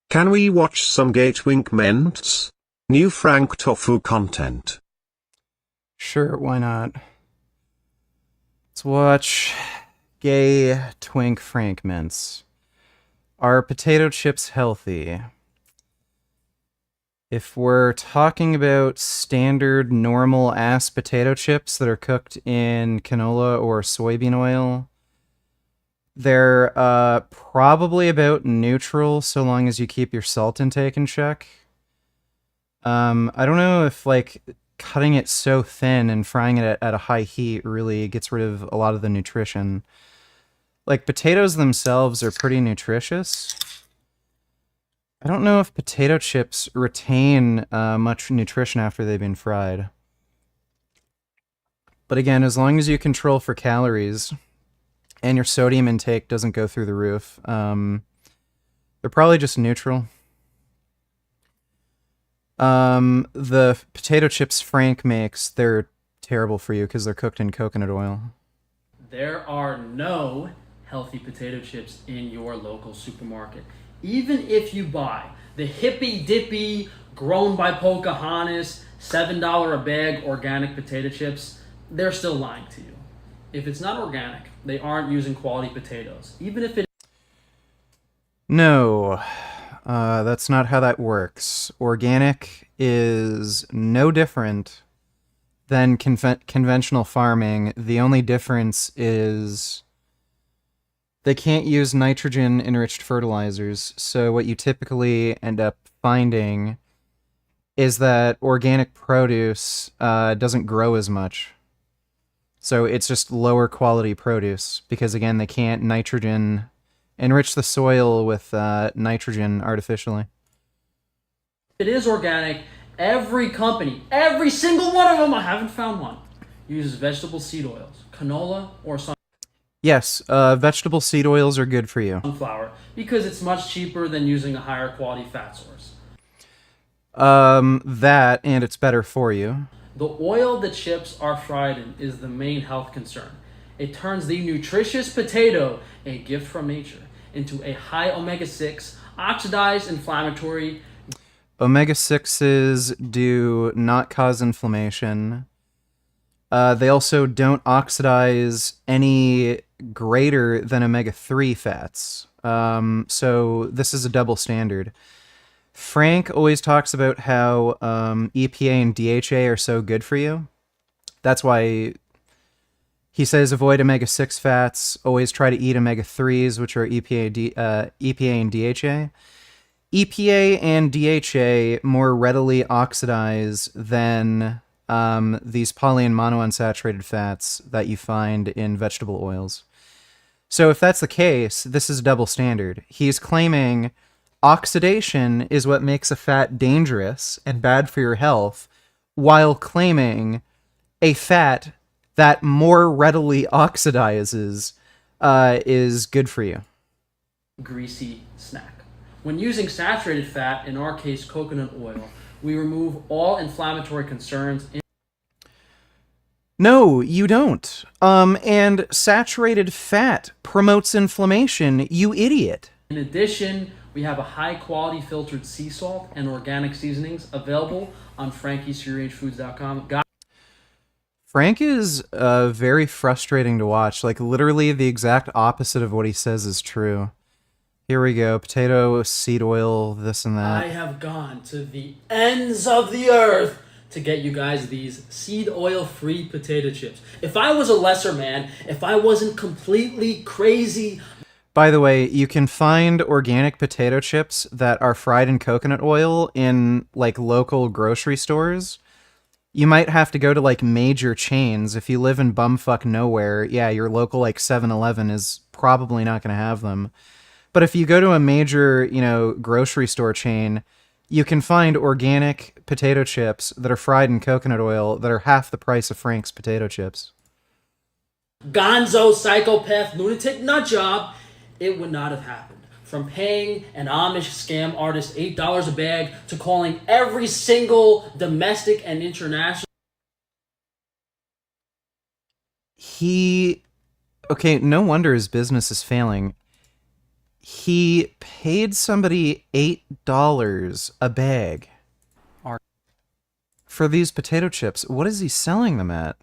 Can we watch some Gatewink Ments? New Frank Tofu content. Sure, why not? Let's watch Gay Twink Frank Mints. Are potato chips healthy? If we're talking about standard normal ass potato chips that are cooked in canola or soybean oil, they're probably about neutral so long as you keep your salt intake in check. I don't know if like cutting it so thin and frying it at a high heat really gets rid of a lot of the nutrition. Like potatoes themselves are pretty nutritious. I don't know if potato chips retain much nutrition after they've been fried. But again, as long as you control for calories and your sodium intake doesn't go through the roof, they're probably just neutral. The potato chips Frank makes, they're terrible for you because they're cooked in coconut oil. There are no healthy potato chips in your local supermarket. Even if you buy the hippy dippy, grown by Pocahontas, $7 a bag organic potato chips, they're still lying to you. If it's not organic, they aren't using quality potatoes. Even if it No, that's not how that works. Organic is no different than conventional farming. The only difference is they can't use nitrogen-enriched fertilizers. So what you typically end up finding is that organic produce doesn't grow as much. So it's just lower quality produce because, again, they can't enrich the soil with nitrogen artificially. it is organic, every company, every single one of them, I haven't found one, uses vegetable seed oils, canola or Yes, vegetable seed oils are good for you. sunflower, because it's much cheaper than using a higher quality fat source. That, and it's better for you. The oil the chips are fried in is the main health concern. It turns the nutritious potato, a gift from nature, into a high omega-6, oxidized inflammatory. Omega-6s do not cause inflammation. They also don't oxidize any greater than omega-3 fats. So this is a double standard. Frank always talks about how EPA and DHA are so good for you. That's why he says avoid omega-6 fats, always try to eat omega-3s, which are EPA and DHA. EPA and DHA more readily oxidize than these poly and monounsaturated fats that you find in vegetable oils. So if that's the case, this is a double standard. He's claiming oxidation is what makes a fat dangerous and bad for your health, while claiming a fat that more readily oxidizes is good for you. Greasy snack. When using saturated fat, in our case coconut oil, we remove all inflammatory concerns. No, you don't. And saturated fat promotes inflammation, you idiot. In addition, we have a high-quality filtered sea salt and organic seasonings available on frankiesfree-range-foods.com. Frank is very frustrating to watch. Like, literally the exact opposite of what he says is true. Here we go. Potato, seed oil, this and that. I have gone to the ends of the earth to get you guys these seed oil-free potato chips. If I was a lesser man, if I wasn't completely crazy... By the way, you can find organic potato chips that are fried in coconut oil in, like, local grocery stores. You might have to go to, like, major chains. If you live in bumfuck nowhere, yeah, your local, like, 7-Eleven is probably not going to have them. But if you go to a major, grocery store chain, you can find organic potato chips that are fried in coconut oil that are half the price of Frank's potato chips. Gonzo, psychopath, lunatic nut job, it would not have happened. From paying an Amish scam artist $8 a bag to calling every single domestic and international. Okay, no wonder his business is failing. He paid somebody $8 a bag for these potato chips. What is he selling them at?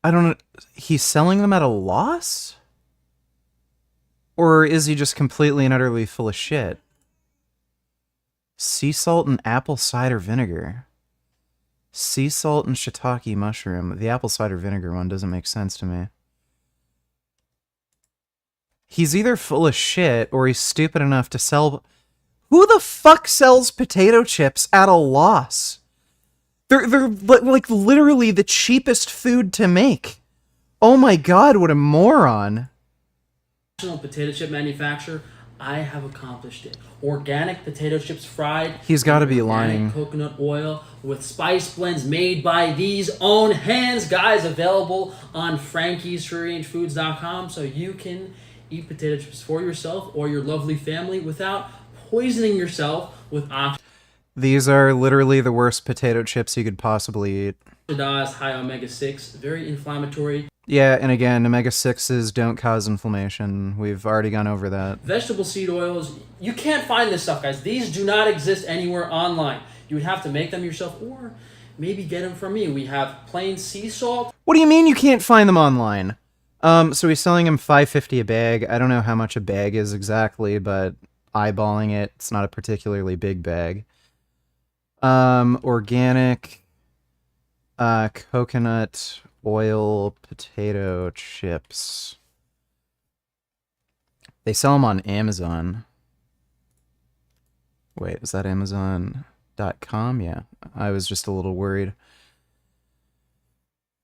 I don't know. He's selling them at a loss? Or is he just completely and utterly full of shit? Sea salt and apple cider vinegar. Sea salt and shiitake mushroom. The apple cider vinegar one doesn't make sense to me. He's either full of shit or he's stupid enough to sell... Who the fuck sells potato chips at a loss? They're like literally the cheapest food to make. Oh my god, what a moron. National potato chip manufacturer, I have accomplished it. Organic potato chips fried. He's got to in be organic lying. Coconut oil with spice blends made by these own hands. Guys, available on frankiesfreerangefoods.com so you can eat potato chips for yourself or your lovely family without poisoning yourself with These are literally the worst potato chips you could possibly eat. oxidized high omega-6, very inflammatory. Yeah, and again, omega-6s don't cause inflammation. We've already gone over that. Vegetable seed oils, you can't find this stuff, guys. These do not exist anywhere online. You would have to make them yourself or maybe get them from me. We have plain sea salt. What do you mean you can't find them online? So he's selling them $5.50 a bag. I don't know how much a bag is exactly, but eyeballing it, it's not a particularly big bag. Organic coconut oil potato chips. They sell them on Amazon. Wait, is that Amazon.com? Yeah, I was just a little worried.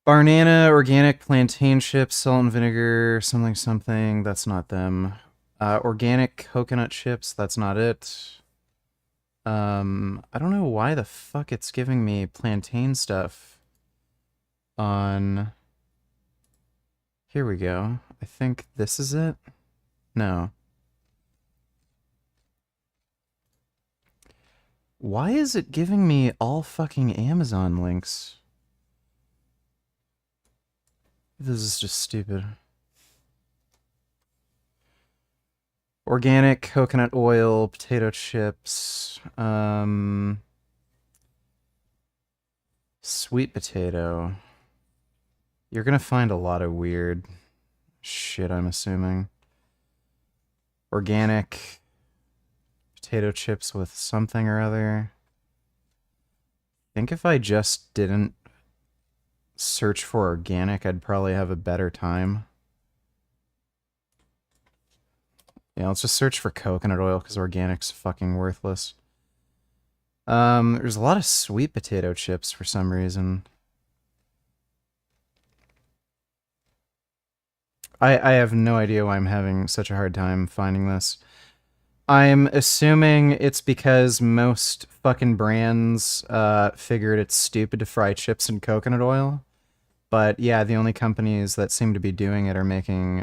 Banana organic plantain chips, salt and vinegar, something something. That's not them. Organic coconut chips. That's not it. I don't know why the fuck it's giving me plantain stuff. On here we go. I think this is it. No. Why is it giving me all fucking Amazon links? This is just stupid. Organic coconut oil, potato chips, sweet potato. You're gonna find a lot of weird shit, I'm assuming. Organic potato chips with something or other. I think if I just didn't search for organic, I'd probably have a better time. Yeah, let's just search for coconut oil because organic's fucking worthless. There's a lot of sweet potato chips for some reason. I have no idea why I'm having such a hard time finding this. I'm assuming it's because most fucking brands figured it's stupid to fry chips in coconut oil. But yeah, the only companies that seem to be doing it are making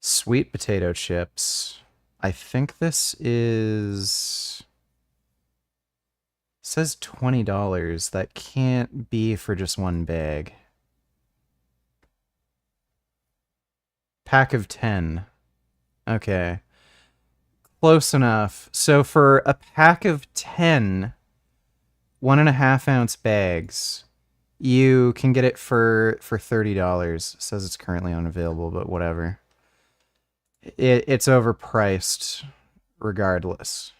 sweet potato chips. I think this is... It says $20. That can't be for just one bag. Pack of 10. Okay. Close enough. So for a pack of 10 1.5 ounce bags, you can get it for $30. It says it's currently unavailable, but whatever. It's overpriced regardless.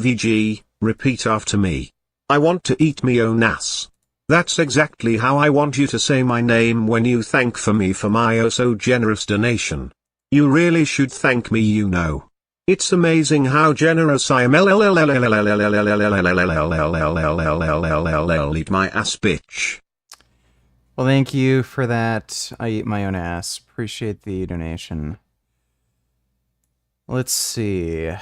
VG, repeat after me. I want to eat me own ass. That's exactly how I want you to say my name when you thank for me for my oh so generous donation. You really should thank me, you know. It's amazing how generous I am. Eat my ass, bitch. Well, thank you for that. I eat my own ass. Appreciate the donation. Let's see.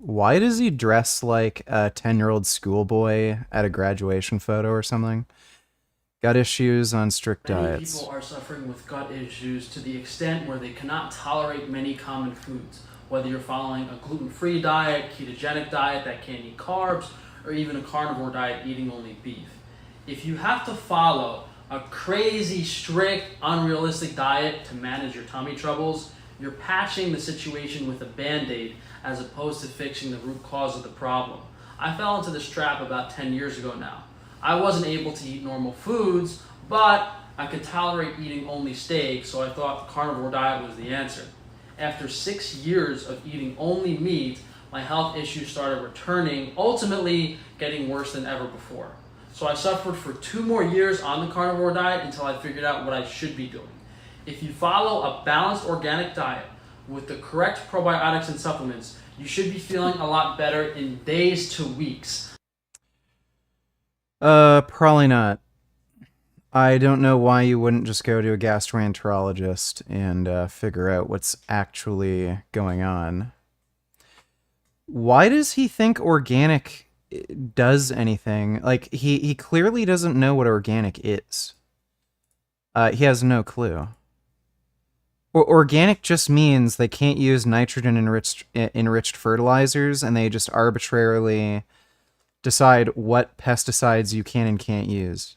Why does he dress like a 10-year-old schoolboy at a graduation photo or something? Gut issues on strict Many diets. people are suffering with gut issues to the extent where they cannot tolerate many common foods. Whether you're following a gluten-free diet, ketogenic diet that can't eat carbs, or even a carnivore diet eating only beef. If you have to follow a crazy, strict, unrealistic diet to manage your tummy troubles, you're patching the situation with a Band-Aid as opposed to fixing the root cause of the problem. I fell into this trap about 10 years ago now. I wasn't able to eat normal foods, but I could tolerate eating only steak, so I thought the carnivore diet was the answer. After 6 years of eating only meat, my health issues started returning, ultimately getting worse than ever before. So I suffered for 2 more years on the carnivore diet until I figured out what I should be doing. If you follow a balanced organic diet, with the correct probiotics and supplements, you should be feeling a lot better in days to weeks. Probably not. I don't know why you wouldn't just go to a gastroenterologist and figure out what's actually going on. Why does he think organic does anything? Like, he clearly doesn't know what organic is. He has no clue. Organic just means they can't use nitrogen enriched fertilizers, and they just arbitrarily decide what pesticides you can and can't use.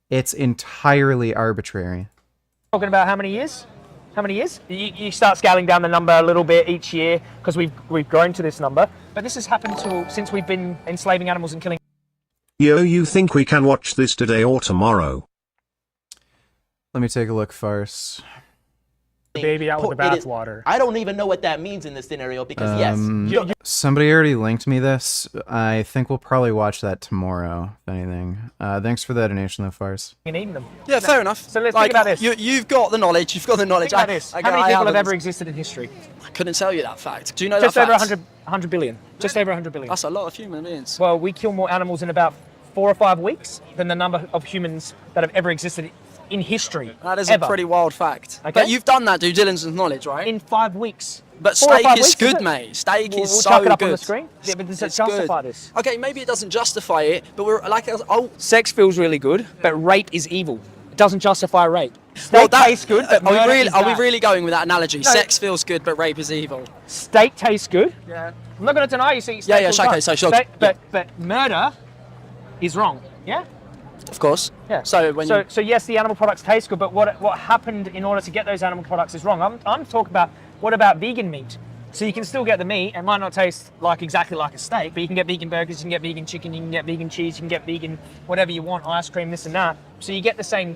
It's entirely arbitrary. Talking about how many years? How many years? You start scaling down the number a little bit each year because we've grown to this number. But this has happened since we've been enslaving animals and killing. Yo, you think we can watch this today or tomorrow? Let me take a look first. Baby out with the bathwater. I don't even know what that means in this scenario because yes. Somebody already linked me this. I think we'll probably watch that tomorrow, if anything. Thanks for the donation, though, Farce. Eating them. Yeah, fair enough. So let's think about this. You've got the knowledge. You've got the knowledge. Think about this. How many people have ever existed in history? I couldn't tell you that fact. Do you know Just that over fact? 100 billion. Just over 100 billion. That's a lot of human beings. Well, we kill more animals in about 4 or 5 weeks than the number of humans that have ever existed in history. That is ever. a pretty wild fact. Okay? But you've done that due diligence knowledge, right? In 5 weeks. But 4 or steak 5 is weeks, good, it? mate. Steak We'll is so chuck it up good. on the screen. Yeah, but does it It's justify good. this? Okay, maybe it doesn't justify it, but we're like, Sex feels really good, but rape is evil. It doesn't justify rape. Steak tastes good, but are murder we is are we bad. really going with that analogy? No. Sex feels good, but rape is evil. Steak tastes good. Yeah. I'm not going to deny you see. Yeah, yeah, steak okay, is so sure. steak, but murder is wrong. Yeah. Of course. Yeah. So when so yes, the animal products taste good, but what happened in order to get those animal products is wrong. I'm talking about what about vegan meat? So you can still get the meat. It might not taste like exactly like a steak, but you can get vegan burgers, you can get vegan chicken, you can get vegan cheese, you can get vegan whatever you want, ice cream, this and that. So you get the same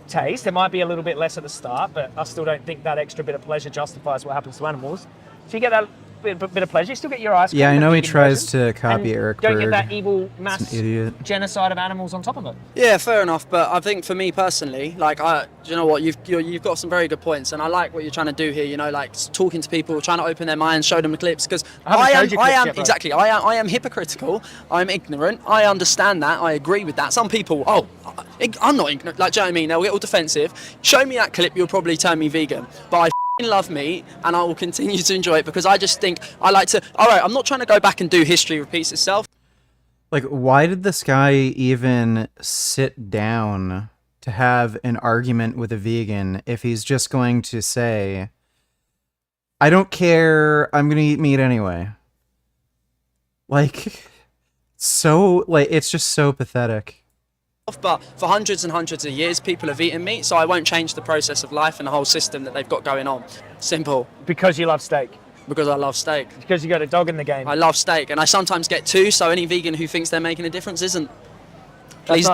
taste. It might be a little bit less at the start, but I still don't think that extra bit of pleasure justifies what happens to animals. So you get that bit of pleasure. You still get your ice cream. Yeah, I know the he vegan tries version, to copy and Eric don't Berg. get that evil He's mass an idiot. genocide of animals on top of it. Yeah, fair enough. But I think for me personally, like, do you know what? You've got some very good points, and I like what you're trying to do here. You know, like talking to people, trying to open their minds, show them the clips. Because I am hypocritical. I'm ignorant. I understand that. I agree with that. Some people, I'm not ignorant. Like, do you know what I mean? They'll get all defensive. Show me that clip, you'll probably turn me vegan. But I love meat, and I will continue to enjoy it because I just think I like to. All right, I'm not trying to go back and do history repeats itself. Like, why did this guy even sit down to have an argument with a vegan if he's just going to say, I don't care, I'm gonna eat meat anyway? Like, it's just so pathetic. But for hundreds and hundreds of years, people have eaten meat, so I won't change the process of life and the whole system that they've got going on. Simple. Because you love steak. Because I love steak. Because you got a dog in the game. I love steak, and I sometimes get two, so any vegan who thinks they're making a difference isn't. Please.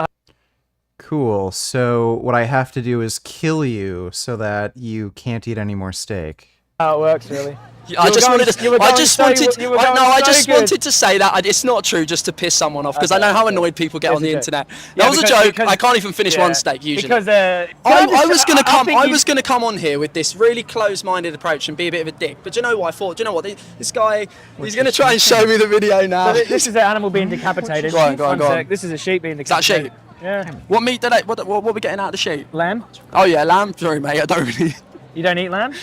Cool, so what I have to do is kill you so that you can't eat any more steak. How it works, really. I just wanted to say that it's not true just to piss someone off because I know how annoyed people get on the internet. That was a joke. I can't even finish one steak usually. Because I was gonna come on here with this really close-minded approach and be a bit of a dick. But do you know what I thought? Do you know what this guy? He's gonna try and show me the video now. So this is an animal being decapitated. Go on. This is a sheep being decapitated. Is that sheep? Yeah. What meat did what are we getting out of the sheep? Lamb. Oh yeah, lamb. Sorry, mate. I don't really. You don't eat lamb?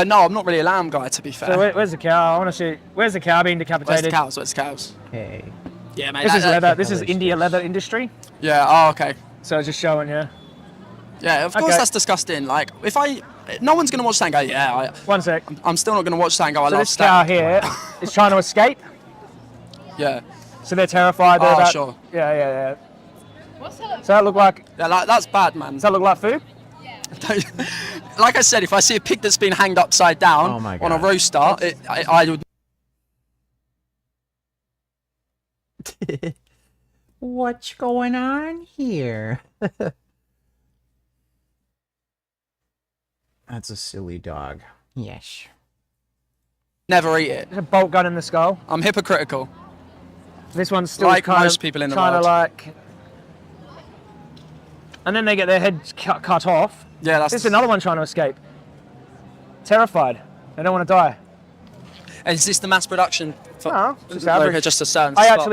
No, I'm not really a lamb guy, to be fair. So where's the cow? I want to see. Where's the cow being decapitated? Where's the cows? Okay. Yeah, mate. This is leather. This is India leather industry. Yeah. Oh, okay. So it's just showing, yeah. Yeah, of course that's disgusting. Like, no one's gonna watch that and go, yeah. One sec. I'm still not gonna watch that and go, I so love this cow here is trying to escape. Yeah. So they're terrified. They're sure. Yeah. What's up? Does that look like? Yeah, that's bad, man. Does that look like food? Like I said, if I see a pig that's been hanged upside down on a rooster, I would. What's going on here? That's a silly dog. Yes. Never eat it. There's a bolt gun in the skull. I'm hypocritical. This one's still like kind most of people in the trying world. to like. And then they get their heads cut off. Yeah, This is another one trying to escape. Terrified. They don't want to die. And is this the mass production? No, just average. Just a certain I spot?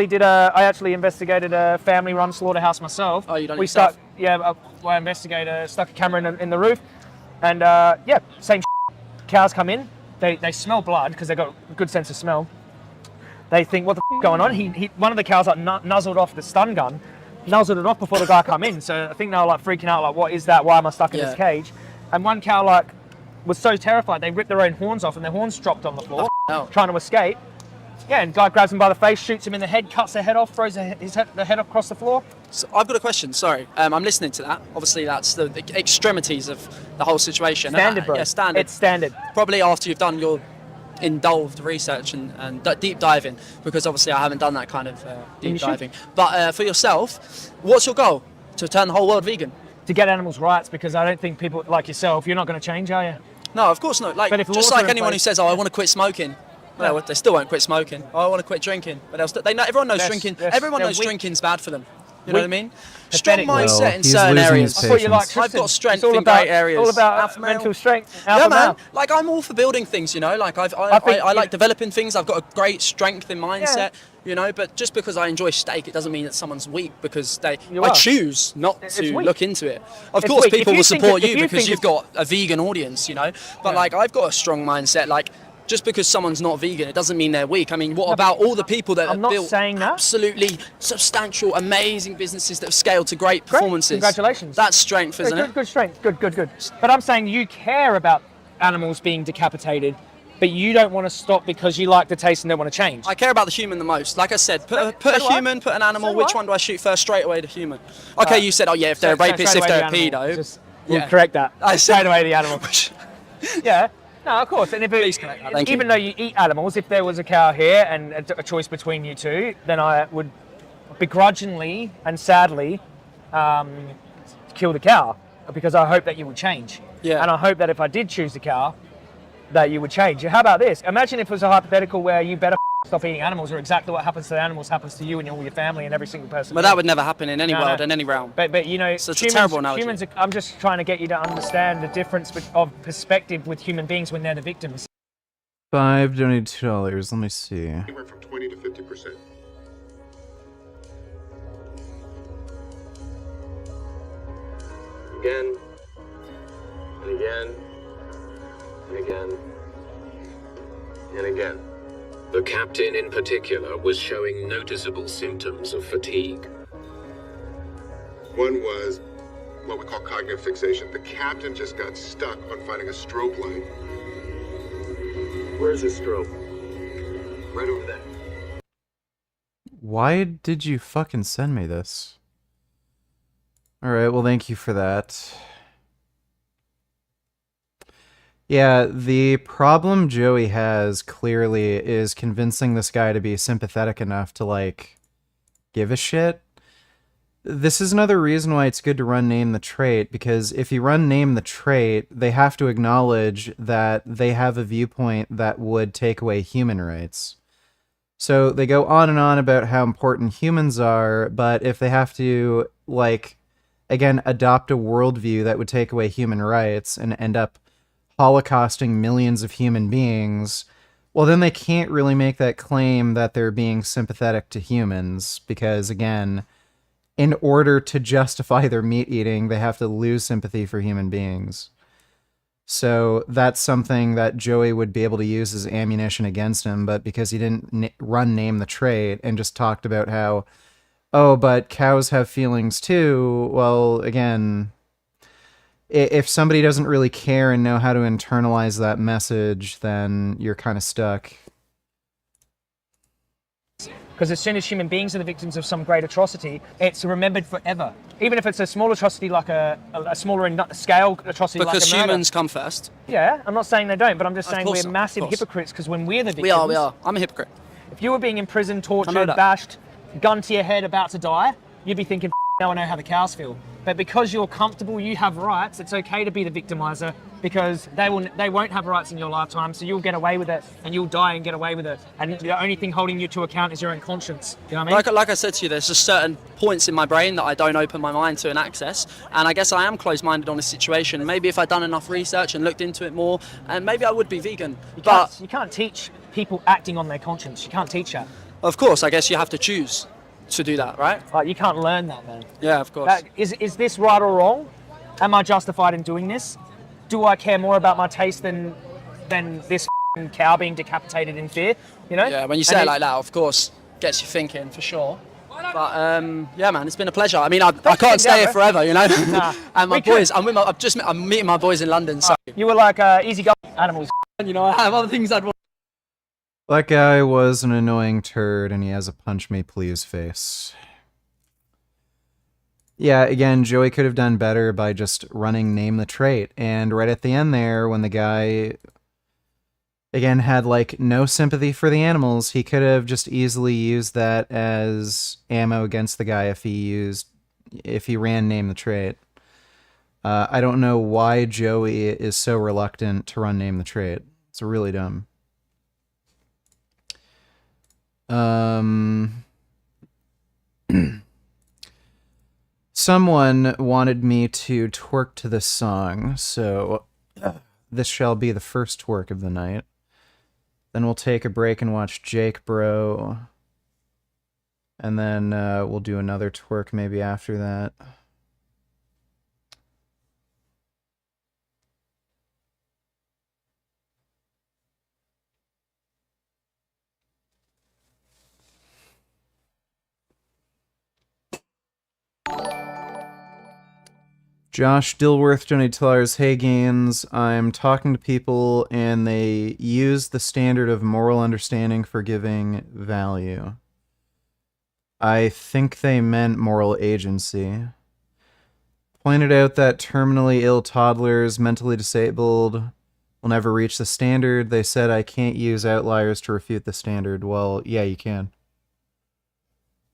actually investigated a family-run slaughterhouse myself. Oh, you done it we yourself? I investigator stuck a camera in the roof, and same. Cows come in, they smell blood because they got a good sense of smell. They think, what the f going on? One of the cows like nuzzled off the stun gun, nuzzled it off before the guy come in. So I think they were like freaking out, like, what is that? Why am I stuck in this cage? And one cow like was so terrified they ripped their own horns off and their horns dropped on the floor, trying to escape. Yeah, and guy grabs him by the face, shoots him in the head, cuts the head off, throws the head across the floor. So I've got a question, sorry. I'm listening to that. Obviously, that's the extremities of the whole situation. Standard, bro. Yeah, standard. It's standard. Probably after you've done your indulged research and deep diving, because obviously I haven't done that kind of deep diving. But for yourself, what's your goal? To turn the whole world vegan? To get animals' rights, because I don't think people like yourself, you're not going to change, are you? No, of course not. Like, just like anyone who says, "Oh, I want to quit smoking," well, they still won't quit smoking. "Oh, I want to quit drinking," but they know. Everyone knows drinking. Everyone knows drinking's bad for them. You know what I mean? Strong mindset in certain areas. I thought you liked I've got strength in about, great areas. All about mental strength. Yeah, man. Like, I'm all for building things, you know. Like, I like developing things. I've got a great strength in mindset, you know. But just because I enjoy steak, it doesn't mean that someone's weak because I choose not to look into it. Of course, people will support you because you've got a vegan audience, you know. But like, I've got a strong mindset. Like, just because someone's not vegan, it doesn't mean they're weak. I mean, what about all the people that have built absolutely substantial, amazing businesses that have scaled to great performances? Congratulations. That's strength, isn't it? Good strength. Good. But I'm saying you care about animals being decapitated, but you don't want to stop because you like the taste and don't want to change. I care about the human the most. Like I said, put a human, put an animal. Which one do I shoot first? Straight away the human. Okay, you said, oh yeah, if they're a rapist, if they're a pedo. We'll correct that. I said straight away the animal. Yeah. No, of course. And even though you eat animals, if there was a cow here and a choice between you two, then I would begrudgingly and sadly kill the cow because I hope that you would change. Yeah. And I hope that if I did choose the cow, that you would change. How about this? Imagine if it was a hypothetical where you better stop eating animals, or exactly what happens to the animals happens to you and all your family and every single person. But that would never happen in any world, in any realm. But you know, so it's a terrible analogy. Humans, I'm just trying to get you to understand the difference of perspective with human beings when they're the victims. 5 donated $2. Let me see. Anywhere from 20 to 50%. Again, and again, and again, and again. The captain in particular was showing noticeable symptoms of fatigue. One was what we call cognitive fixation. The captain just got stuck on finding a strobe light. Where's his strobe? Right over there. Why did you fucking send me this? Alright, well thank you for that. Yeah, the problem Joey has, clearly, is convincing this guy to be sympathetic enough to, like, give a shit. This is another reason why it's good to run Name the Trait, because if you run Name the Trait, they have to acknowledge that they have a viewpoint that would take away human rights. So they go on and on about how important humans are, but if they have to, like, again, adopt a worldview that would take away human rights and end up holocausting millions of human beings, well, then they can't really make that claim that they're being sympathetic to humans, because, again, in order to justify their meat eating, they have to lose sympathy for human beings. So that's something that Joey would be able to use as ammunition against him, but because he didn't run Name the Trait and just talked about how, oh, but cows have feelings too, well, again, if somebody doesn't really care and know how to internalize that message, then you're kind of stuck. Because as soon as human beings are the victims of some great atrocity, it's remembered forever. Even if it's a small atrocity, like a smaller in scale atrocity, like a murder. Because humans come first. Yeah, I'm not saying they don't, but I'm just saying we're massive hypocrites because when we're the victims... We are. I'm a hypocrite. If you were being imprisoned, tortured, bashed, gun to your head, about to die, you'd be thinking, now I know how the cows feel. But because you're comfortable, you have rights, it's okay to be the victimizer because they won't have rights in your lifetime, so you'll get away with it and you'll die and get away with it. And the only thing holding you to account is your own conscience. You know what I mean? Like I said to you, there's just certain points in my brain that I don't open my mind to and access. And I guess I am closed-minded on a situation. Maybe if I'd done enough research and looked into it more, and maybe I would be vegan. You can't teach people acting on their conscience. You can't teach that. Of course, I guess you have to choose to do that, right? Like, you can't learn that, man. Yeah, of course. Is this right or wrong? Am I justified in doing this? Do I care more about my taste than this cow being decapitated in fear? You know? Yeah, when you say it like that, of course, gets you thinking for sure. But yeah, man, it's been a pleasure. I mean, I can't stay here forever, you know. Nah, and my boys, I'm meeting my boys in London. So you were like easy going animals. You know, I have other things I'd want. That guy was an annoying turd, and he has a punch me please face. Yeah, again, Joey could have done better by just running name the trait. And right at the end there, when the guy, again, had, like, no sympathy for the animals, he could have just easily used that as ammo against the guy if he ran name the trait. I don't know why Joey is so reluctant to run name the trait. It's really dumb. Someone wanted me to twerk to this song, so this shall be the first twerk of the night. Then we'll take a break and watch Jake Bro. And then we'll do another twerk maybe after that. Josh Dilworth donated $2. Hey Gains, I'm talking to people and they use the standard of moral understanding for giving value. I think they meant moral agency. Pointed out that terminally ill toddlers, mentally disabled, will never reach the standard. They said I can't use outliers to refute the standard. Well, yeah, you can.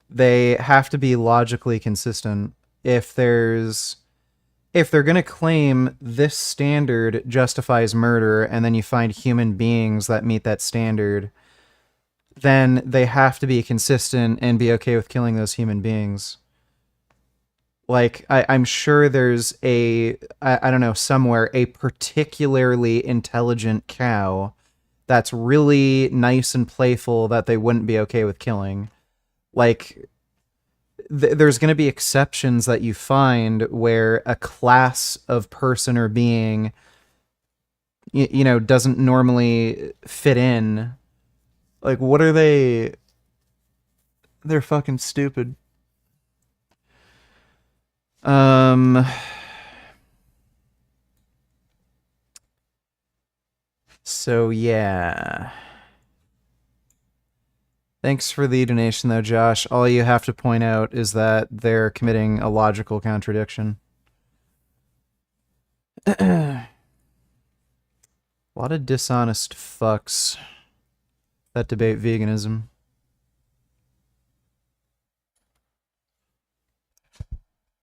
They have to be logically consistent. If they're going to claim this standard justifies murder and then you find human beings that meet that standard, then they have to be consistent and be okay with killing those human beings. Like, I'm sure there's I don't know, somewhere, a particularly intelligent cow that's really nice and playful that they wouldn't be okay with killing. Like, there's going to be exceptions that you find where a class of person or being, you know, doesn't normally fit in. Like, what are they? They're fucking stupid. So, yeah. Thanks for the donation, though, Josh. All you have to point out is that they're committing a logical contradiction. A lot of dishonest fucks that debate veganism.